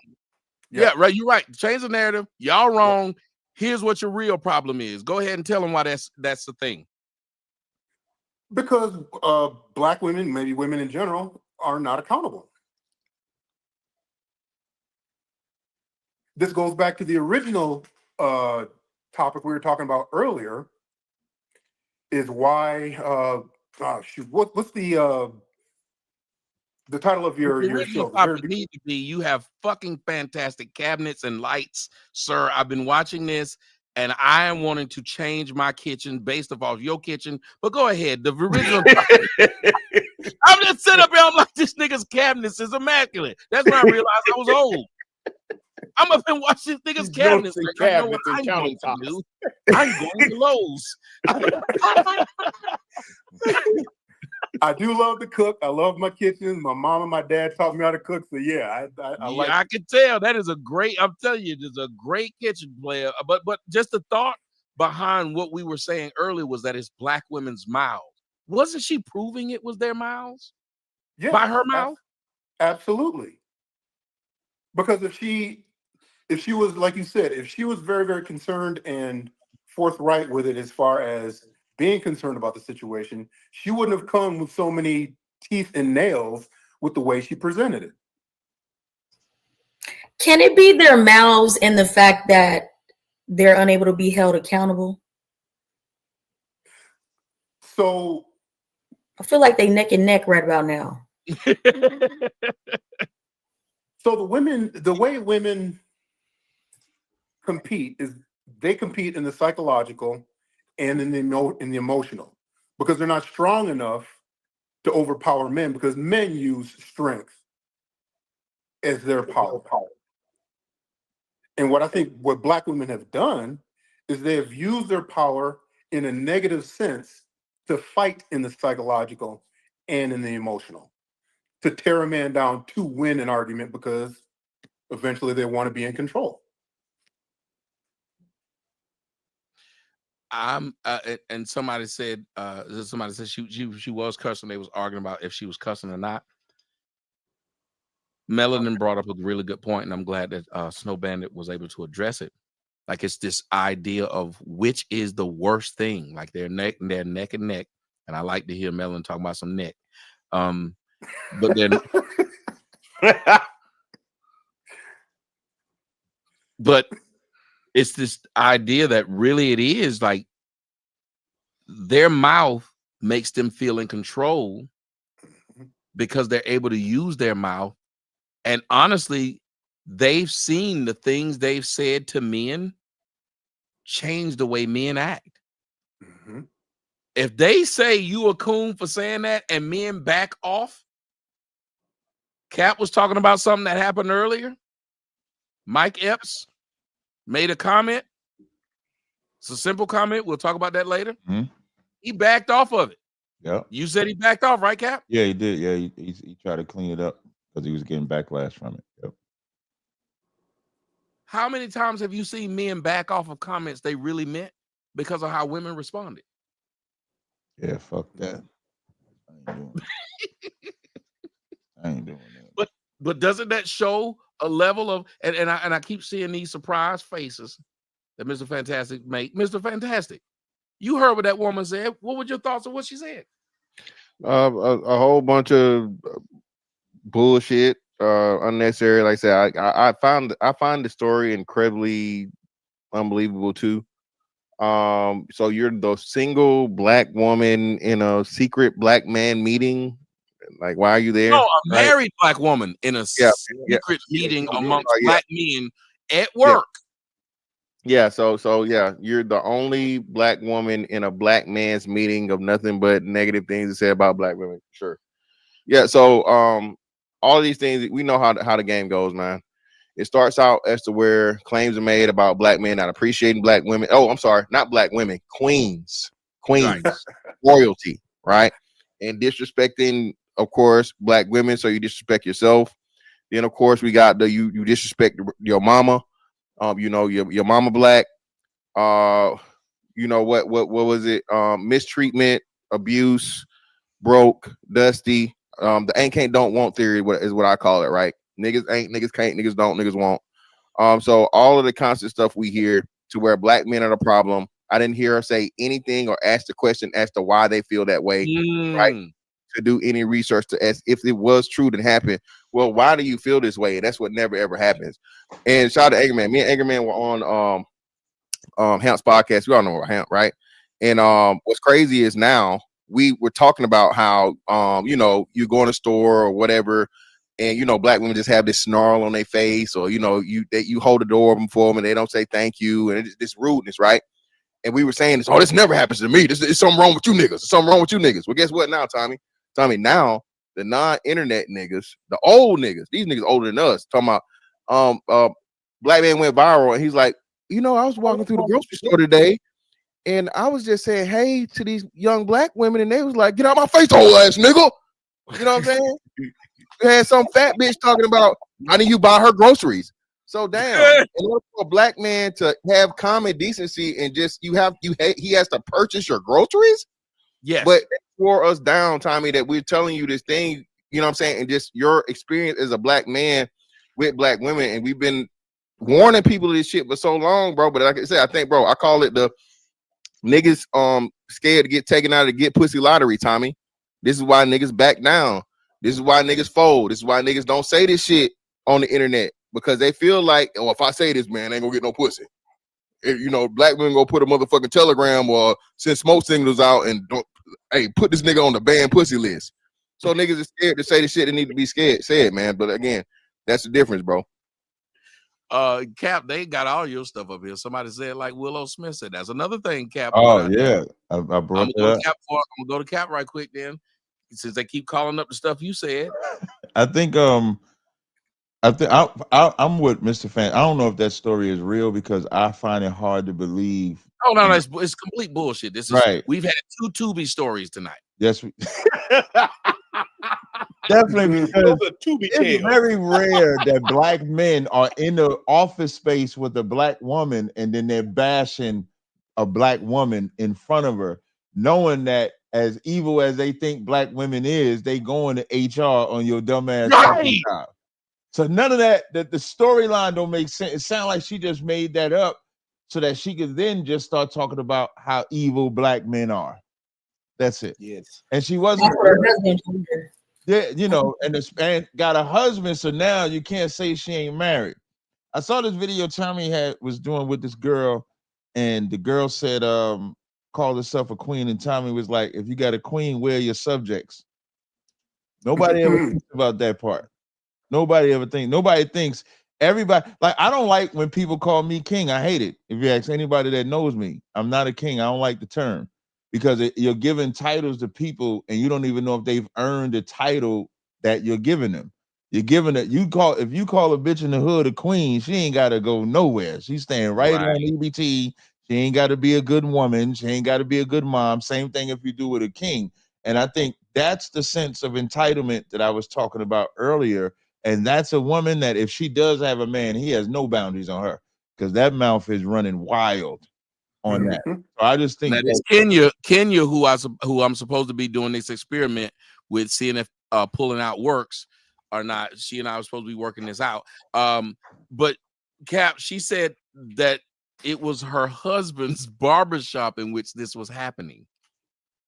B: Yeah, right. You're right. Change the narrative. Y'all wrong. Yeah. Here's what your real problem is. Go ahead and tell them why that's the thing.
N: Because black women, maybe women in general, are not accountable. This goes back to the original topic we were talking about earlier. Is why? What's the title of your show?
B: Topic need to be, you have fucking fantastic cabinets and lights, sir. I've been watching this, and I am wanting to change my kitchen based off your kitchen. But go ahead. The original. I'm just sitting up here. I'm like, this nigga's cabinets is immaculate. That's when I realized I was old. I'm up and watch this nigga's cabinets. Like, I know what I'm going to do. I'm going to Lowe's.
N: I do love to cook. I love my kitchen. My mom and my dad taught me how to cook. So yeah, I like.
B: I can tell that is a great. I'm telling you, there's a great kitchen player. But just the thought behind what we were saying earlier was that it's black women's mouths. Wasn't she proving it was their mouths?
N: Yeah,
B: by her mouth.
N: Absolutely. Because if she was, like you said, if she was very, very concerned and forthright with it as far as being concerned about the situation, she wouldn't have come with so many teeth and nails with the way she presented it.
C: Can it be their mouths and the fact that they're unable to be held accountable?
N: So
C: I feel like they neck and neck right about now.
N: So the way women compete is they compete in the psychological and in the emotional, because they're not strong enough to overpower men, because men use strength as their power. And what I think what black women have done is they have used their power in a negative sense to fight in the psychological and in the emotional, to tear a man down to win an argument, because eventually they want to be in control.
B: And somebody said she was cussing. They was arguing about if she was cussing or not. Melanin brought up a really good point, and I'm glad that Snow Bandit was able to address it. Like, it's this idea of which is the worst thing. Like, they're neck and neck, and I like to hear Melanin talk about some neck. But then, but it's this idea that really it is like their mouth makes them feel in control because they're able to use their mouth. And honestly, they've seen the things they've said to men change the way men act.
N: Mm-hmm.
B: If they say you a coon for saying that and men back off, Cap was talking about something that happened earlier. Mike Epps made a comment. It's a simple comment. We'll talk about that later.
A: Mhm.
B: He backed off of it.
A: Yep.
B: You said he backed off, right, Cap?
A: Yeah, he did. Yeah, he tried to clean it up because he was getting backlash from it. Yep.
B: How many times have you seen men back off of comments they really meant because of how women responded?
A: Yeah, fuck that. I ain't doing that.
B: But doesn't that show a level of and I keep seeing these surprise faces that Mr. Fantastic make? Mr. Fantastic, you heard what that woman said. What were your thoughts on what she said?
D: A whole bunch of bullshit, unnecessary. Like I said, I find the story incredibly unbelievable too. So you're the single black woman in a secret black man meeting. Like, why are you there?
B: No, a married black woman in a secret meeting amongst black men at work.
D: Yeah, so yeah, you're the only black woman in a black man's meeting of nothing but negative things to say about black women. Sure. Yeah, so all of these things, we know how the game goes, man. It starts out as to where claims are made about black men not appreciating black women. Oh, I'm sorry, not black women, queens, royalty, right? And disrespecting, of course, black women, so you disrespect yourself. Then, of course, we got you disrespect your mama. You know, your mama black. You know what was it? Mistreatment, abuse, broke, dusty. The ain't can't don't want theory is what I call it, right? Niggas ain't, niggas can't, niggas don't, niggas won't. So all of the constant stuff we hear to where black men are the problem. I didn't hear her say anything or ask the question as to why they feel that way, right? To do any research to ask if it was true that happened. Well, why do you feel this way? And that's what never ever happens. And shout out to Anchorman. Me and Anchorman were on Hamp's podcast. We all know about Hamp, right? And what's crazy is now we were talking about how you know, you go in a store or whatever, and you know, black women just have this snarl on their face, or you know, you hold the door open for them and they don't say thank you, and it's this rudeness, right? And we were saying this, oh, this never happens to me. This is something wrong with you niggas. There's something wrong with you niggas. Well, guess what now, Tommy? Now the non-internet niggas, the old niggas, these niggas older than us, talking about black man went viral, and he's like, you know, I was walking through the grocery store today, and I was just saying hey to these young black women, and they was like, get out my face, old ass nigga. You know what I'm saying? You had some fat bitch talking about how do you buy her groceries. So damn, in order for a black man to have common decency and just he has to purchase your groceries.
B: Yes.
D: But they wore us down, Tommy, that we're telling you this thing, you know what I'm saying? And just your experience as a black man with black women. And we've been warning people of this shit for so long, bro. But like I said, I think, bro, I call it the niggas scared to get taken out of the get pussy lottery, Tommy. This is why niggas back down. This is why niggas fold. This is why niggas don't say this shit on the internet. Because they feel like, oh, if I say this, man, I ain't gonna get no pussy. If, you know, black women go put a motherfucking telegram or send smoke signals out and don't, hey, put this nigga on the banned pussy list. So niggas are scared to say the shit that need to be said, man. But again, that's the difference, bro.
B: Cap, they got all your stuff up here. Somebody said like Willow Smith said. That's another thing, Cap.
A: Oh yeah, I brought
B: I'm gonna go to Cap right quick then, since they keep calling up the stuff you said.
A: I think I'm with Mr. Fan. I don't know if that story is real because I find it hard to believe.
B: Oh no, it's complete bullshit. This is
A: right.
B: We've had 2 Tubi stories tonight.
A: Yes, definitely, because it's very rare that black men are in the office space with a black woman and then they're bashing a black woman in front of her, knowing that as evil as they think black women is, they going to HR on your dumbass job. So none of that the storyline don't make sense. It sounds like she just made that up so that she could then just start talking about how evil black men are. That's it.
E: Yes.
A: And she wasn't. Yeah, you know, and the got a husband, so now you can't say she ain't married. I saw this video Tommy was doing with this girl, and the girl said, called herself a queen, and Tommy was like, if you got a queen, where are your subjects? Nobody ever thinks about that part. Nobody thinks everybody, like, I don't like when people call me king. I hate it. If you ask anybody that knows me, I'm not a king. I don't like the term. Because you're giving titles to people and you don't even know if they've earned the title that you're giving them. You're giving it. If you call a bitch in the hood a queen, she ain't got to go nowhere. She's staying right on EBT. She ain't got to be a good woman. She ain't got to be a good mom. Same thing if you do with a king. And I think that's the sense of entitlement that I was talking about earlier. And that's a woman that if she does have a man, he has no boundaries on her because that mouth is running wild on that. So I just think
B: that is Kenya, who I'm supposed to be doing this experiment with, seeing if pulling out works or not. She and I were supposed to be working this out. But Cap, she said that it was her husband's barbershop in which this was happening.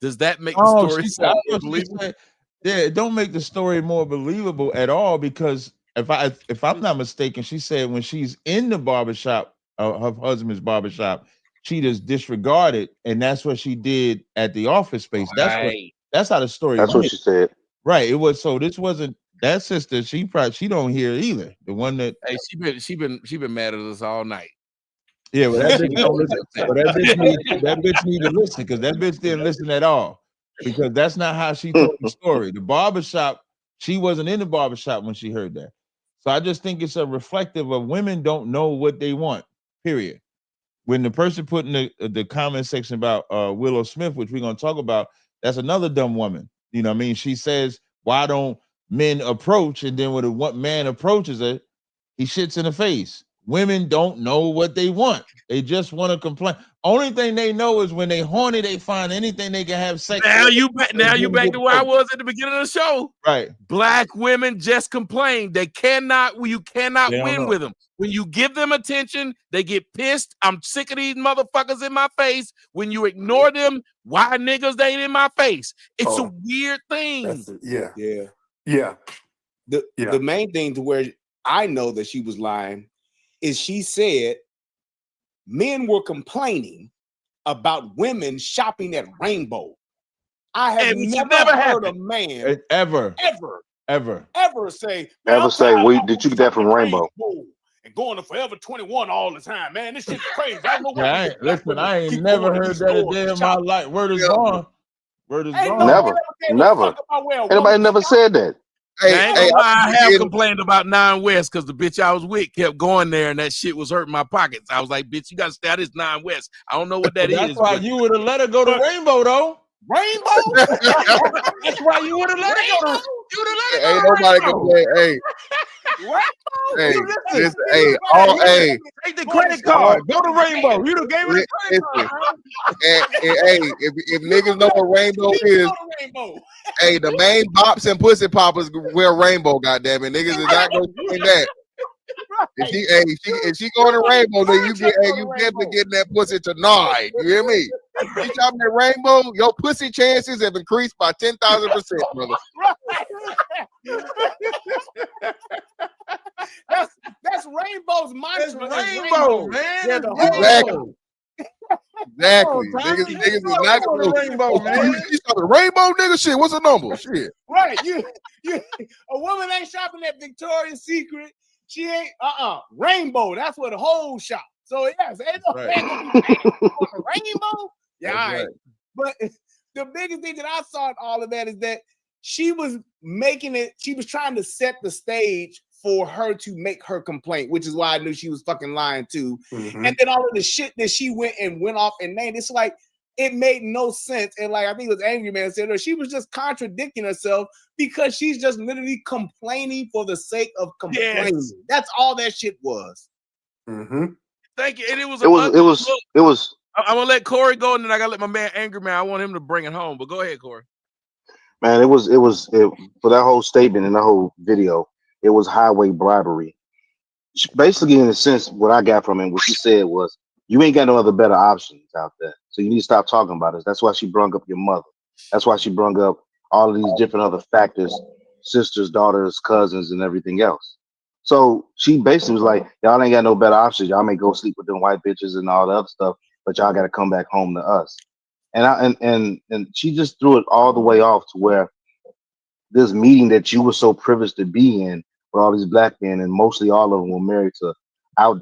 B: Does that make the story sound believable?
A: Yeah, it don't make the story more believable at all because if I'm not mistaken, she said when she's in the barbershop, her husband's barbershop, she just disregarded, and that's what she did at the office space. That's how the story
K: That's
A: went.
K: what she said.
A: Right. It was so this wasn't that sister. She don't hear either. The one that
B: she been mad at us all night.
A: Yeah, well, that bitch don't listen. Well, that bitch need to listen because that bitch didn't listen at all. Because that's not how she told the story. The barbershop, she wasn't in the barbershop when she heard that. So I just think it's a reflective of women don't know what they want, period. When the person put in the comment section about Willow Smith, which we're going to talk about, that's another dumb woman. You know what I mean? She says, why don't men approach? And then when one man approaches her, he shits in the face. Women don't know what they want. They just want to complain. Only thing they know is when they horny, they find anything they can have sex
B: Now
A: with.
B: you back to where I was at the beginning of the show.
A: Right.
B: Black women just complain. You cannot win
A: know.
B: with them. When you give them attention, they get pissed. I'm sick of these motherfuckers in my face. When you ignore them, why niggas they ain't in my face? It's a weird thing.
N: Yeah.
L: The main thing to where I know that she was lying is she said men were complaining about women shopping at Rainbow. I have never heard a man
A: ever
L: say,
K: did you get that from Rainbow?
L: And going to Forever 21 all the time, man. This shit's crazy. I don't know
A: Listen, I ain't never heard that a day in my life. Word is gone. Word is gone.
K: Never. Anybody never said that.
B: I have complained about 9 West because the bitch I was with kept going there and that shit was hurting my pockets. I was like, bitch, you got to stay out of this 9 West. I don't know what that is.
A: That's why you would have let her go to Rainbow, though.
L: Rainbow?
A: That's why you would have let her go to. You would have let her go
D: Ain't
A: to
D: nobody
A: Rainbow.
D: complain.
A: Take the credit card. Go to Rainbow. You done gave her the credit card.
D: If niggas know what Rainbow is, hey, the main bops and pussy poppers wear Rainbow. Goddamn it, niggas is not gonna claim that. If she going to Rainbow, then you definitely getting that pussy tonight. You hear me? You shopping at Rainbow, your pussy chances have increased by 10,000%, brother.
L: That's Rainbow's mantra.
A: Rainbow, man.
L: Yeah,
D: Exactly. Niggas is not going to Rainbow, man. You shopping Rainbow, nigga? Shit, what's the number? Shit.
L: Right. You a woman ain't shopping at Victoria's Secret. She ain't Rainbow. That's where the whole shop. So yes, ain't no Rainbow. Yeah, all right. But the biggest thing that I saw in all of that is that she was making it, she was trying to set the stage for her to make her complaint, which is why I knew she was fucking lying too.
N: Mm-hmm.
L: And then all of the shit that she went off and named, it's like it made no sense. And like I think it was Angry Man said, she was just contradicting herself because she's just literally complaining for the sake of complaining. Yes. That's all that shit was.
N: Mm-hmm.
B: Thank you. And it was.
K: I'm
B: gonna let Corey go, and then I gotta let my man Angry Man. I want him to bring it home. But go ahead, Corey.
K: Man, it was for that whole statement and the whole video. It was highway bribery. Basically, in a sense, what I got from it, what she said was, you ain't got no other better options out there. So you need to stop talking about it. That's why she brung up your mother. That's why she brung up all of these different other factors, sisters, daughters, cousins, and everything else. So she basically was like, y'all ain't got no better options. Y'all may go sleep with them white bitches and all the other stuff, but y'all got to come back home to us. And she just threw it all the way off to where this meeting that you were so privileged to be in with all these black men, and mostly all of them were married to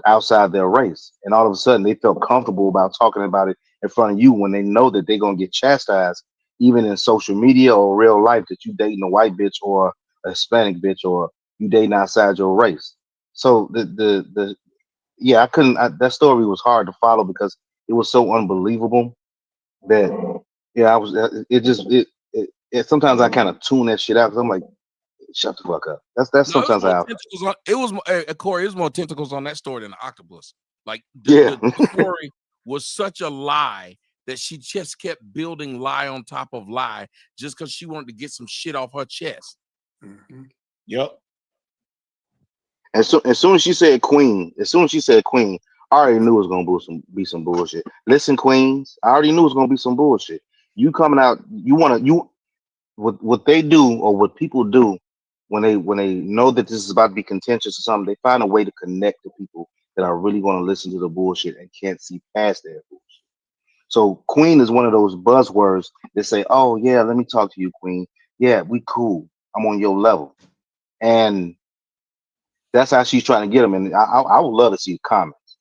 K: outside their race, and all of a sudden they felt comfortable about talking about it in front of you when they know that they're gonna get chastised, even in social media or real life, that you dating a white bitch or a Hispanic bitch or you dating outside your race. So I couldn't. That story was hard to follow because it was so unbelievable that yeah, I was. It sometimes I kind of tune that shit out because I'm like, shut the fuck up. That's
B: No, it was
K: sometimes
B: more
K: how.
B: tentacles on. It was Corey. It was more tentacles on that story than the octopus. Like
K: Yeah.
B: the story was such a lie that she just kept building lie on top of lie just because she wanted to get some shit off her chest.
L: Yep.
K: As soon as she said queen, I already knew it was gonna be some bullshit. Listen, queens, I already knew it was gonna be some bullshit. You coming out, what they do or what people do when they know that this is about to be contentious or something, they find a way to connect to people that are really gonna listen to the bullshit and can't see past their bullshit. So queen is one of those buzzwords that say, "Oh yeah, let me talk to you, queen. Yeah, we cool. I'm on your level," and that's how she's trying to get them. And I would love to see the comments.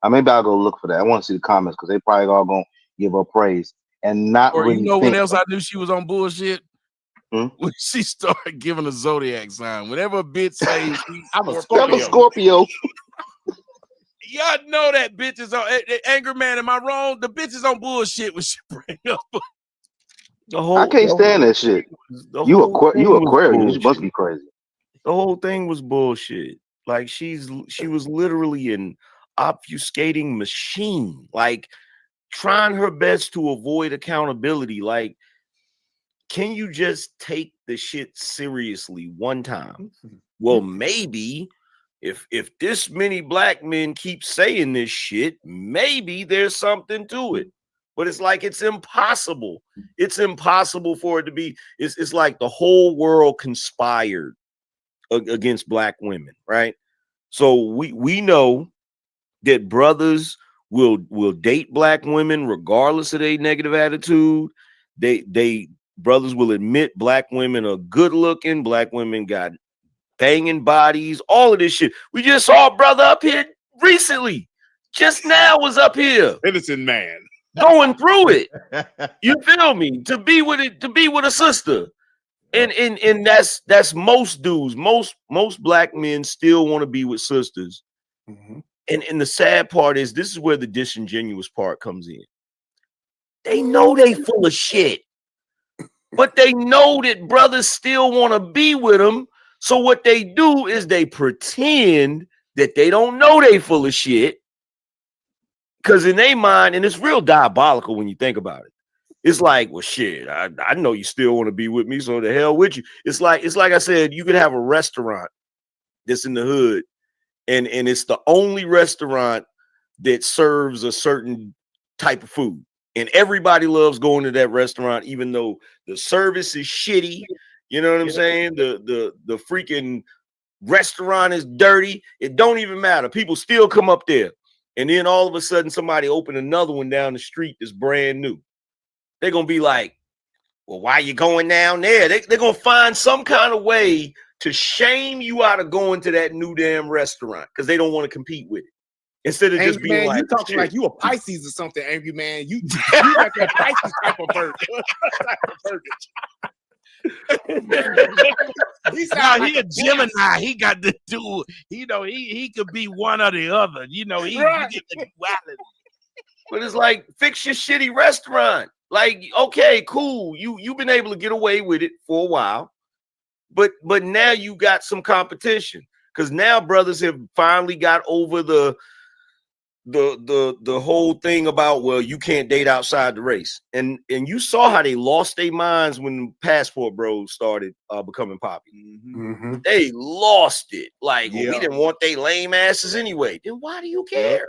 K: Maybe I'll go look for that. I want to see the comments because they probably all gonna give her praise and not
B: Or you
K: really
B: know when
K: think.
B: else I knew she was on bullshit?
K: Hmm?
B: When she started giving a zodiac sign. Whenever a bitch say
L: I'm a
K: I'm a
L: Scorpio.
K: Scorpio.
B: Y'all know that bitch is on Angry Man. Am I wrong? The bitch is on bullshit when she bring up.
K: I can't stand that shit. You Aquarius, you must be crazy.
M: The whole thing was bullshit. Like she was literally an obfuscating machine, like trying her best to avoid accountability. Like, can you just take the shit seriously one time? Well, maybe if this many black men keep saying this shit, maybe there's something to it. But it's like it's impossible. It's impossible for it to be. It's like the whole world conspired against black women, right? So we know that brothers will date black women regardless of their negative attitude. They brothers will admit black women are good looking, black women got banging bodies, all of this shit. We just saw a brother up here recently, just now was up here,
L: innocent man,
M: going through it. You feel me? To be with a sister. And that's most dudes. Most black men still want to be with sisters.
N: Mm-hmm.
M: And the sad part is this is where the disingenuous part comes in. They know they full of shit, but they know that brothers still want to be with them. So what they do is they pretend that they don't know they full of shit. Because in their mind, and it's real diabolical when you think about it. It's like, well, shit, I know you still want to be with me, so the hell with you. It's like I said, you could have a restaurant that's in the hood, and it's the only restaurant that serves a certain type of food. And everybody loves going to that restaurant, even though the service is shitty. You know what I'm saying? The freaking restaurant is dirty. It don't even matter. People still come up there. And then all of a sudden, somebody open another one down the street that's brand new. They're going to be like, well, why are you going down there? They're going to find some kind of way to shame you out of going to that new damn restaurant because they don't want to compete with it. Instead of
L: Angry
M: just being
L: man,
M: like,
L: you talking like you a Pisces or something, Angry Man. You got that Pisces type of bird.
B: He a Gemini. He got to do. You know, he could be one or the other. You know, he get the duality.
M: But it's like, fix your shitty restaurant. Like, okay, cool. You've been able to get away with it for a while, but now you got some competition because now brothers have finally got over the whole thing about, well, you can't date outside the race, and you saw how they lost their minds when Passport Bros started becoming popular.
N: Mm-hmm.
M: They lost it. Like, well, we didn't want they lame asses anyway. Then why do you care?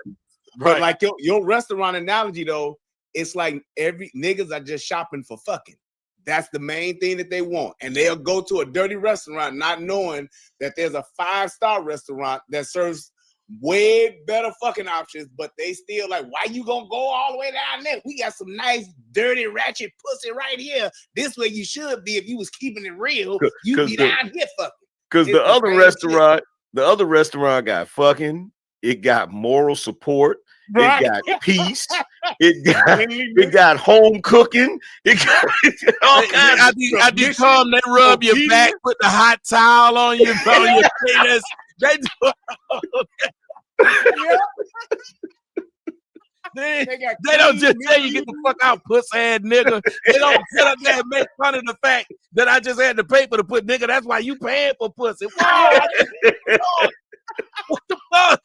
L: But like your restaurant analogy though, it's like every niggas are just shopping for fucking. That's the main thing that they want. And they'll go to a dirty restaurant not knowing that there's a 5-star restaurant that serves way better fucking options, but they still like, why you gonna go all the way down there? We got some nice, dirty, ratchet pussy right here. This way you should be if you was keeping it real. You'd be down here fucking.
M: Because the other restaurant got fucking, it got moral support, it got peace, it got home cooking, it got all kinds of
B: I be calm. They rub your back, put the hot towel on your penis. They do. They don't just tell you get the fuck out, puss ass nigga. They don't sit up there and make fun of the fact that I just had the paper to put nigga. That's why you paying for pussy. Whoa, what the fuck?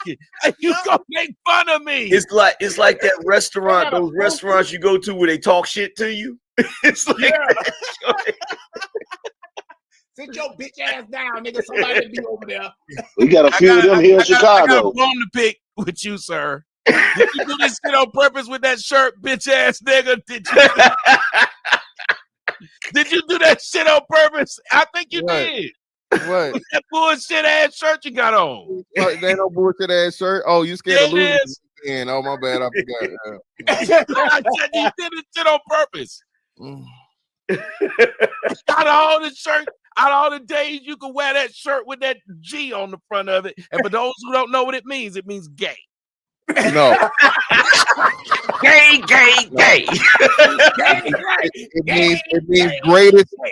B: You gonna make fun of me?
M: It's like that restaurant, those restaurants you go to where they talk shit to you. It's like
L: sit your bitch ass down, nigga. Somebody be over there.
K: We got a few of them here in Chicago.
B: I got a bone to pick with you, sir. Did you do this shit on purpose with that shirt, bitch ass nigga? Did you do that shit on purpose? I think you did.
D: What?
B: With that bullshit ass shirt you got on.
D: That ain't no bullshit ass shirt. Oh, you scared of losing? Oh, my bad. I forgot.
B: I said you did this shit on purpose. Out of all the shirt, out of all the days you can wear that shirt with that G on the front of it. And for those who don't know what it means gay.
D: No.
M: Gay.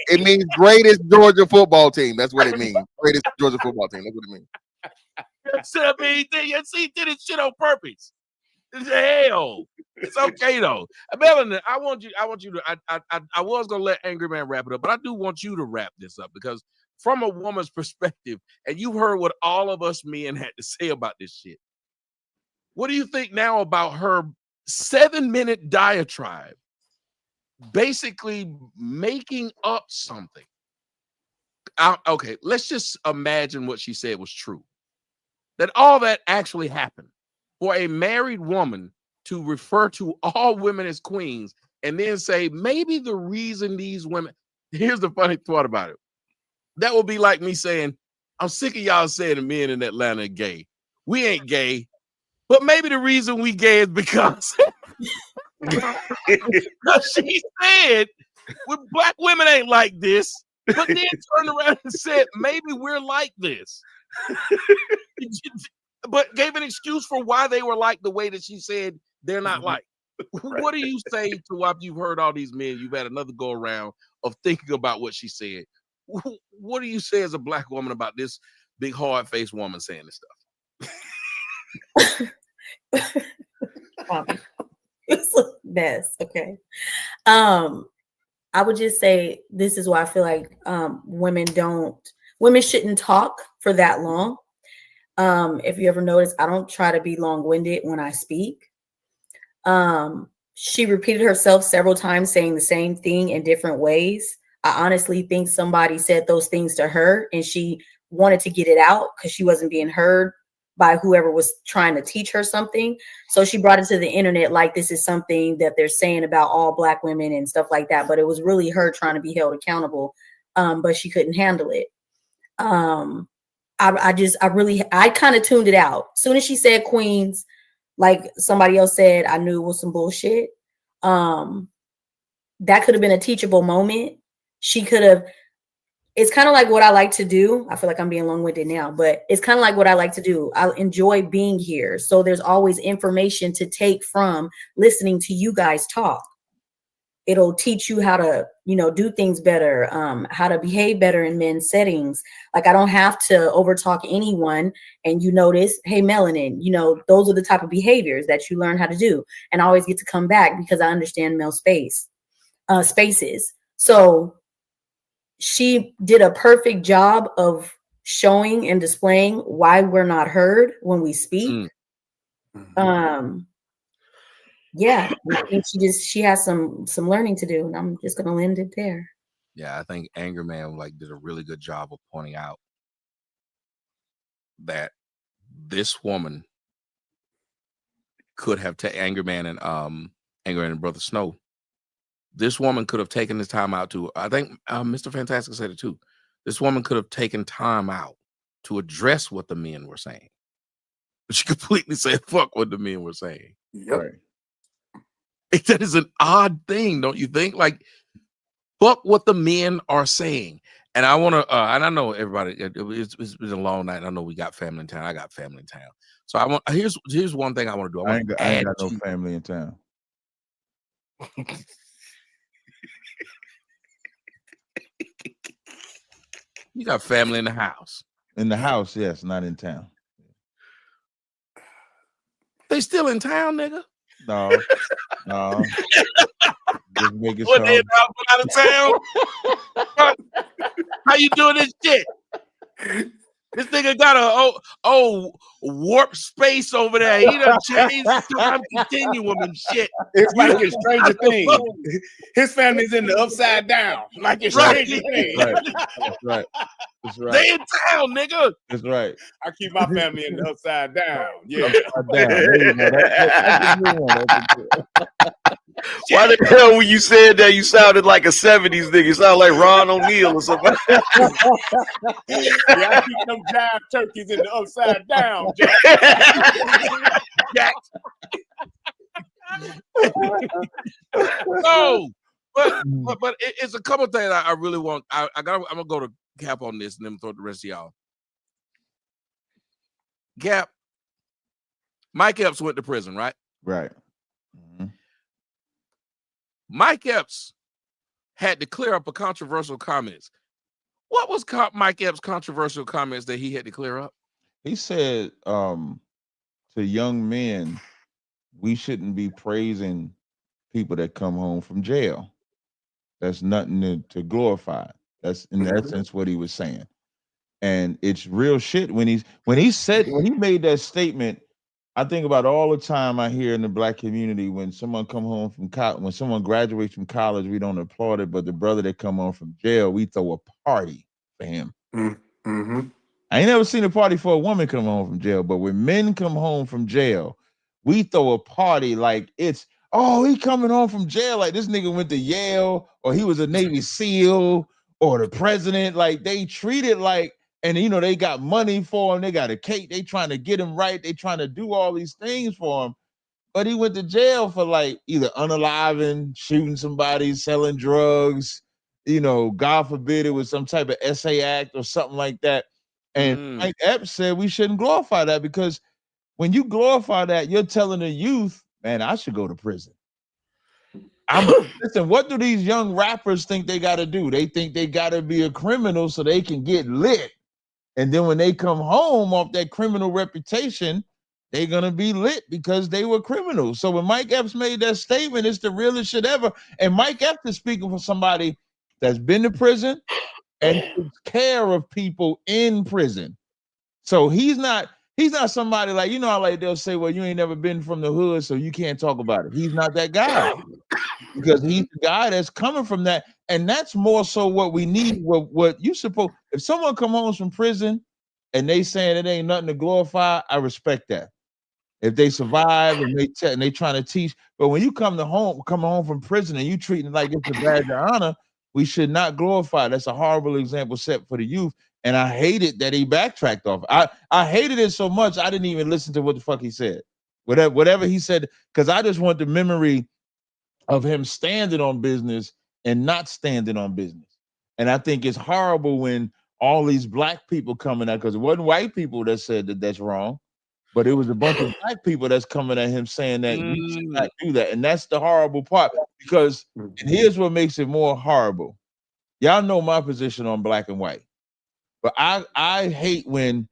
D: It means greatest Georgia football team. That's what it means. Greatest Georgia football team. That's what it means.
B: I mean, he did this shit on purpose. Hell, it's okay though. Melanie, I want you to. I was gonna let Angry Man wrap it up, but I do want you to wrap this up because from a woman's perspective, and you've heard what all of us men had to say about this shit. What do you think now about her 7-minute diatribe, basically making up something? Okay, let's just imagine what she said was true. That all that actually happened. For a married woman to refer to all women as queens and then say, maybe the reason these women, here's the funny thought about it. That would be like me saying, I'm sick of y'all saying the men in Atlanta are gay. We ain't gay. But maybe the reason we gay is because she said black women ain't like this, but then turned around and said, maybe we're like this. But gave an excuse for why they were like the way that she said they're not like. What do you say to what you've heard all these men? You've had another go around of thinking about what she said. What do you say as a black woman about this big hard-faced woman saying this stuff?
C: It's the best. Okay. I would just say this is why I feel like women shouldn't talk for that long. If you ever notice, I don't try to be long-winded when I speak. She repeated herself several times saying the same thing in different ways. I honestly think somebody said those things to her and she wanted to get it out because she wasn't being heard by whoever was trying to teach her something. So she brought it to the internet like this is something that they're saying about all black women and stuff like that. But it was really her trying to be held accountable, but she couldn't handle it. I kind of tuned it out. As soon as she said queens, like somebody else said, I knew it was some bullshit. That could have been a teachable moment. She could have, it's kind of like what I like to do. I feel like I'm being long-winded now, but it's kind of like what I like to do. I enjoy being here. So there's always information to take from listening to you guys talk. It'll teach you how to, do things better, how to behave better in men's settings. Like I don't have to overtalk anyone. And you notice, hey, melanin, those are the type of behaviors that you learn how to do. And I always get to come back because I understand male spaces. So she did a perfect job of showing and displaying why we're not heard when we speak. Yeah, I think she has some learning to do, and I'm just gonna end it there.
B: Yeah, I think Anger Man did a really good job of pointing out that this woman could have Anger Man and Brother Snow. This woman could have taken this time out to. I think Mr. Fantastic said it too. This woman could have taken time out to address what the men were saying, but she completely said "fuck" what the men were saying.
N: Yep.
B: Right. That is an odd thing, don't you think? Fuck what the men are saying. And I want to, and I know everybody, it's been a long night. I know we got family in town. I got family in town. So here's one thing I want to do. I ain't got
A: no family in town.
B: You got family in the house.
A: In the house, yes, not in town.
B: They still in town, nigga.
A: No. Just make it
B: What they out of town? How you doing this shit? This nigga got a warp space over there. He done changed time continuum and shit.
L: It's like in Stranger Things. His family's in the upside down, like in Stranger Things.
A: That's right.
B: They in town, nigga.
A: That's right.
L: I keep my family in the upside down. Yeah.
A: Upside down. There you go. That's a good one.
M: Why the hell when you said that you sounded like a 70s nigga? You sound like Ron O'Neal or something.
L: Yeah, I keep them jive turkeys in the upside down, Jack.
B: No, but it's a couple things I really want. I'm gonna go to Cap on this and then throw the rest of y'all. Cap, Mike Epps went to prison, right?
A: Right.
B: Mike Epps had to clear up a controversial comments. What was Mike Epps' controversial comments that he had to clear up?
A: He said to young men, we shouldn't be praising people that come home from jail. That's nothing to glorify. That's in essence what he was saying. And it's real shit when he made that statement. I think about all the time I hear in the black community when someone come home from college, when someone graduates from college, we don't applaud it, but the brother that come home from jail, we throw a party for him.
N: Mm-hmm.
A: I ain't never seen a party for a woman come home from jail, but when men come home from jail, we throw a party like it's, oh, he coming home from jail like this nigga went to Yale or he was a Navy SEAL or the president. Like they treat it like, and they got money for him. They got a cake. They trying to get him right. They trying to do all these things for him. But he went to jail for like either unaliving, shooting somebody, selling drugs. God forbid it was some type of SA act or something like that. And Mike Epps said we shouldn't glorify that because when you glorify that, you're telling the youth, man, I should go to prison. Listen, what do these young rappers think they got to do? They think they got to be a criminal so they can get lit. And then when they come home off that criminal reputation, they're going to be lit because they were criminals. So when Mike Epps made that statement, it's the realest shit ever. And Mike Epps is speaking for somebody that's been to prison and takes care of people in prison. So he's not somebody like, how like they'll say, well, you ain't never been from the hood, so you can't talk about it. He's not that guy because he's the guy that's coming from that. And that's more so what we need. What you suppose, if someone come home from prison and they saying it ain't nothing to glorify, I respect that. If they survive and they trying to teach, but when you coming home from prison and you treating it like it's a badge of honor, we should not glorify. That's a horrible example set for the youth. And I hated that he backtracked off. I hated it so much I didn't even listen to what the fuck he said. Whatever he said, because I just want the memory of him standing on business and not standing on business. And I think it's horrible when all these black people coming out, because it wasn't white people that said that that's wrong, but it was a bunch of black people that's coming at him saying that you should not do that. And that's the horrible part, because and here's what makes it more horrible. Y'all know my position on black and white, but I hate when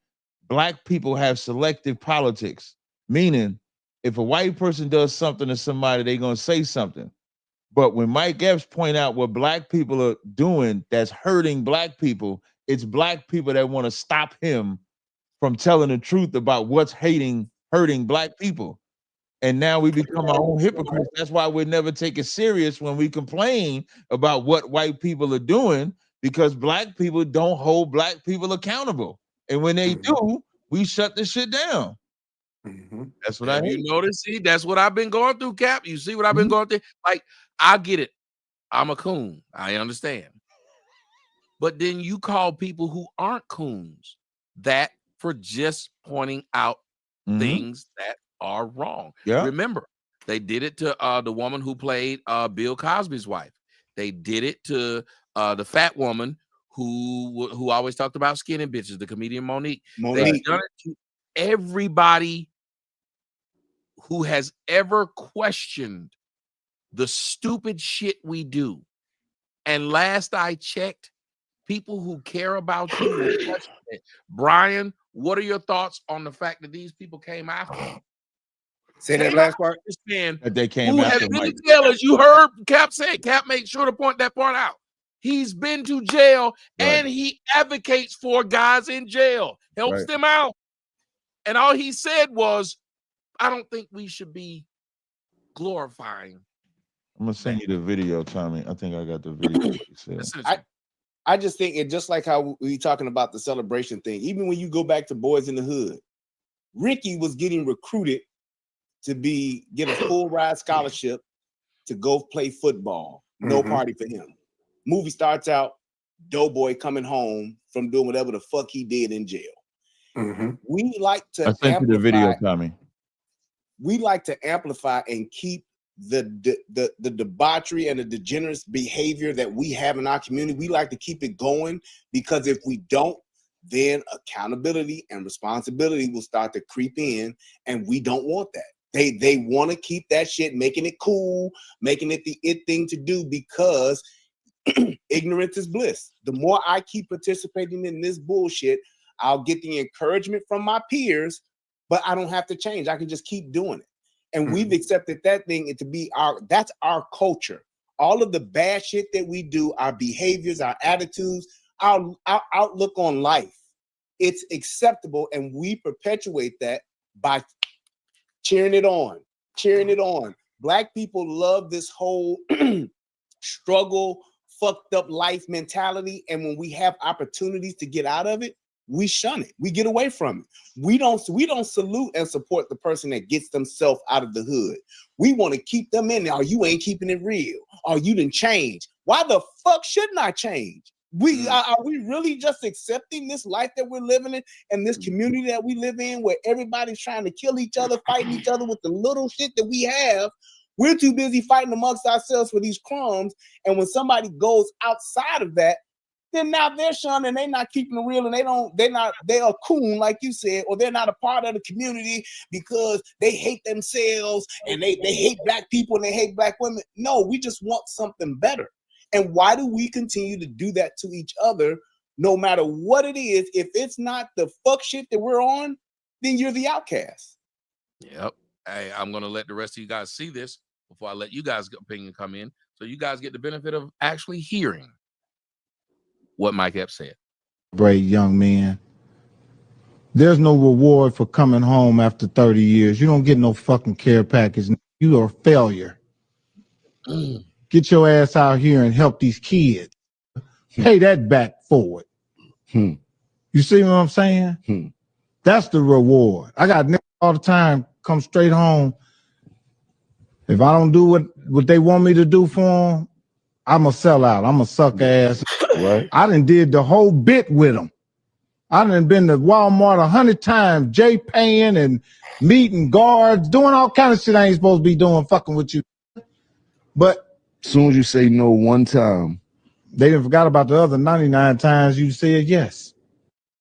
A: black people have selective politics, meaning if a white person does something to somebody, they're going to say something. But when Mike Epps point out what black people are doing that's hurting black people, it's black people that want to stop him from telling the truth about what's hurting black people. And now we become our own hypocrites. That's why we're never taken serious when we complain about what white people are doing, because black people don't hold black people accountable. And when they do, we shut this shit down. That's what I hate.
B: You notice, see, that's what I've been going through, Cap. You see what I've been going through? Like, I get it. I'm a coon. I understand. But then you call people who aren't coons that for just pointing out things that are wrong.
A: Yeah.
B: Remember, they did it to the woman who played Bill Cosby's wife. They did it to the fat woman who always talked about skinny bitches, the comedian Monique. They've done it to everybody who has ever questioned the stupid shit we do. And last I checked, people who care about you will question it. Brian, what are your thoughts on the fact that these people came after you?
E: Say that last part.
B: This man
A: That they came
B: who has
A: after
B: been
A: Mike.
B: to jail, as you heard Cap say. Cap made sure to point that part out. He's been to jail and he advocates for guys in jail, helps them out. And all he said was, I don't think we should be glorifying.
A: I'm gonna send you the video, Tommy. I think I got the video.
L: I just think it just like how we talking about the celebration thing. Even when you go back to Boys in the Hood, Ricky was getting recruited to get a full ride scholarship to go play football. No party for him. Movie starts out, Doughboy coming home from doing whatever the fuck he did in jail. We like to
A: I sent you the video, Tommy.
L: We like to amplify and keep the debauchery and the degenerate behavior that we have in our community. We like to keep it going, because if we don't, then accountability and responsibility will start to creep in, and we don't want that. They want to keep that shit, making it cool, making it the it thing to do, because ignorance is bliss. The more I keep participating in this bullshit, I'll get the encouragement from my peers, but I don't have to change. I can just keep doing it. And we've accepted that thing to be that's our culture. All of the bad shit that we do, our behaviors, our attitudes, our outlook on life, it's acceptable, and we perpetuate that by cheering it on. Black people love this whole struggle, fucked up life mentality, and when we have opportunities to get out of it, we shun it. We get away from it. We don't salute and support the person that gets themselves out of the hood. We want to keep them in there. Oh, you ain't keeping it real. Oh, you didn't change. Why the fuck shouldn't I change? Are we really just accepting this life that we're living in and this community that we live in, where everybody's trying to kill each other, fighting each other with the little shit that we have? We're too busy fighting amongst ourselves for these crumbs. And when somebody goes outside of that, then now they're shunned and they're not keeping it real, and they're a coon, like you said, or they're not a part of the community because they hate themselves and they hate black people and they hate black women. No, we just want something better. And why do we continue to do that to each other, no matter what it is? If it's not the fuck shit that we're on, then you're the outcast.
B: Yep. Hey, I'm gonna let the rest of you guys see this before I let you guys' opinion come in, so you guys get the benefit of actually hearing what Mike Epps said.
O: Brave young man. There's no reward for coming home after 30 years. You don't get no fucking care package. You are a failure. Get your ass out here and help these kids. Pay that back forward. You see what I'm saying? That's the reward. I got niggas all the time come straight home. If I don't do what they want me to do for them, I'm a sellout. I'm a suck ass. Right. I done did the whole bit with them. I done been to Walmart 100 times, J paying and meeting guards, doing all kind of shit I ain't supposed to be doing, fucking with you. But
P: as soon as you say no one time,
O: they done forgot about the other 99 times you said yes.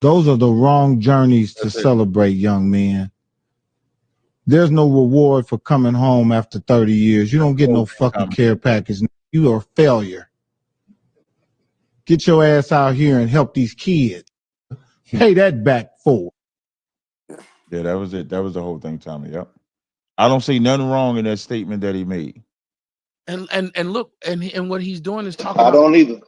O: Those are the wrong journeys to celebrate, young men. There's no reward for coming home after 30 years. You don't get no fucking care package. You are a failure. Get your ass out here and help these kids. Pay that back forward.
A: Yeah, that was it. That was the whole thing, Tommy. Yep. I don't see nothing wrong in that statement that he made.
B: And look, and what he's doing is talking.
K: I don't either.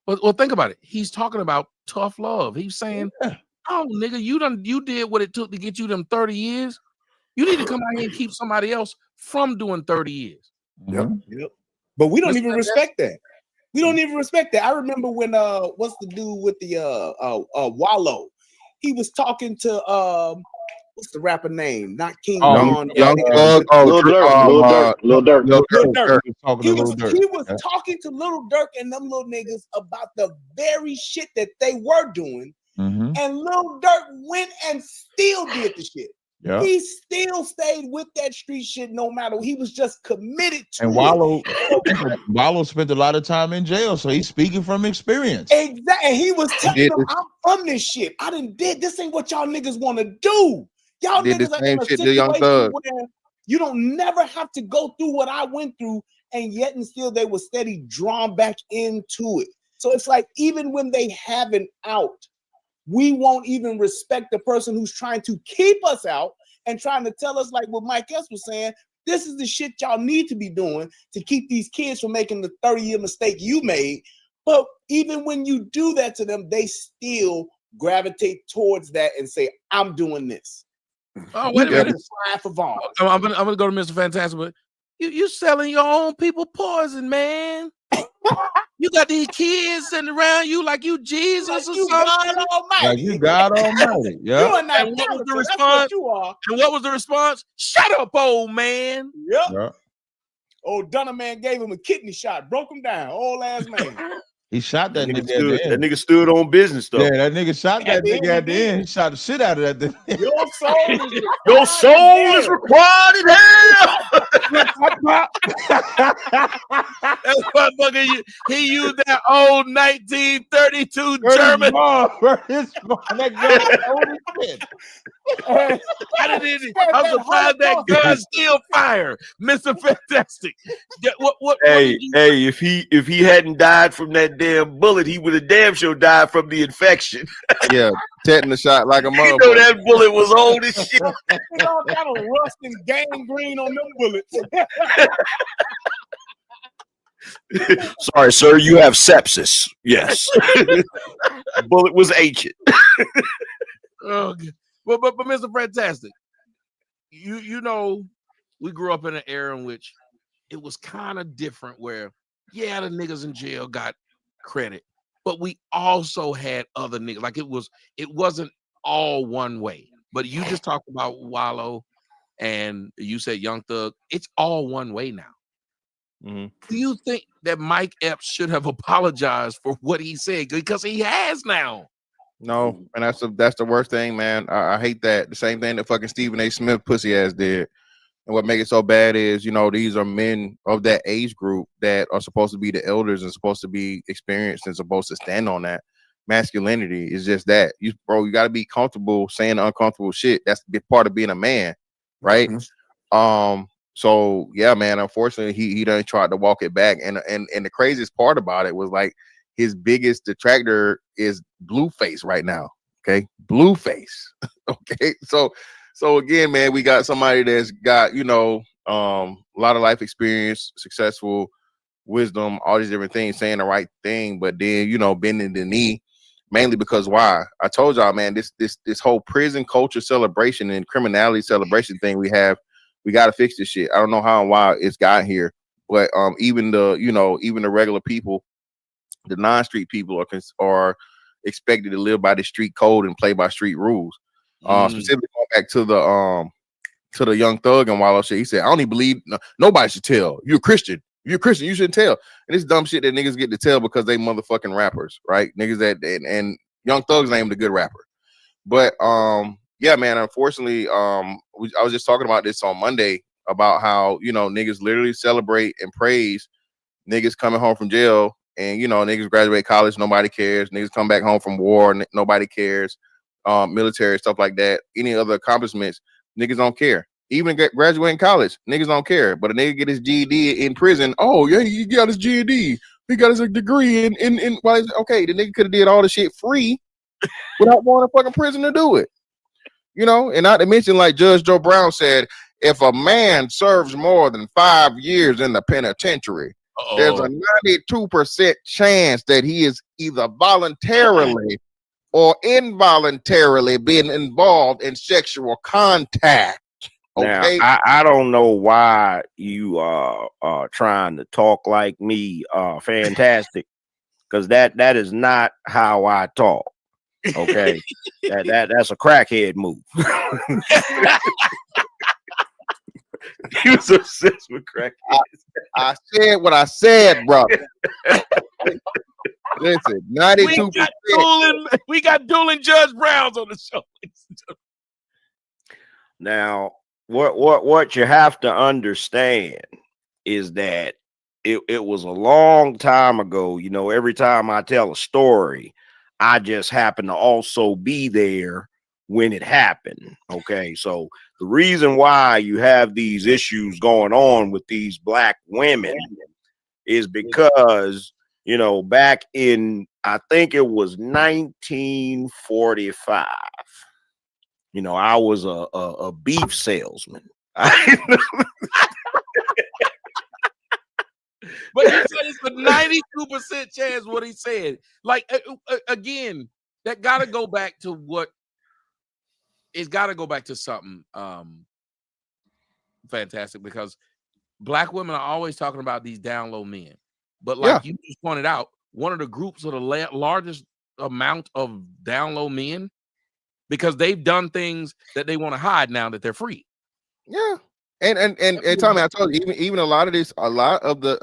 B: Well, think about it. He's talking about tough love. He's saying, "Oh, nigga, you did what it took to get you them 30 years. You need to come out here and keep somebody else from doing 30 years."
L: Yep. But we don't even respect that. We don't even respect that. I remember when what's the dude with the Wallow? He was talking to what's the rapper name? Not King Von.
K: Lil Durk.
L: He was talking to Lil Durk and them little niggas about the very shit that they were doing. And Lil Durk went and still did the shit.
A: Yeah.
L: He still stayed with that street shit no matter. He was just committed to
A: and Wallow spent a lot of time in jail, so he's speaking from experience.
L: Exactly. And he was telling them, I'm from this shit. I done did this. Ain't what y'all niggas want to do. Y'all niggas are in a situation where you don't never have to go through what I went through, and yet and still they were steady drawn back into it. So it's like even when they have an out, we won't even respect the person who's trying to keep us out and trying to tell us, like what Mike Epps was saying, this is the shit y'all need to be doing to keep these kids from making the 30-year mistake you made. But even when you do that to them, they still gravitate towards that and say, I'm doing this.
B: Oh, wait a minute.
L: For Vaughn.
B: I'm gonna go to Mr. Fantastic, but you selling your own people poison, man. You got these kids sitting around you like you Jesus
L: like
B: or
L: you
B: something.
L: God Almighty.
A: Like you God Almighty. Yeah.
L: You are not
B: And what was the
L: that's
B: response?
L: what you are.
B: And what was the response? Shut up, old man.
L: Yep.
A: Yeah.
L: Old Dunner man gave him a kidney shot, broke him down. Old ass man.
A: He shot that nigga
M: stood,
A: at the end.
M: That nigga stood on business though.
A: Yeah, that nigga shot that nigga at the end. He shot the shit out of that.
L: Your soul is
M: Your soul is required in hell.
B: That motherfucker, he used that old 1932 German. I'm surprised that gun still fire, Mr. Fantastic. What
M: Hey, if he hadn't died from that damn bullet, he would have damn sure died from the infection.
D: Yeah, tetanus shot like a
M: You
D: motherfucker.
M: know that bullet was old as shit.
L: They all got a rust and gangrene on them bullets.
M: Sorry, sir, you have sepsis. Yes. Bullet was ancient.
B: Okay. But Mr. Fantastic, you know, we grew up in an era in which it was kind of different where, yeah, the niggas in jail got credit, but we also had other niggas. Like it wasn't all one way. But you just talked about Wallow and you said Young Thug. It's all one way now.
M: Mm-hmm.
B: Do you think that Mike Epps should have apologized for what he said? Because he has now.
D: No, and that's the worst thing, man. I hate that. The same thing that fucking Stephen A. Smith pussy ass did. And what makes it so bad is, you know, these are men of that age group that are supposed to be the elders and supposed to be experienced and supposed to stand on that. Masculinity is just that. You got to be comfortable saying uncomfortable shit. That's the part of being a man, right? Mm-hmm. So yeah, man. Unfortunately, he done tried to walk it back, and the craziest part about it was like his biggest detractor is Blueface right now. Okay, Blueface. Okay, so again, man, we got somebody that's got, you know, a lot of life experience, successful, wisdom, all these different things, saying the right thing, but then, you know, bending the knee, mainly because why? I told y'all, man, this whole prison culture celebration and criminality celebration thing we have, we got to fix this shit. I don't know how and why it's got here, but even the regular people, the non-street people are expected to live by the street code and play by street rules. Specifically going back to the Young Thug and Wallow shit, he said, I don't even believe nobody should tell. You're a Christian. You shouldn't tell. And this dumb shit that niggas get to tell because they motherfucking rappers, right? Niggas and Young Thug's named a good rapper. But yeah, man, unfortunately, I was just talking about this on Monday about how, you know, niggas literally celebrate and praise niggas coming home from jail, and, you know, niggas graduate college, nobody cares. Niggas come back home from war, nobody cares. Military stuff like that, any other accomplishments, niggas don't care. Even graduating college, niggas don't care. But a nigga get his GED in prison. Oh yeah, he got his GED. He got his degree in okay, the nigga could have did all the shit free without going to fucking prison to do it. You know, and not to mention, like Judge Joe Brown said, if a man serves more than 5 years in the penitentiary, there's a 92% chance that he is either voluntarily or involuntarily being involved in sexual contact. Okay.
M: Now, I don't know why you are trying to talk like me, Fantastic, because that is not how I talk. Okay, that's a crackhead move. You was obsessed with crackheads.
D: I said what I said, brother. Listen, 92%.
B: We got dueling Judge Browns on the show.
M: Now, what you have to understand is that it was a long time ago. You know, every time I tell a story, I just happen to also be there when it happened. Okay, so the reason why you have these issues going on with these black women is because, you know, back in, I think it was 1945, You know, I was a beef salesman.
B: But he said it's a 92% chance what he said. Like again, that got to go back to what it's got to go back to something fantastic, because black women are always talking about these down low men. But like you just pointed out, one of the groups with the largest amount of down low men, because they've done things that they want to hide now that they're free.
D: Yeah. And Tommy, I told you, even a lot of the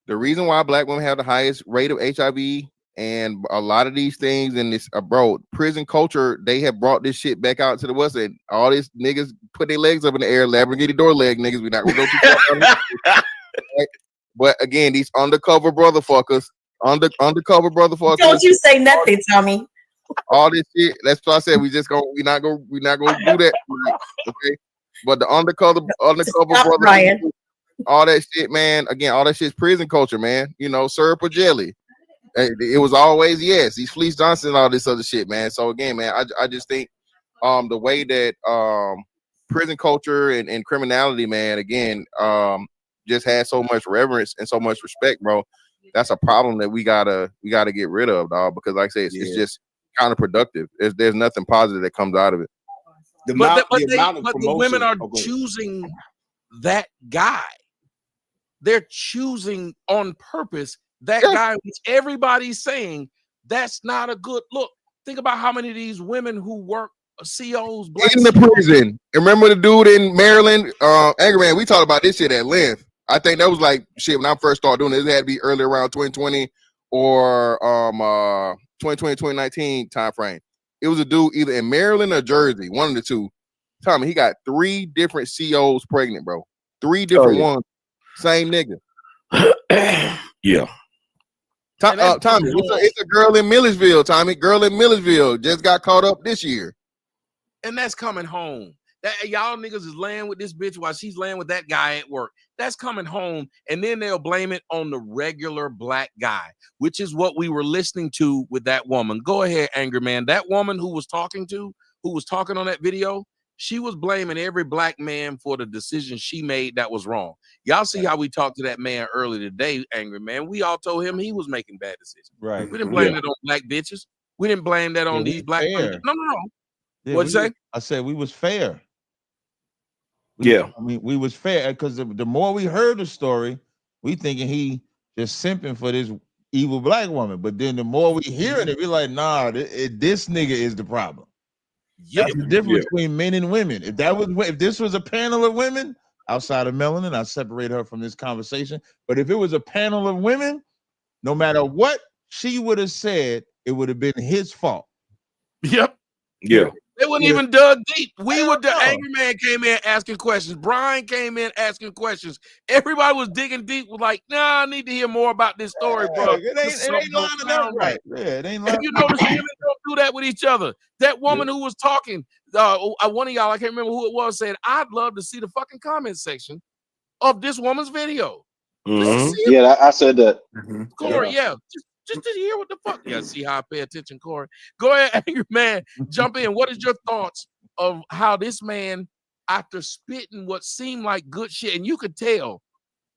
D: reason why black women have the highest rate of HIV and a lot of these things in this bro, prison culture, they have brought this shit back out to the West, and all these niggas put their legs up in the air, Lamborghini door leg niggas. We're not gonna go too far. Right? But again, these undercover brotherfuckers.
C: Don't you say nothing, Tommy.
D: All this shit. That's why I said we're not gonna do that. Okay. But the undercover brother,
C: Ryan.
D: all that shit, man. Again, all that shit's prison culture, man. You know, syrup or jelly. It was always these Fleece Johnson and all this other shit, man. So again, man, I just think the way that prison culture and criminality, man, again, just has so much reverence and so much respect, bro. That's a problem that we gotta get rid of, dog. Because like I say, it's just counterproductive. There's nothing positive that comes out of it.
B: But the women are choosing that guy. They're choosing on purpose that guy, which everybody's saying that's not a good look. Think about how many of these women who work COs,
D: in the prison. And remember the dude in Maryland, Angry Man, we talked about this shit at length. I think that was like shit when I first started doing it. It had to be early around 2020 or 2020, 2019 time frame. It was a dude either in Maryland or Jersey, one of the two. Tommy, he got 3 different COs pregnant, bro. 3 different ones. Same nigga.
M: Yeah.
D: Tommy, it's a girl in Millersville, Tommy. Girl in Millersville just got caught up this year.
B: And that's coming home. That y'all niggas is laying with this bitch while she's laying with that guy at work. That's coming home, and then they'll blame it on the regular black guy, which is what we were listening to with that woman. Go ahead, Angry Man. That woman who was talking on that video, she was blaming every black man for the decision she made that was wrong. Y'all see how we talked to that man earlier today, Angry Man. We all told him he was making bad decisions.
A: Right.
B: We didn't blame it on black bitches. We didn't blame that on these black women. No.
A: Yeah,
B: What'd you say?
A: I said we was fair. We was fair because the more we heard the story, we thinking he just simping for this evil black woman. But then the more we hearing it, we like, nah, this nigga is the problem. That's the difference between men and women. If this was a panel of women outside of Melanin, I separate her from this conversation. But if it was a panel of women, no matter what she would have said, it would have been his fault.
B: Yep.
M: Yeah.
B: They wouldn't even dug deep. The Angry Man came in asking questions. Brian came in asking questions. Everybody was digging deep. Was like, nah, I need to hear more about this story, bro.
A: It ain't lining up right. Yeah, it ain't lining
B: up. You notice women don't do that with each other. That woman who was talking, one of y'all, I can't remember who it was, said, I'd love to see the fucking comment section of this woman's video.
K: Yeah, I said that.
B: Corey, just to hear what the fuck. Yeah, see how I pay attention, Corey. Go ahead, Angry Man. Jump in. What is your thoughts of how this man, after spitting what seemed like good shit, and you could tell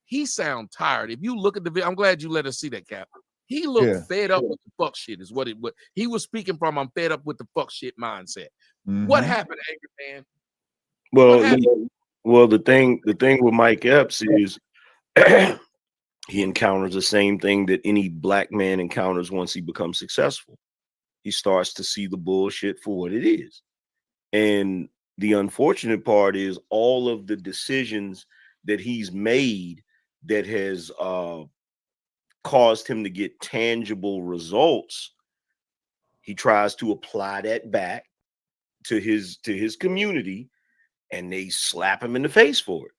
B: he sound tired. If you look at the video, I'm glad you let us see that, Cap. He looked fed up with the fuck shit, is what he was speaking from. I'm fed up with the fuck shit mindset. What happened, Angry Man?
M: Well, the thing with Mike Epps is he encounters the same thing that any black man encounters once he becomes successful. He starts to see the bullshit for what it is. And the unfortunate part is all of the decisions that he's made that has caused him to get tangible results. He tries to apply that back to his community, and they slap him in the face for it.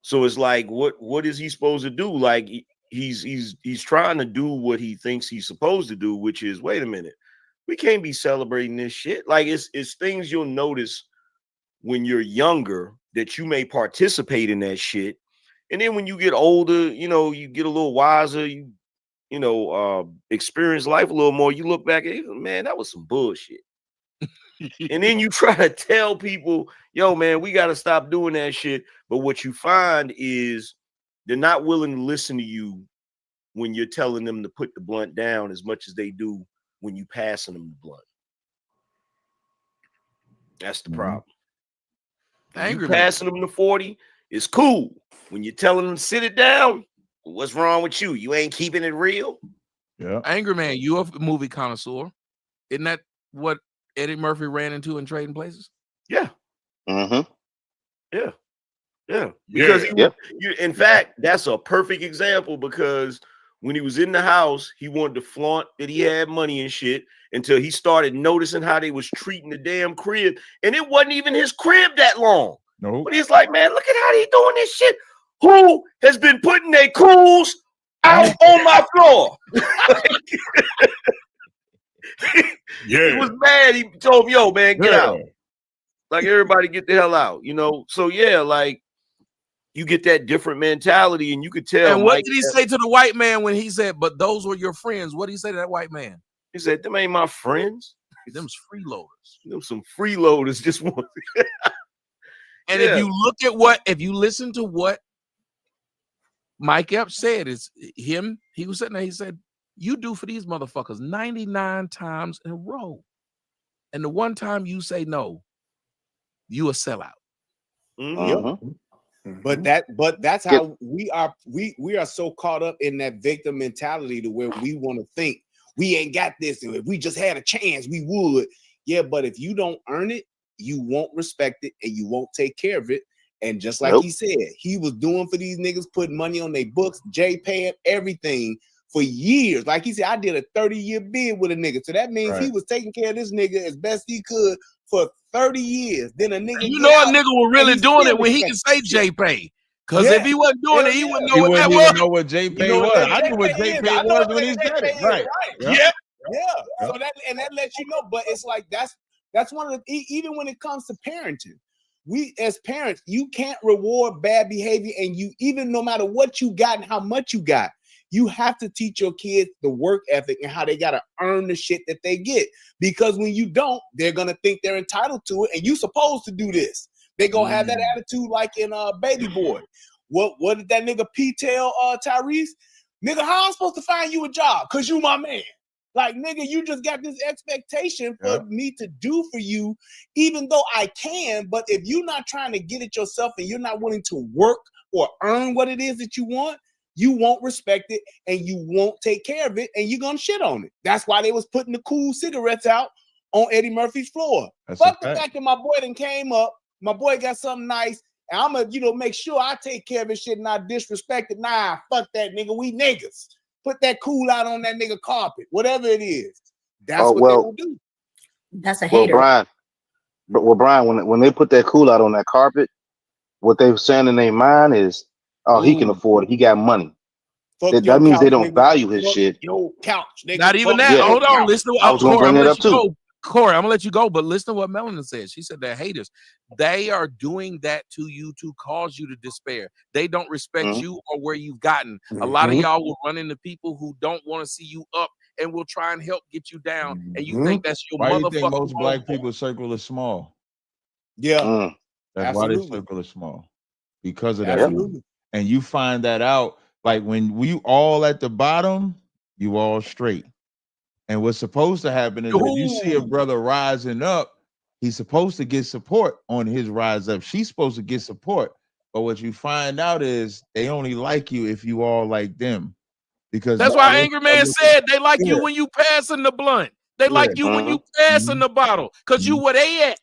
M: So it's like, what is he supposed to do? Like he's trying to do what he thinks he's supposed to do, which is, wait a minute, we can't be celebrating this shit. Like it's things you'll notice when you're younger that you may participate in that shit, and then when you get older, you get a little wiser, experience life a little more. You look back at it, man, that was some bullshit. And then you try to tell people, yo, man, we got to stop doing that shit. But what you find is they're not willing to listen to you when you're telling them to put the blunt down as much as they do when you passing them the blunt. That's the problem. You passing them the 40, it's cool. When you're telling them to sit it down, what's wrong with you? You ain't keeping it real?
A: Yeah.
B: Angry Man, you a movie connoisseur. Isn't that what Eddie Murphy ran into in Trading Places?
M: Yeah.
K: Mm-hmm.
M: Yeah. Yeah. Because in fact, that's a perfect example, because when he was in the house, he wanted to flaunt that he had money and shit until he started noticing how they was treating the damn crib. And it wasn't even his crib that long.
A: No.
M: But he's like, man, look at how they doing this shit. Who has been putting their cools out on my floor? He was mad. He told me, yo, man, get out. Like, everybody get the hell out, you know? So, yeah, like, you get that different mentality, and you could tell.
B: And what did he say to the white man when he said, but those were your friends? What did he say to that white man?
M: He said, them ain't my friends.
B: Them's freeloaders.
M: Them some freeloaders just want.
B: And if you look at if you listen to what Mike Epps said, is him, he was sitting there, he said, you do for these motherfuckers 99 times in a row. And the one time you say no, you a sellout.
L: Mm-hmm. But that's how we are. We are so caught up in that victim mentality to where we want to think we ain't got this. And if we just had a chance, we would. Yeah, but if you don't earn it, you won't respect it, and you won't take care of it. And just like he said, he was doing for these niggas, putting money on their books, paying everything for years. Like he said, I did a 30-year bid with a nigga. So that means he was taking care of this nigga as best he could for 30 years. Then a nigga,
B: you know, a nigga was really doing it when he could say J-Pay. Because if he wasn't doing it, he wouldn't know what that was.
A: Know what J-Pay was. I knew what J-Pay was when he said it. Right.
L: Yeah. So that lets you know. But it's like that's one of the, even when it comes to parenting, we as parents, you can't reward bad behavior, and you, even no matter what you got and how much you got, you have to teach your kids the work ethic and how they got to earn the shit that they get. Because when you don't, they're going to think they're entitled to it, and you supposed to do this. They're going to have that attitude like in Baby Boy. What did that nigga P tell Tyrese? Nigga, how I'm supposed to find you a job? Because you my man. Like, nigga, you just got this expectation for me to do for you, even though I can. But if you're not trying to get it yourself and you're not willing to work or earn what it is that you want, you won't respect it, and you won't take care of it, and you're gonna shit on it. That's why they was putting the cool cigarettes out on Eddie Murphy's floor. Fuck the fact that my boy done came up, my boy got something nice, and I'm gonna, make sure I take care of his shit and not disrespect it. Nah, fuck that nigga. We niggas. Put that cool out on that nigga carpet, whatever it is. That's what they will do.
C: That's a hater.
K: Brian, when they put that cool out on that carpet, what they were saying in their mind is, oh, he can afford it. He got money. That means they don't value his shit.
L: Yo, couch.
B: Not even that.
K: Yeah.
B: Hold on. Listen to what
K: I was going to bring that up too.
B: Corey, I'm gonna let you go, but listen to what Melanin said. She said they're haters. They are doing that to you to cause you to despair. They don't respect you or where you've gotten. A lot of y'all will run into people who don't want to see you up and will try and help get you down. And you think that's your
A: why
B: motherfucking.
A: You think most black people's circle is small?
L: Yeah,
A: that's why their circle is small, because of that.
L: Absolutely.
A: And you find that out like when we all at the bottom, you all straight. And what's supposed to happen is if you see a brother rising up, he's supposed to get support on his rise up. She's supposed to get support. But what you find out is they only like you if you all like them. Because
B: that's why Angry Man said they like you when you passing the blunt. They like you when you passing the bottle. Because you where they at.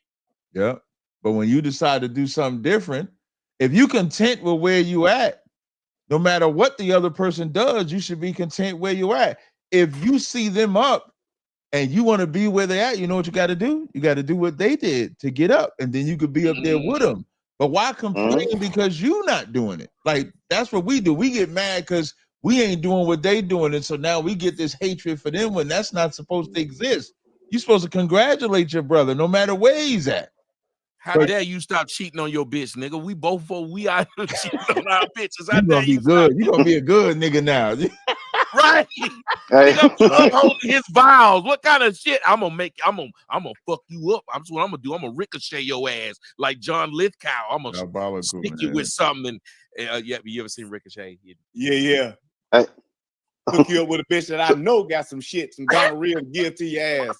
A: Yeah. But when you decide to do something different, if you content with where you at, no matter what the other person does, you should be content where you at. If you see them up and you want to be where they at, you know what you got to do? You got to do what they did to get up, and then you could be up there with them. But why complain because you not doing it? Like, that's what we do. We get mad because we ain't doing what they doing, and so now we get this hatred for them when that's not supposed to exist. You're supposed to congratulate your brother no matter where he's at.
B: How dare you stop cheating on your bitch, nigga? We both we out here cheating on our bitches. How
A: You
B: dare
A: gonna be
B: you
A: good. You gonna be a good nigga now.
B: right? Nigga, I'm upholding his vows. What kind of shit? I'm gonna fuck you up. That's what I'm gonna do. I'm gonna ricochet your ass like John Lithgow. I'm gonna stick you with something. Yeah, you ever seen Ricochet?
L: Yeah.
K: Hey.
L: Hook you up with a bitch that I know got some shit, some gonorrhea to give to your ass.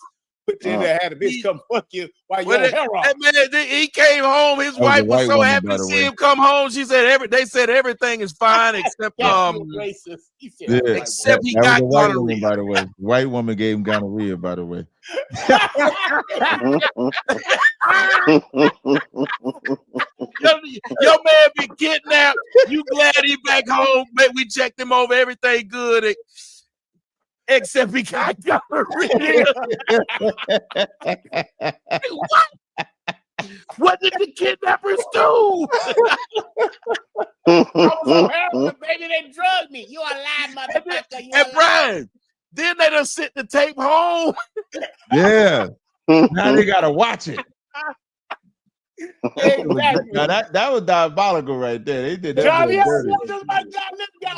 L: Put you in there, had a bitch come fuck you while your hair off.
B: That man, he came home. His wife was so happy to see him come home. She said they said everything is fine except
L: racist. He said,
B: except he
A: that was
B: got
A: a white
B: gonorrhea.
A: woman, by the way. White woman gave him gonorrhea, by the way.
B: Your man be kidnapped. You glad he back home? We checked him over. Everything good. Except he got gonorrhea. What did the kidnappers do?
L: I was on heroin, baby. They drugged me. You a lie, motherfucker. You
B: and Brian, then they done sent the tape home.
A: Yeah. Now they gotta watch it.
L: Exactly.
A: Now that was diabolical right there. They did that.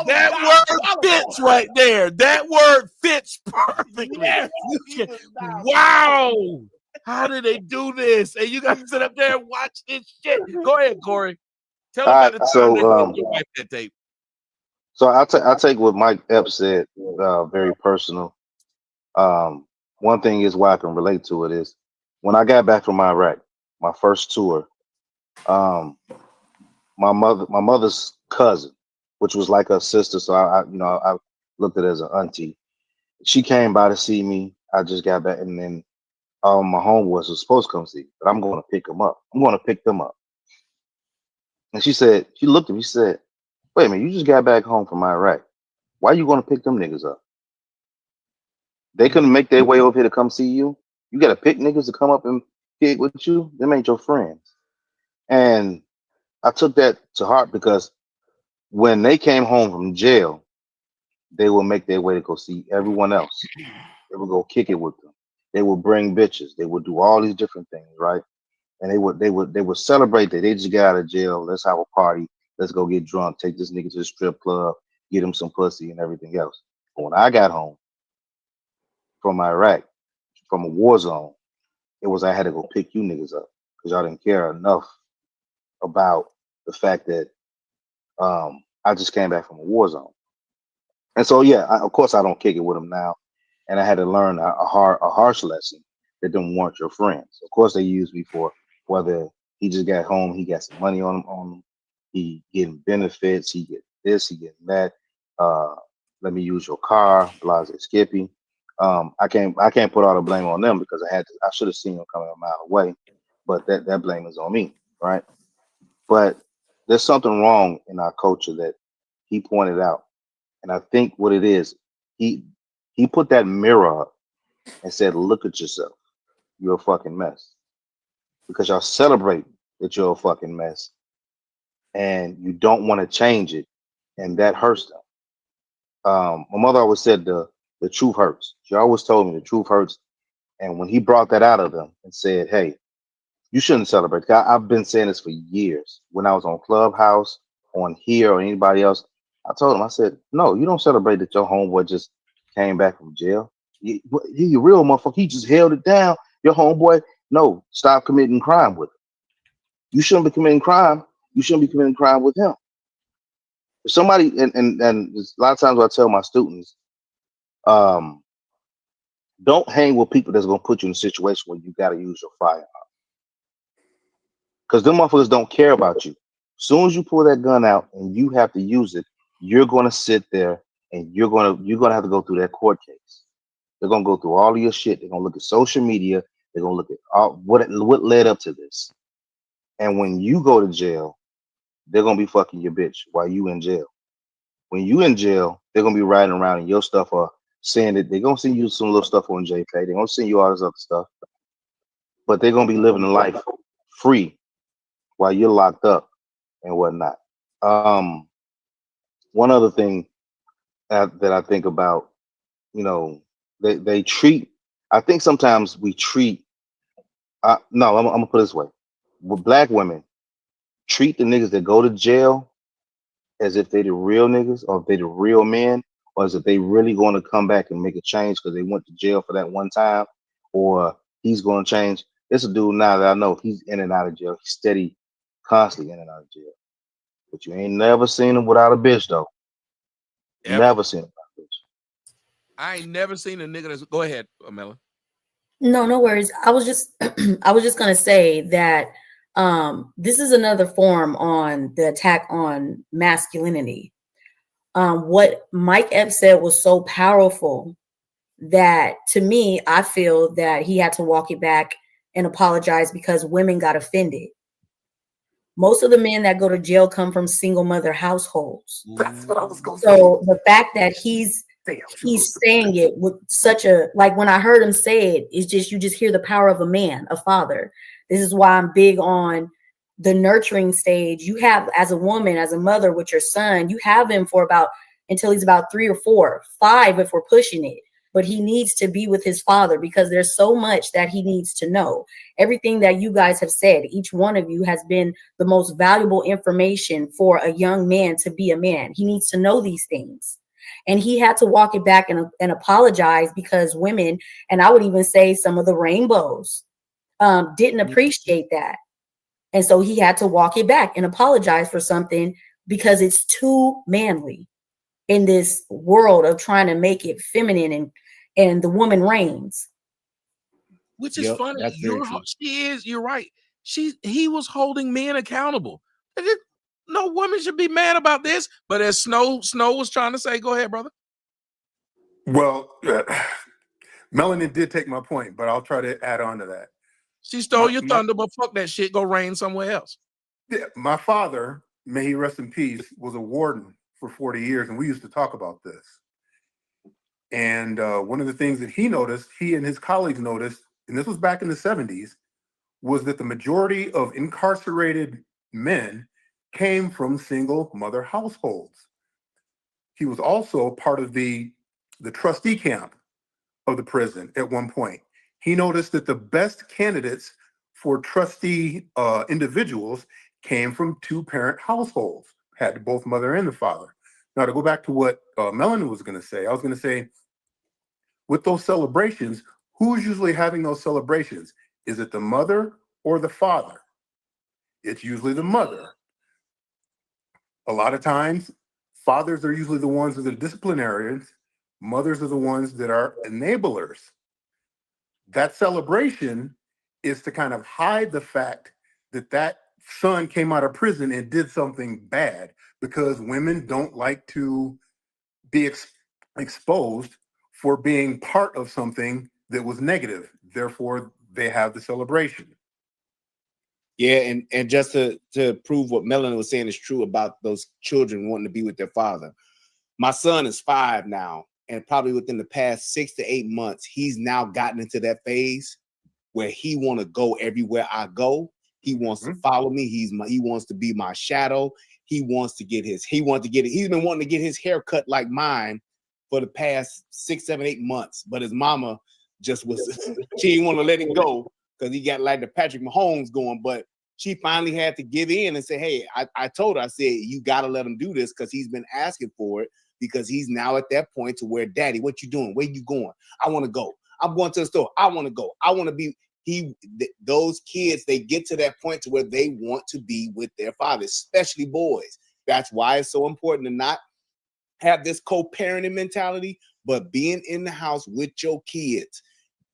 B: That word fits right there. That word fits perfectly.
L: Yes,
B: wow. How did they do this? And you got to sit up there and watch this shit. Go ahead, Corey. Tell them about the time that you watched that tape.
K: So I'll take what Mike Epps said, very personal. One thing is why I can relate to it is when I got back from Iraq, my first tour, my mother's cousin, which was like her sister, so I looked at it as an auntie. She came by to see me. I just got back, and then my homeboys was supposed to come see, but I'm going to pick them up. I'm going to pick them up. And she looked at me, she said, "Wait a minute, you just got back home from Iraq. Why you going to pick them niggas up? They couldn't make their way over here to come see you. You got to pick niggas to come up and kick with you. Them ain't your friends." And I took that to heart because when they came home from jail, they would make their way to go see everyone else. They would go kick it with them. They would bring bitches. They would do all these different things, right? And they would celebrate that they just got out of jail. Let's have a party. Let's go get drunk. Take this nigga to the strip club. Get him some pussy and everything else. But when I got home from Iraq, from a war zone, it was I had to go pick you niggas up because y'all didn't care enough about the fact that I just came back from a war zone. And so yeah, of course I don't kick it with them now. And I had to learn a harsh lesson that them weren't your friends. Of course they used me for whether he just got home, he got some money on him, he getting benefits, he get this, he getting that. Let me use your car, Blase Skippy. I can't put all the blame on them because I should have seen them coming a mile away, but that blame is on me, right? But there's something wrong in our culture that he pointed out. And I think what it is, he put that mirror up and said, "Look at yourself. You're a fucking mess." Because y'all celebrate that you're a fucking mess and you don't want to change it. And that hurts them. My mother always said the truth hurts. She always told me the truth hurts. And when he brought that out of them and said, "Hey, you shouldn't celebrate." I've been saying this for years. When I was on Clubhouse, on here, or anybody else, I told him, I said, "No, you don't celebrate that your homeboy just came back from jail. He a real motherfucker. He just held it down. Your homeboy, no, stop committing crime with him. You shouldn't be committing crime. You shouldn't be committing crime with him." If somebody, and a lot of times I tell my students, don't hang with people that's gonna put you in a situation where you gotta use your firearm. Because them motherfuckers don't care about you. As soon as you pull that gun out and you have to use it, you're gonna sit there and you're gonna have to go through that court case. They're gonna go through all of your shit. They're gonna look at social media. They're gonna look at all what led up to this. And when you go to jail, they're gonna be fucking your bitch while you in jail. When you in jail, they're gonna be riding around in your stuff or saying that they're gonna send you some little stuff on JPay. They're gonna send you all this other stuff, but they're gonna be living a life free while you're locked up and whatnot. One other thing that I think about, they treat. I think sometimes we treat. No, I'm gonna put it this way: with black women, treat the niggas that go to jail as if they the real niggas, or if they the real men, or as if they really going to come back and make a change because they went to jail for that one time, or he's going to change. There's a dude now that I know, he's in and out of jail. He's steady, constantly in and out of jail. But you ain't never seen him without a bitch, though.
B: Ever.
K: Never seen him without a bitch.
B: I ain't never seen a nigga that's. Go ahead, Melon.
C: No worries. I was just gonna say that this is another form on the attack on masculinity. What Mike Epps said was so powerful that, to me, I feel that he had to walk it back and apologize because women got offended. Most of the men that go to jail come from single mother households.
N: That's what I was going to
C: So the fact that he's saying it with such a, like, when I heard him say it, it's just, you just hear the power of a man, a father. This is why I'm big on the nurturing stage. You have, as a woman, as a mother with your son, you have him for about, until he's about 3 or 4, 5 if we're pushing it. But he needs to be with his father because there's so much that he needs to know. Everything that you guys have said, each one of you has been the most valuable information for a young man to be a man. He needs to know these things. And he had to walk it back and apologize because women, and I would even say some of the rainbows, didn't appreciate that. And so he had to walk it back and apologize for something because it's too manly in this world of trying to make it feminine and the woman reigns.
B: Which is funny. You're right. He was holding men accountable. No woman should be mad about this. But as Snow was trying to say, go ahead, brother.
N: Well, Melanin did take my point, but I'll try to add on to that.
B: She stole your thunder, but fuck that shit. Go reign somewhere else.
N: Yeah, my father, may he rest in peace, was a warden for 40 years, and we used to talk about this. And one of the things that he noticed, he and his colleagues noticed, and this was back in the 70s, was that the majority of incarcerated men came from single mother households. He was also part of the trustee camp of the prison at one point. He noticed that the best candidates for trustee individuals came from 2-parent households, had both mother and the father. Now, to go back to what Melanie was going to say, I was going to say, with those celebrations, who's usually having those celebrations? Is it the mother or the father? It's usually the mother. A lot of times, fathers are usually the ones that are disciplinarians. Mothers are the ones that are enablers. That celebration is to kind of hide the fact that that son came out of prison and did something bad, because women don't like to be exposed for being part of something that was negative. Therefore, they have the celebration.
L: Yeah, and just to prove what Melanie was saying is true about those children wanting to be with their father. My son is 5 now, and probably within the past 6 to 8 months, he's now gotten into that phase where he want to go everywhere I go. He wants to follow me. He wants to be my shadow. He's been wanting to get his hair cut like mine for the past 6, 7, 8 months. But his mama just she didn't want to let him go because he got like the Patrick Mahomes going. But she finally had to give in and say, hey, I told her, I said, you got to let him do this because he's been asking for it, because he's now at that point to where, Daddy, what you doing? Where you going? I want to go. I'm going to the store. I want to go. I want to be. Those kids, they get to that point to where they want to be with their father, especially boys. That's why it's so important to not have this co-parenting mentality, but being in the house with your kids.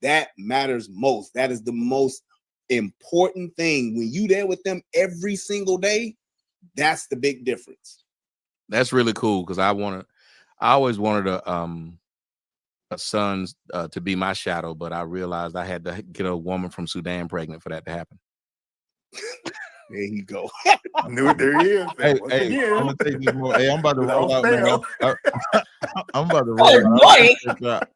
L: That matters most. That is the most important thing. When you there with them every single day, that's the big difference.
B: That's really cool, because I always wanted a son to be my shadow, but I realized I had to get a woman from Sudan pregnant for that to happen.
L: There you go.
N: There he is.
A: Hey, I'm gonna take this more. Hey, I'm about to roll out, man. I'm about to roll out.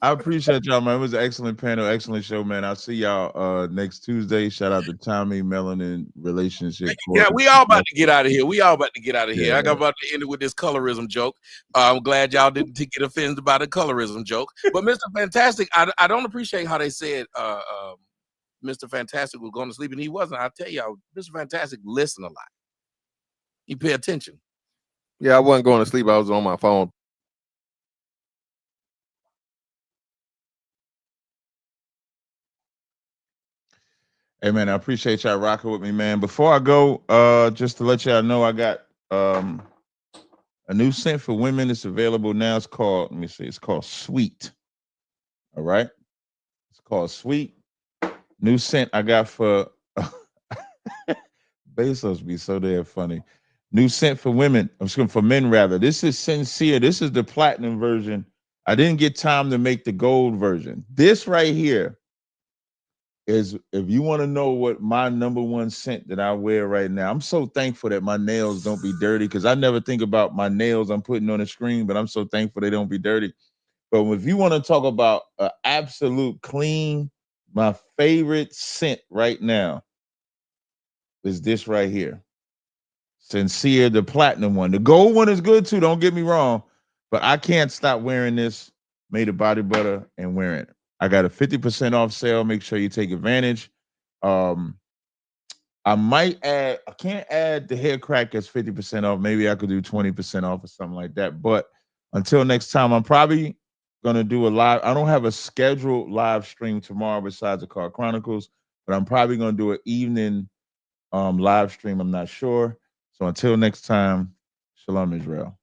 A: I appreciate y'all, man. It was an excellent panel, excellent show, man. I'll see y'all next Tuesday. Shout out to Tommy, Melanin, relationship.
B: Yeah, we all about to get out of here. I got about to end it with this colorism joke. I'm glad y'all didn't get offended by the colorism joke. But Mr. Fantastic, I don't appreciate how they said Mr. Fantastic was going to sleep, and he wasn't. I'll tell y'all, Mr. Fantastic listen a lot. He pay attention.
D: Yeah, I wasn't going to sleep. I was on my phone.
A: Hey man, I appreciate y'all rocking with me, man. Before I go, just to let y'all know, I got a new scent for women. It's available now. It's called, let me see, it's called Sweet. All right. It's called Sweet. New scent I got for Bezos be so damn funny. New scent for women. I'm just for men rather. This is Sincere. This is the platinum version. I didn't get time to make the gold version. This right here is, if you want to know what my number one scent that I wear right now, I'm so thankful that my nails don't be dirty, because I never think about my nails I'm putting on the screen, but I'm so thankful they don't be dirty. But if you want to talk about an absolute clean, my favorite scent right now is this right here. Sincere, the platinum one. The gold one is good too, don't get me wrong, but I can't stop wearing this made of body butter and wearing it. I got a 50% off sale. Make sure you take advantage. I might add, I can't add the hair crack as 50% off. Maybe I could do 20% off or something like that. But until next time, I'm probably gonna do a live. I don't have a scheduled live stream tomorrow besides the Car Chronicles, but I'm probably gonna do an evening live stream. I'm not sure. So until next time, Shalom Israel.